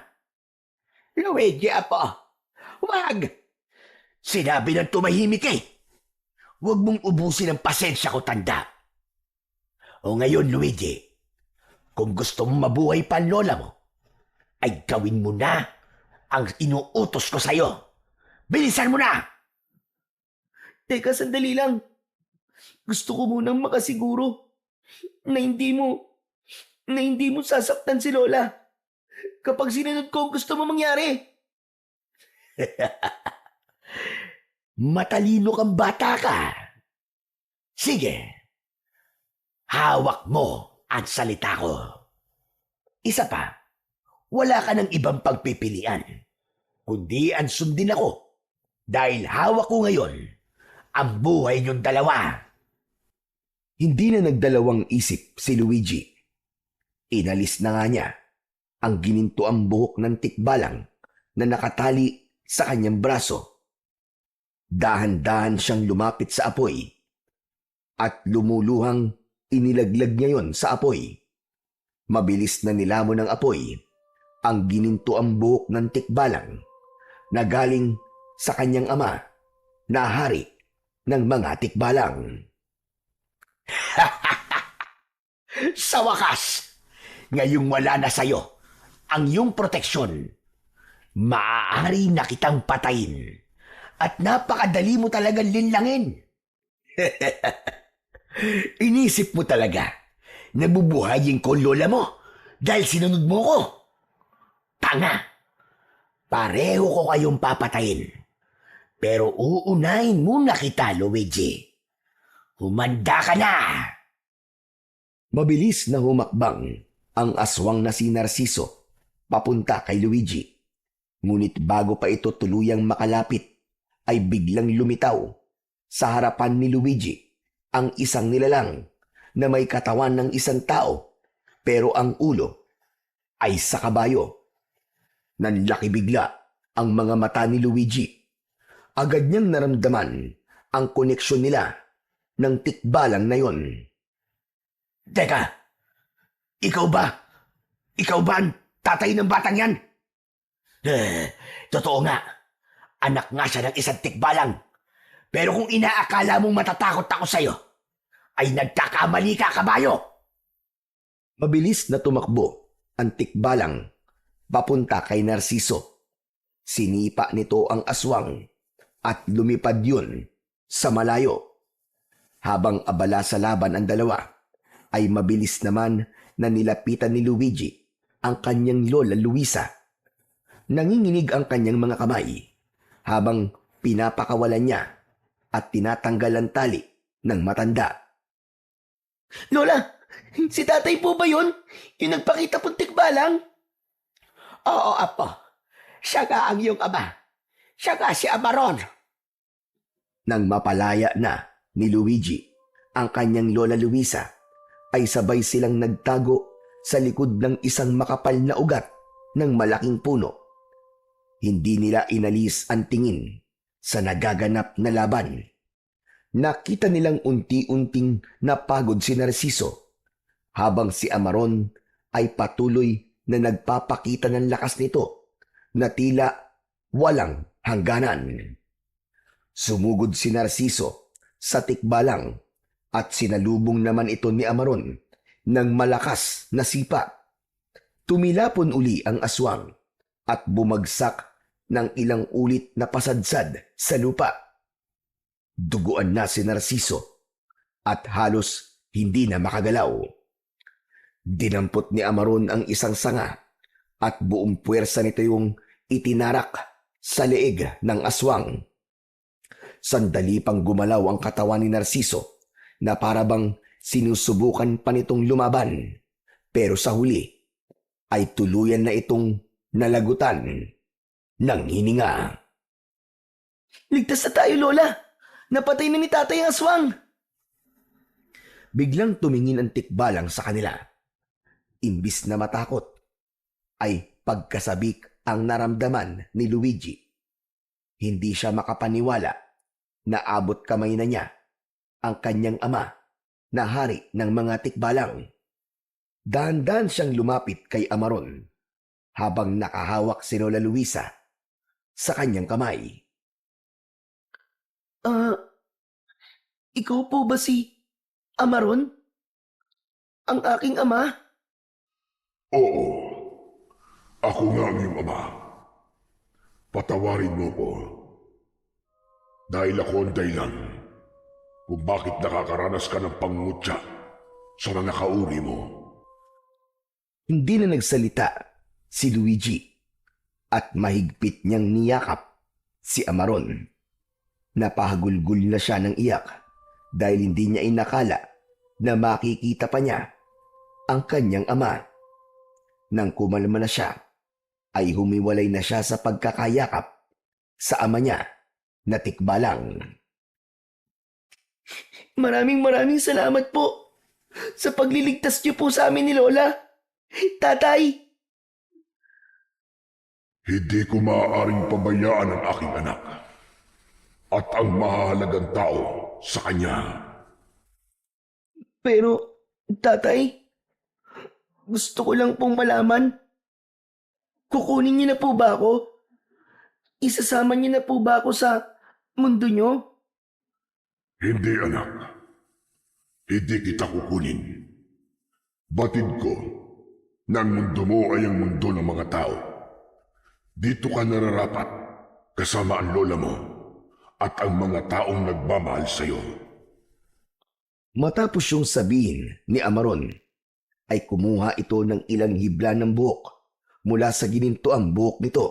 [SPEAKER 3] Luigi, Apo. Wag! Sinabi ng tumahimik eh. Huwag mong ubusin ang pasensya ko, tanda. O ngayon, Luigi, kung gusto mong mabuhay pa ang lola mo, ay gawin mo na ang inuutos ko sa'yo. Bilisan mo na!
[SPEAKER 2] Teka, sandali lang. Gusto ko munang makasiguro na hindi mo sasaktan si Lola kapag sinunod ko ang gusto mo mangyari.
[SPEAKER 3] Matalino kang bata ka. Sige, hawak mo ang salita ko. Isa pa, wala ka ng ibang pagpipilian, kundi ang sundin ako dahil hawak ko ngayon ang buhay niyong dalawa.
[SPEAKER 1] Hindi na nagdalawang isip si Luigi. Inalis na nga niya ang ginintuang buhok ng tikbalang na nakatali sa kanyang braso. Dahan-dahan siyang lumapit sa apoy at lumuluhang inilaglag niya yon sa apoy. Mabilis na nilamon ng apoy ang ginintuang buhok ng tikbalang na galing sa kanyang ama na hari ng mga tikbalang.
[SPEAKER 3] Sa wakas, ngayong wala na sa'yo ang iyong proteksyon, maaari na kitang patayin at napakadali mo talagang linlangin. Inisip mo talaga na bubuhayin ko lola mo dahil sinunod mo ko. Tanga! Pareho ko kayong papatayin. Pero uunahin muna kita, Luigi. Humanda ka na!
[SPEAKER 1] Mabilis na humakbang ang aswang na si Narciso papunta kay Luigi. Ngunit bago pa ito tuluyang makalapit, ay biglang lumitaw sa harapan ni Luigi ang isang nilalang na may katawan ng isang tao pero ang ulo ay sa kabayo. Nanlaki bigla ang mga mata ni Luigi. Agad niyang naramdaman ang koneksyon nila ng tikbalang na yon.
[SPEAKER 3] Teka, ikaw ba? Ikaw ba ang tatay ng batang yan? Totoo nga. Anak nga siya ng isang tikbalang. Pero kung inaakala mong matatakot ako sa'yo, ay nagkakamali ka, kabayo.
[SPEAKER 1] Mabilis na tumakbo ang tikbalang papunta kay Narciso. Sinipa nito ang aswang at lumipad yun sa malayo. Habang abala sa laban ang dalawa, ay mabilis naman na nilapitan ni Luigi ang kanyang lola Luisa. Nanginginig ang kanyang mga kamay habang pinapakawalan niya at tinatanggal ang tali ng matanda.
[SPEAKER 2] Lola! Si tatay po ba yun? Yung nagpakita pong tikbalang?
[SPEAKER 3] Oo, apo. Siya nga ang iyong ama. Siya nga si Amaron.
[SPEAKER 1] Nang mapalaya na ni Luigi ang kanyang Lola Luisa, ay sabay silang nagtago sa likod ng isang makapal na ugat ng malaking puno. Hindi nila inalis ang tingin sa nagaganap na laban. Nakita nilang unti-unting napagod si Narciso, habang si Amaron ay patuloy na nagpapakita ng lakas nito na tila walang hangganan. Sumugod si Narciso sa tikbalang at sinalubong naman ito ni Amaron ng malakas na sipa. Tumilapon uli ang aswang at bumagsak ng ilang ulit na pasadsad sa lupa. Duguan na si Narciso at halos hindi na makagalaw. Dinampot ni Amaron ang isang sanga at buong puwersa nito yung itinarak sa leeg ng aswang. Sandali pang gumalaw ang katawan ni Narciso na parabang sinusubukan pa nitong lumaban, pero sa huli ay tuluyan na itong nalagutan ng hininga.
[SPEAKER 2] Ligtas na tayo, Lola. Napatay na ni tatay ang aswang.
[SPEAKER 1] Biglang tumingin ang tikbalang sa kanila. Imbis na matakot, ay pagkasabik ang naramdaman ni Luigi. Hindi siya makapaniwala na abot kamay na niya ang kanyang ama na hari ng mga tikbalang. Dahan-dahan siyang lumapit kay Amaron habang nakahawak si Lola Luisa sa kanyang kamay.
[SPEAKER 2] Ikaw po ba si Amaron? Ang aking ama?
[SPEAKER 5] Oo, ako nga ang iyong ama. Patawarin mo ko. Dahil ako ang dahilan kung bakit nakakaranas ka ng pangungutya sa mga kauri mo.
[SPEAKER 1] Hindi na nagsalita si Luigi at mahigpit niyang niyakap si Amaron. Napahagulgul na siya ng iyak dahil hindi niya inakala na makikita pa niya ang kanyang ama. Nang kumalma na siya, ay humiwalay na siya sa pagkakayakap sa ama niya na tikbalang.
[SPEAKER 2] Maraming salamat po sa pagliligtas niyo po sa amin ni Lola. Tatay!
[SPEAKER 5] Hindi ko maaaring pabayaan ang aking anak at ang mahalagang tao sa kanya.
[SPEAKER 2] Pero, tatay, gusto ko lang pong malaman. Kukunin niyo na po ba ako? Isasama niyo na po ba ako sa mundo niyo?
[SPEAKER 5] Hindi, anak. Hindi kita kukunin. Batid ko na ang mundo mo ay ang mundo ng mga tao. Dito ka nararapat kasama ang lola mo at ang mga taong nagmamahal sa iyo.
[SPEAKER 1] Matapos yung sabihin ni Amaron, ay kumuha ito ng ilang hibla ng buhok mula sa ginintoang buhok nito.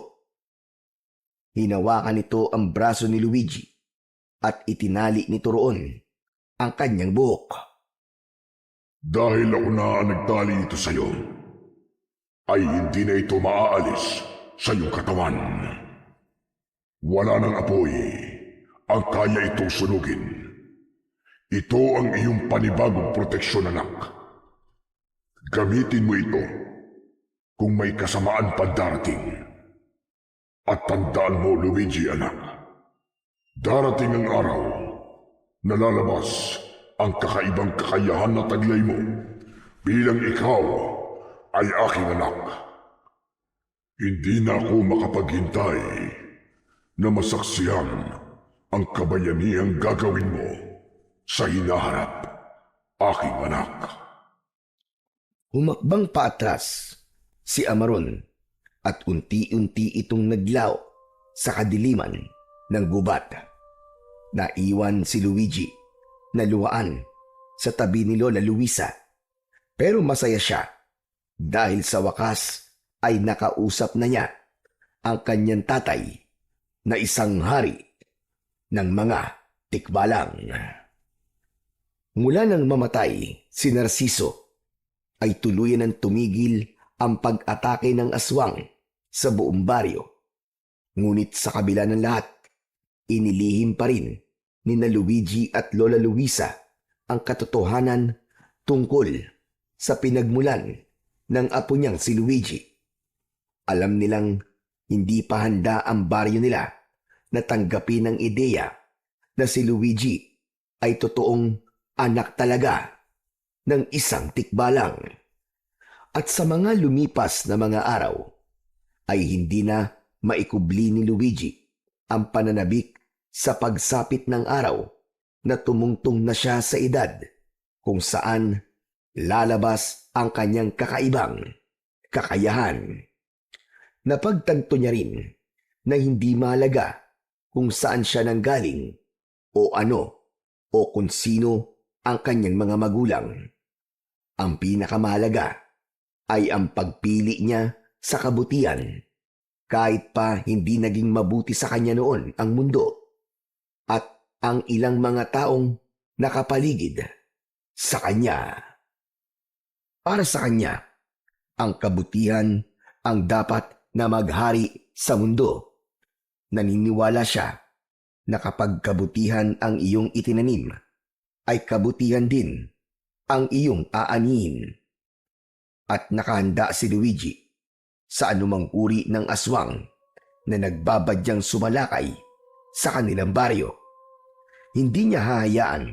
[SPEAKER 1] Hinawakan nito ang braso ni Luigi at itinali nito roon ang kanyang buhok.
[SPEAKER 5] Dahil ako na ang nagtali ito sa iyo, ay hindi na ito maaalis sa iyong katawan. Wala nang apoy ang kaya itong sunugin. Ito ang iyong panibagong proteksyon, anak. Gamitin mo ito kung may kasamaan pa darating. At tandaan mo, Luigi, anak, darating ang araw na lalabas ang kakaibang kakayahan na taglay mo bilang ikaw ay aking anak. Hindi na ako makapaghintay na masaksihan ang kabayanihang gagawin mo sa hinaharap, aking anak.
[SPEAKER 1] Humakbang paatras si Amaron at unti-unti itong naglaw sa kadiliman ng gubat. Naiwan si Luigi na luwaan sa tabi ni Lola Luisa, pero masaya siya dahil sa wakas ay nakausap na niya ang kanyang tatay na isang hari ng mga tikbalang. Mula nang mamatay si Narciso ay tuluyan ng tumigil ang pag-atake ng aswang sa buong baryo. Ngunit sa kabila ng lahat, inilihim pa rin ni na Luigi at Lola Luisa ang katotohanan tungkol sa pinagmulan ng apo niyang si Luigi. Alam nilang hindi pa handa ang baryo nila na tanggapin ang ideya na si Luigi ay totoong anak talaga ng isang tikbalang. At sa mga lumipas na mga araw, ay hindi na maikubli ni Luigi ang pananabik sa pagsapit ng araw na tumungtong na siya sa edad kung saan lalabas ang kanyang kakaibang kakayahan. Napagtanto niya rin na hindi mahalaga kung saan siya nanggaling o ano o kung sino ang kanyang mga magulang. Ang pinakamahalaga ay ang pagpili niya sa kabutihan kahit pa hindi naging mabuti sa kanya noon ang mundo at ang ilang mga taong nakapaligid sa kanya. Para sa kanya, ang kabutihan ang dapat na maghari sa mundo. Naniniwala siya na kapag kabutihan ang iyong itinanim, ay kabutihan din ang iyong aanihin. At nakahanda si Luigi sa anumang uri ng aswang na nagbabadyang sumalakay sa kanilang baryo. Hindi niya hahayaan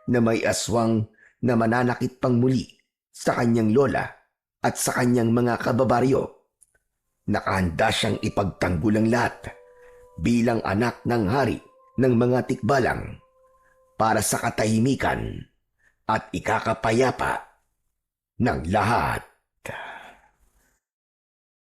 [SPEAKER 1] na may aswang na mananakit pang muli sa kanyang lola at sa kanyang mga kababaryo. Nakahanda siyang ipagtanggol ang lahat bilang anak ng hari ng mga tikbalang para sa katahimikan at ikakapayapa ng lahat.